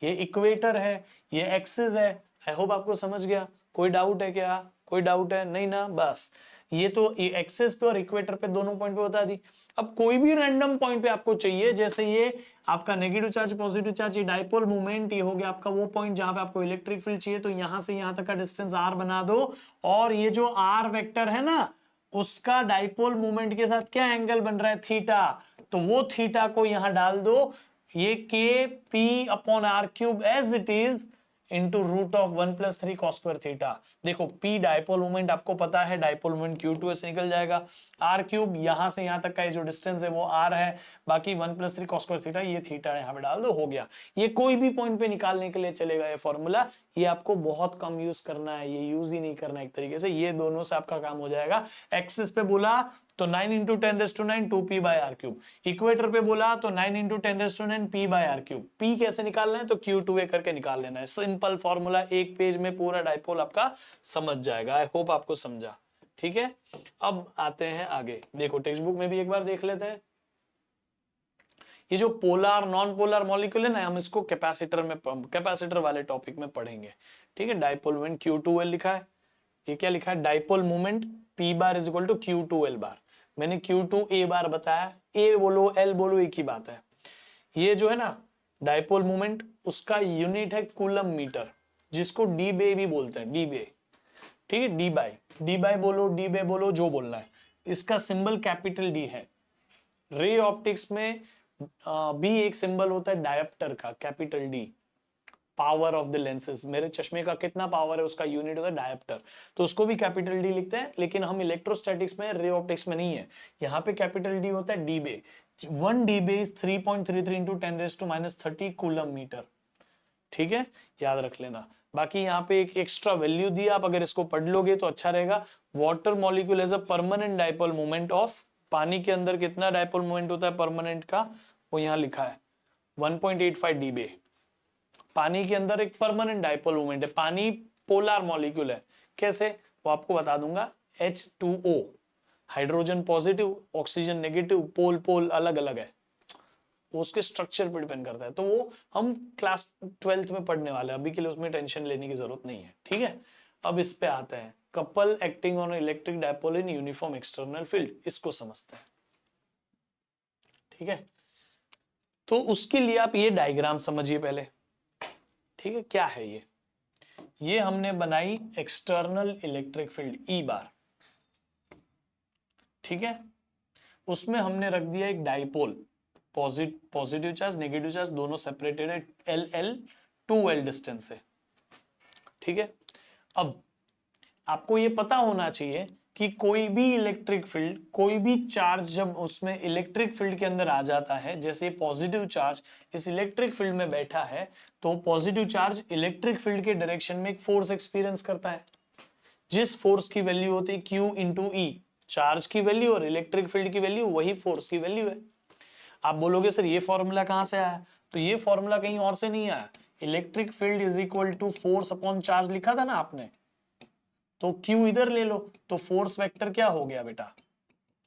ये इक्वेटर है, ये एक्सिस है। आई होप आपको समझ गया। कोई डाउट है क्या, कोई डाउट है नहीं ना, बस ये तो एक्सिस पे और इक्वेटर पे दोनों पॉइंट पे बता दी। अब कोई भी रैंडम पॉइंट पे आपको चाहिए, जैसे ये आपका नेगेटिव चार्ज पॉजिटिव चार्ज, ये डाइपोल मोमेंट, ये हो गया आपका वो पॉइंट जहां पे आपको इलेक्ट्रिक फील्ड चाहिए, तो यहां से यहां तक का डिस्टेंस r बना दो, और ये जो r वेक्टर है ना, उसका डाइपोल मोमेंट के साथ क्या एंगल बन रहा है, थीटा, तो वो थीटा को यहां डाल दो, ये k p/r³ as it is into √1 + 3 cos² theta. देखो p डाइपोल मोमेंट आपको पता है, डाइपोल मोमेंट q2 से निकल जाएगा, r³ यहां से यहां तक का ये जो डिस्टेंस है वो r है, बाकी 1 + 3 cos² थीटा, ये थीटा यहां पे डाल दो, हो गया। ये कोई भी पॉइंट पे निकालने के लिए चलेगा ये फॉर्मूला, ये आपको बहुत कम यूज करना है, ये यूज ही नहीं करना एक तरीके से, ये दोनों से आपका काम हो जाएगा। एक्सिस पे बोला तो 9 × 10⁻⁹ 2p/r³, इक्वेटर पे बोला तो 9 × 10⁻⁹ p/r³। p कैसे निकालना है, तो q2a करके निकाल लेना है, सिंपल फॉर्मूला, एक पेज में पूरा डाइपोल आपका समझ जाएगा। आई होप आपको समझा, ठीक है। अब आते हैं आगे, देखो टेक्स्ट बुक में भी एक बार देख लेते हैं। ये जो पोलर नॉन पोलर मॉलिक्यूल है ना, हम इसको कैपेसिटर में, कैपेसिटर वाले टॉपिक में पढ़ेंगे, ठीक है। डाइपोल मोमेंट q2l लिखा है, ये क्या लिखा है, dipole moment p bar is equal to q2l bar. मैंने q2a बार बताया, a बोलो l बोलो एक ही बात है। ये जो है ना डाइपोल मोमेंट, उसका यूनिट है कूलम मीटर, जिसको डी बे भी बोलते हैं, डी बे, ठीक है, डी बाय बोलो, डी बे बोलो, जो बोलना है। इसका सिंबल कैपिटल डी है। रे ऑप्टिक्स में भी एक सिंबल होता है डायोप्टर का, capital D, power of the lenses. मेरे चश्मे का कितना पावर है उसका यूनिट होता है डायोप्टर, तो उसको भी कैपिटल डी लिखते हैं। लेकिन हम इलेक्ट्रोस्टैटिक्स में, रे ऑप्टिक्स में नहीं है, यहाँ पे कैपिटल डी होता है debye. 1 debye is 3.33 × 10⁻³ -30 coulomb metre, ठीक है, याद रख लेना। बाकी यहाँ पे एक एक्स्ट्रा वैल्यू दी, आप अगर इसको पढ़ लोगे तो अच्छा रहेगा। Water molecule has a permanent dipole moment of, पानी के अंदर कितना डाइपोल मोमेंट होता है परमानेंट का, वो यहाँ लिखा है 1.85 डीबे। पानी के अंदर एक परमानेंट डाइपोल मोमेंट है, पानी पोलर मॉलिक्यूल है, कैसे वो आपको बता दूंगा। H2O hydrogen positive, oxygen negative, pole pole अलग अलग है, वो उसके स्ट्रक्चर पर डिपेंड करता है, तो वो हम क्लास 12th में पढ़ने वाले हैं, अभी के लिए उसमें टेंशन लेने की जरूरत नहीं है, ठीक है। अब इस पे आते हैं, couple acting on electric dipole in uniform external field, इसको समझते हैं, ठीक है। तो उसके लिए आप ये डायग्राम समझिए पहले, ठीक है। क्या है ये हमने बनाई एक्सटर्नल इलेक्ट्रिक फील्ड ई बार, ठीक है। उसमें हमने रख दिया एक dipole, positive charge negative charge दोनों सेपरेटेड है L 2L डिस्टेंस से, ठीक है। अब आपको ये पता होना चाहिए कि कोई भी इलेक्ट्रिक फील्ड, कोई भी चार्ज जब उसमें इलेक्ट्रिक फील्ड के अंदर आ जाता है, जैसे पॉजिटिव चार्ज इस इलेक्ट्रिक फील्ड में बैठा है, तो पॉजिटिव चार्ज इलेक्ट्रिक फील्ड के डायरेक्शन में एक फोर्स एक्सपीरियंस करता है, जिस फोर्स की वैल्यू होती है Q इंटू ई, चार्ज की वैल्यू और इलेक्ट्रिक फील्ड की वैल्यू वही फोर्स की वैल्यू है। आप बोलोगे सर ये फॉर्मूला कहां से आया, तो ये फॉर्मूला कहीं और से नहीं आया, electric field is equal to force upon charge लिखा था ना आपने, तो Q इधर ले लो, तो फोर्स वेक्टर क्या हो गया बेटा,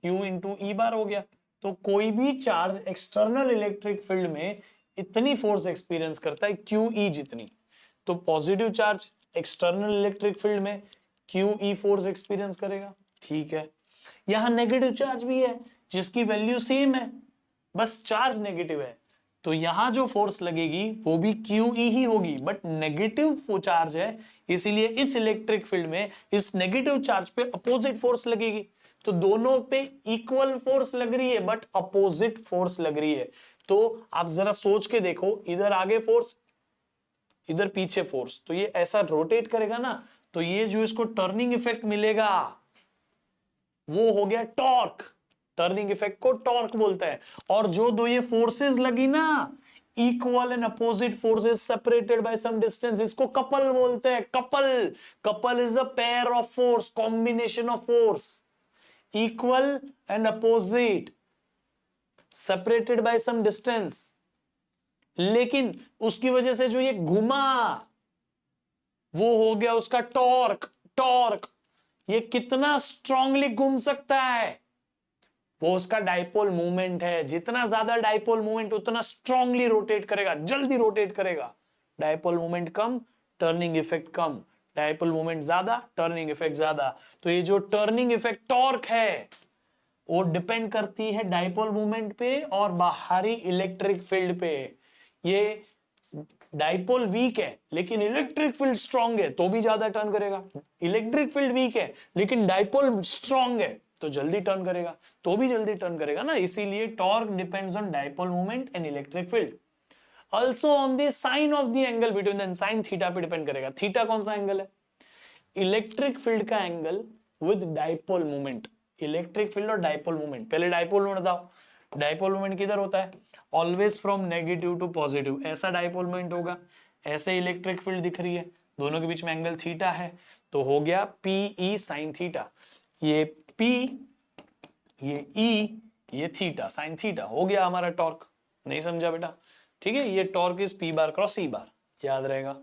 Q इंटू ई बार हो गया। तो कोई भी चार्ज एक्सटर्नल इलेक्ट्रिक फील्ड में इतनी फोर्स एक्सपीरियंस करता है QE जितनी, तो positive charge external electric field में QE फोर्स एक्सपीरियंस करेगा, ठीक है। यहां नेगेटिव चार्ज भी है जिसकी वैल्यू सेम है, बस चार्ज नेगेटिव है, तो यहां जो फोर्स लगेगी वो भी QE ही होगी, बट नेगेटिव चार्ज है, इसीलिए इस इलेक्ट्रिक फील्ड में इस नेगेटिव चार्ज पे अपोजिट फोर्स लगेगी, तो दोनों पे इक्वल फोर्स लग रही है बट अपोजिट फोर्स लग रही है। तो आप जरा सोच के देखो, इधर आगे फोर्स इधर पीछे फोर्स, तो ये ऐसा रोटेट करेगा ना, तो ये जो इसको टर्निंग इफेक्ट मिलेगा वो हो गया टॉर्क, टर्निंग इफेक्ट को टॉर्क बोलते हैं। और जो दो ये फोर्सेस लगी ना, equal and opposite forces separated by some distance, इसको कपल बोलते हैं, couple. Couple is a pair of force, combination of force, equal and opposite separated by some distance, लेकिन उसकी वजह से जो ये घुमा वो हो गया उसका टॉर्क। टॉर्क ये कितना स्ट्रांगली घूम सकता है, वो उसका डाइपोल मूवमेंट है, जितना ज्यादा डाइपोल मूवमेंट उतना स्ट्रांगली रोटेट करेगा, जल्दी रोटेट करेगा। डाइपोल मूवमेंट कम, टर्निंग इफेक्ट कम, डाइपोल मूवमेंट ज्यादा, टर्निंग इफेक्ट ज्यादा। तो ये जो टर्निंग इफेक्ट टॉर्क है वो डिपेंड करती है डाइपोल मूवमेंट पे और बाहरी इलेक्ट्रिक फील्ड पे। ये डाइपोल वीक है लेकिन इलेक्ट्रिक फील्ड स्ट्रांग है तो भी ज्यादा टर्न करेगा, इलेक्ट्रिक फील्ड वीक है लेकिन डाइपोल स्ट्रांग है तो जल्दी टर्न करेगा, तो भी जल्दी टर्न करेगा ना। इसीलिए torque depends on dipole movement and electric field, also on the sine of the angle between them, sine theta पे डिपेंड करेगा। थीटा कौन सा एंगल है, इलेक्ट्रिक फील्ड का angle with dipole movement, electric field और डाइपोल मूवमेंट। पहले dipole movement बताओ, dipole movement किधर होता है, always from negative to positive, ऐसा डाइपोल मूवमेंट होगा, ऐसे इलेक्ट्रिक फील्ड दिख रही है, दोनों के बीच में एंगल थीटा है, तो हो गया PE साइन थीटा, ये P ये E ये थीटा साइन थीटा, हो गया हमारा टॉर्क। नहीं समझा बेटा, ठीक है। ये torque is P bar cross E बार, याद रहेगा।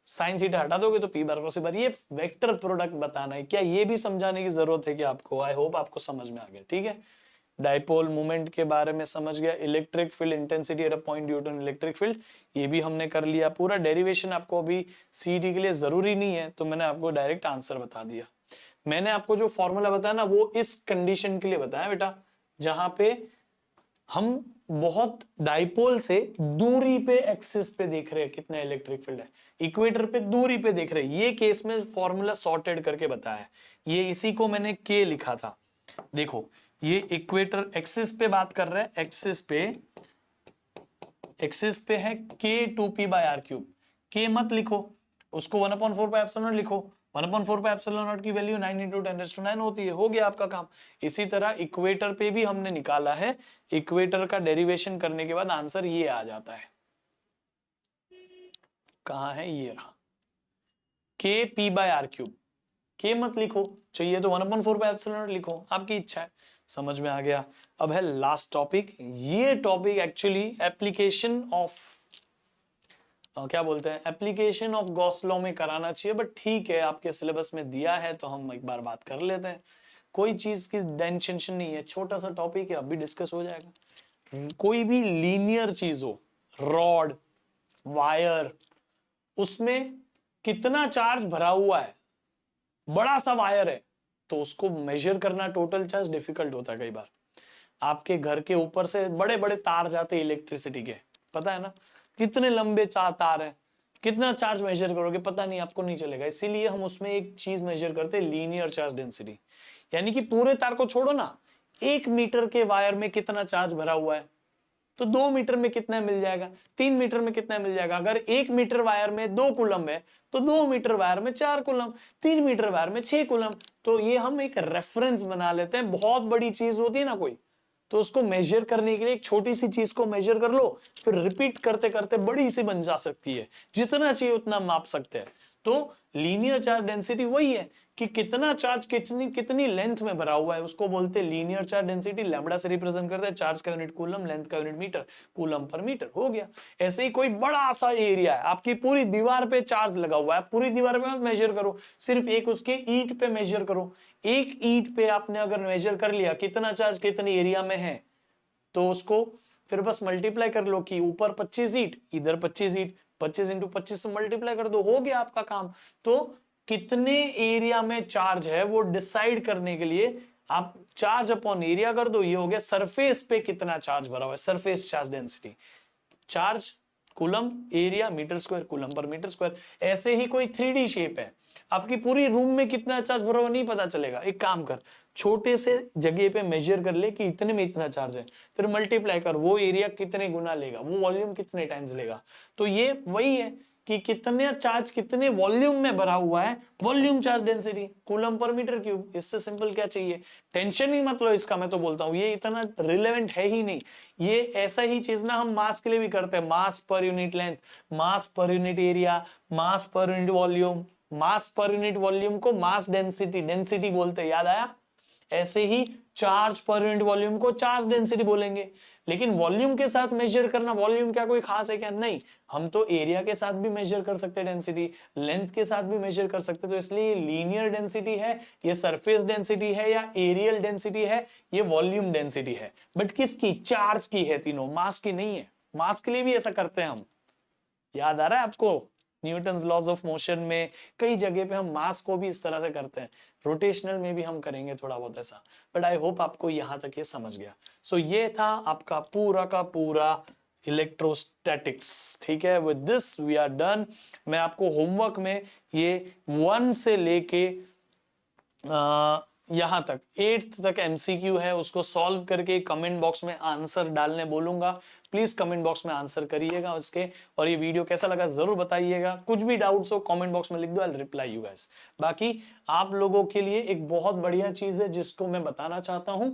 साइन थीटा हटा दोगे तो P बार क्रॉस E बार, ये वेक्टर प्रोडक्ट बताना है। क्या ये भी समझाने की जरूरत है कि आपको, आई होप आपको समझ में आ गया, ठीक है। डाइपोल मूवमेंट के बारे में समझ गया, electric field intensity at a point due to electric field, ये भी हमने कर लिया। पूरा डेरिवेशन आपको अभी सीईटी के लिए जरूरी नहीं है, तो मैंने आपको डायरेक्ट आंसर बता दिया। मैंने आपको जो फॉर्मूला बताया ना वो इस कंडीशन के लिए बताया बेटा, जहां पे हम बहुत डाइपोल से दूरी पे एक्सिस पे देख रहे हैं कितना इलेक्ट्रिक फील्ड है, इक्वेटर पे दूरी पे देख रहे हैं, ये केस में फॉर्मूला सॉर्टेड करके बताया है। ये इसी को मैंने के लिखा था, देखो ये इक्वेटर एक्सिस पे बात कर रहे हैं, एक्सिस पे है K2P/r³, के मत लिखो, उसको 1/4πε लिखो, 1/4πε की वैल्यू 9 × 10⁹ होती है, हो गया आपका काम। इसी तरह इक्वेटर पे भी हमने निकाला है, इक्वेटर का डेरिवेशन करने के बाद आंसर ये आ जाता है। कहाँ है, ये रहा, के पी बाय आर क्यूब। के मत लिखो, चाहिए तो 1/4 बाय एप्सिलॉन नॉट लिखो, आपकी इच्छा है। समझ में आ गया। अब है लास्ट टॉपिक। ये टॉपिक एक्चुअली एप्लीकेशन ऑफ क्या बोलते हैं, एप्लीकेशन ऑफ गॉस लॉ में कराना चाहिए, बट ठीक है आपके सिलेबस में दिया है तो हम एक बार बात कर लेते हैं। कोई चीज की टेंशन नहीं है, छोटा सा टॉपिक है, अभी डिस्कस हो जाएगा। कोई भी लीनियर चीज हो, रॉड, वायर, उसमें कितना चार्ज भरा हुआ है, बड़ा सा वायर है तो उसको मेजर करना टोटल चार्ज डिफिकल्ट होता है। कई बार आपके घर के ऊपर से बड़े बड़े तार जाते हैं इलेक्ट्रिसिटी के, पता है ना, कितने लंबे तार है, कितना चार्ज मेजर करोगे पता नहीं, आपको नहीं चलेगा। इसीलिए हम उसमें एक चीज मेजर करते हैं, लीनियर चार्ज डेंसिटी। यानी कि पूरे तार को छोड़ो ना, 1 मीटर के वायर में कितना चार्ज भरा हुआ है, तो 2 मीटर में कितना मिल जाएगा, 3 मीटर में कितना मिल जाएगा। अगर 1 मीटर वायर में 2 कूलम है तो 2 मीटर वायर में 4 कूलम, 3 मीटर वायर में 6 कूलम। तो ये हम एक रेफरेंस बना लेते हैं। बहुत बड़ी चीज होती है ना कोई, तो उसको मेजर करने के लिए एक छोटी सी चीज को मेजर कर लो, फिर रिपीट करते करते बड़ी सी बन जा सकती है, जितना चाहिए उतना माप सकते हैं। तो लीनियर चार्ज डेंसिटी वही है कि कितना चार्ज कितनी कितनी लेंथ में भरा हुआ है, उसको बोलते हैं लीनियर चार्ज डेंसिटी। लैम्बडा से रिप्रेजेंट करते हैं, चार्ज का यूनिट कूलम, लेंथ का unit metre, coulomb per metre, हो गया। ऐसे ही कोई बड़ा सा एरिया है, आपकी पूरी दीवार पे चार्ज लगा हुआ है, पूरी दीवार पे मेजर करो, सिर्फ एक उसके ईंट पे मेजर करो। एक ईंट पे आपने अगर मेजर कर लिया कितना चार्ज कितनी एरिया में है, तो उसको फिर बस मल्टीप्लाई कर लो कि ऊपर 25 ईंट, इधर 25 ईंट, 25 × 25 से मल्टीप्लाई कर दो, हो गया आपका काम। तो कितने एरिया में चार्ज है वो डिसाइड करने के लिए आप चार्ज अपॉन एरिया कर दो, ये हो गया सरफेस पे कितना चार्ज भरा हुआ है, surface charge density. Charge coulomb, area metre square, coulomb per metre square. ऐसे ही कोई 3D शेप है, आपकी पूरी रूम में कितना चार्ज भरा हुआ नहीं पता चलेगा। एक काम कर, छोटे से जगह पे मेजर कर ले कि इतने में इतना चार्ज है, फिर मल्टीप्लाई कर, वो एरिया कितने गुना लेगा, वो वॉल्यूम कितने टाइम्स लेगा। तो ये वही है कि कितने चार्ज कितने वॉल्यूम में भरा हुआ है, volume charge density, coulomb per metre cube. इससे सिंपल क्या चाहिए, टेंशन ही मत लो इसका। मैं तो बोलता हूं ये इतना रिलेवेंट है ही नहीं। ये ऐसा ही चीज ना हम मास के लिए भी करते हैं, मास पर यूनिट लेंथ, मास पर यूनिट एरिया, मास पर यूनिट वॉल्यूम। मास पर यूनिट वॉल्यूम को मास डेंसिटी, डेंसिटी बोलते हैं, याद आया। ऐसे ही चार्ज पर यूनिट वॉल्यूम को चार्ज डेंसिटी बोलेंगे। लेकिन वॉल्यूम के साथ मेजर करना, वॉल्यूम क्या कोई खास है क्या, नहीं। हम तो एरिया के साथ भी मेजर कर सकते हैं डेंसिटी, लेंथ के साथ भी मेजर कर सकते हैं। तो इसलिए लीनियर डेंसिटी है, ये सरफेस डेंसिटी है, या एरियल डेंसिटी है, ये वॉल्यूम डेंसिटी है। बट किसकी, चार्ज की है तीनों, मास की नहीं है। मास के लिए भी ऐसा करते हैं हम, याद आ रहा है आपको, न्यूटन्स लॉज ऑफ मोशन में कई जगह पे हम मास को भी इस तरह से करते हैं। रोटेशनल में भी हम करेंगे थोड़ा बहुत ऐसा। बट आई होप आपको यहां तक ये समझ गया। सो ये था आपका पूरा का पूरा इलेक्ट्रोस्टैटिक्स, ठीक है। With this we are done. मैं आपको होमवर्क में ये 1 से लेके यहां तक 8th तक एमसीक्यू है, उसको सॉल्व करके कमेंट बॉक्स में आंसर डालने बोलूंगा। प्लीज कमेंट बॉक्स में आंसर करिएगा उसके। और ये वीडियो कैसा लगा जरूर बताइएगा। कुछ भी डाउट्स हो कमेंट बॉक्स में लिख दो, I will reply you guys. बाकी आप लोगों के लिए एक बहुत बढ़िया चीज है जिसको मैं बताना चाहता हूं,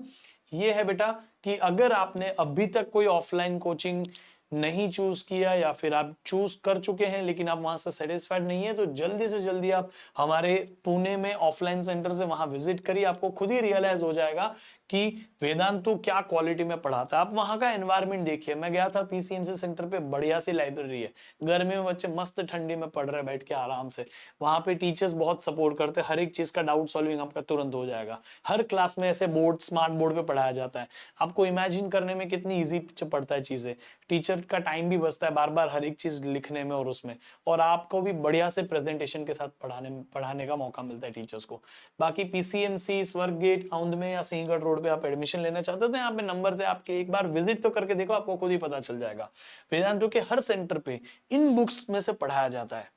ये है बेटा कि अगर आपने अभी तक कोई ऑफलाइन कोचिंग नहीं चूज किया, या फिर आप चूज कर चुके हैं लेकिन आप वहां से सेटिस्फाइड नहीं है, तो जल्दी से जल्दी आप हमारे पुणे में ऑफलाइन सेंटर से वहां विजिट करिए। आपको खुद ही रियलाइज हो जाएगा कि वेदांतु क्या क्वालिटी में पढ़ाता है। आप वहां का एनवायरनमेंट देखिए। मैं गया था पीसीएमसी सेंटर पे, बढ़िया सी लाइब्रेरी है, गर्मी में बच्चे मस्त ठंडी में पढ़ रहे बैठ के आराम से। वहां पे टीचर्स बहुत सपोर्ट करते हैं, हर एक चीज का डाउट सॉल्विंग आपका तुरंत हो जाएगा। हर क्लास में ऐसे बोर्ड, स्मार्ट बोर्ड पे पढ़ाया जाता है। आपको इमेजिन करने में कितनी ईजी पड़ता है चीजें। टीचर का टाइम भी बचता है बार बार हर एक चीज लिखने में और उसमें, और आपको भी बढ़िया से प्रेजेंटेशन के साथ पढ़ाने का मौका मिलता है टीचर्स को। बाकी पीसीएमसी, स्वर्ग गेट, औंध में या सिंहगढ़ रोड पे आप एडमिशन लेना चाहते हो तो यहाँ पे नंबर से आपके एक बार विजिट तो करके देखो, आपको खुद ही पता चल जाएगा। वेदांतु के हर सेंटर पे इन बुक्स में से पढ़ाया जाता है।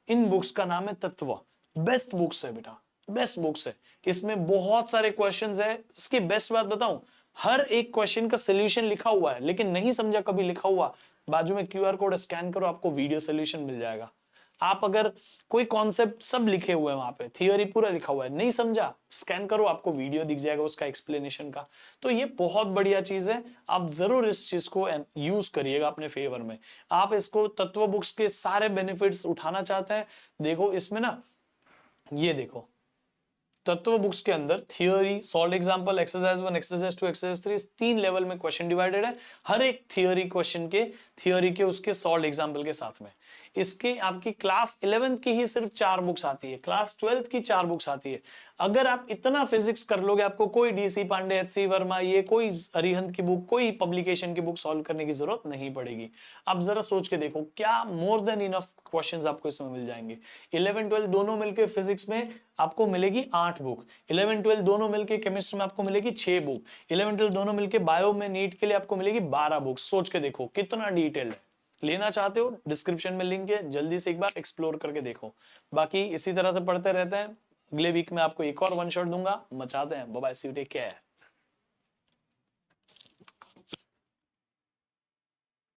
इन बुक्स का नाम है तत्व। बेस्ट बुक्स है बेटा, बेस्ट बुक्स है। इसमें बहुत सारे क्वेश्चंस है। इसकी बेस्ट बात बताऊं, हर एक क्वेश्चन का सोल्यूशन लिखा हुआ है, लेकिन नहीं समझा कभी लिखा हुआ, बाजू में क्यूआर कोड स्कैन करो, आपको वीडियो सोल्यूशन मिल जाएगा। आप अगर कोई कॉन्सेप्ट सब लिखे हुए हैं वहां पे, थियोरी पूरा लिखा हुआ है, नहीं समझा स्कैन करो, आपको वीडियो दिख जाएगा उसका एक्सप्लेनेशन का। तो ये बहुत बढ़िया चीज है, आप जरूर इस चीज को यूज करिएगा अपने फेवर में। आप इसको तत्व बुक्स के सारे बेनिफिट्स उठाना चाहते हैं, देखो इसमें ना, ये देखो तत्व बुक्स के अंदर theory, solve example, exercise 1, exercise 2, exercise 3, 3 level में क्वेश्चन डिवाइडेड है, हर एक थियोरी क्वेश्चन के, थियोरी के उसके सॉल्व एग्जांपल के साथ में। इसके आपकी क्लास 11th की ही सिर्फ 4 बुक्स आती है, क्लास 12th की 4 बुक्स आती है। अगर आप इतना फिजिक्स कर लोगे, आपको कोई डीसी पांडे, एचसी वर्मा, ये कोई अरिहंत की बुक, कोई पब्लिकेशन की बुक सॉल्व करने की जरूरत नहीं पड़ेगी। आप जरा सोच के देखो, क्या मोर देन इनफ क्वेश्चंस आपको इसमें मिल जाएंगे। 11 12 दोनों मिलके फिजिक्स में आपको मिलेगी 8 बुक, 11 12 दोनों मिलके केमिस्ट्री में आपको मिलेगी 6 बुक, 11 12 दोनों मिलके बायो में नीट के लिए आपको मिलेगी 12 बुक। सोच के देखो कितना डिटेल्ड है। लेना चाहते हो डिस्क्रिप्शन में लिंक है, जल्दी से एक बार एक्सप्लोर करके देखो। बाकी इसी तरह से पढ़ते रहते हैं, अगले वीक में आपको एक और वन शॉट दूंगा। मचाते हैं, bye bye, see you, take care.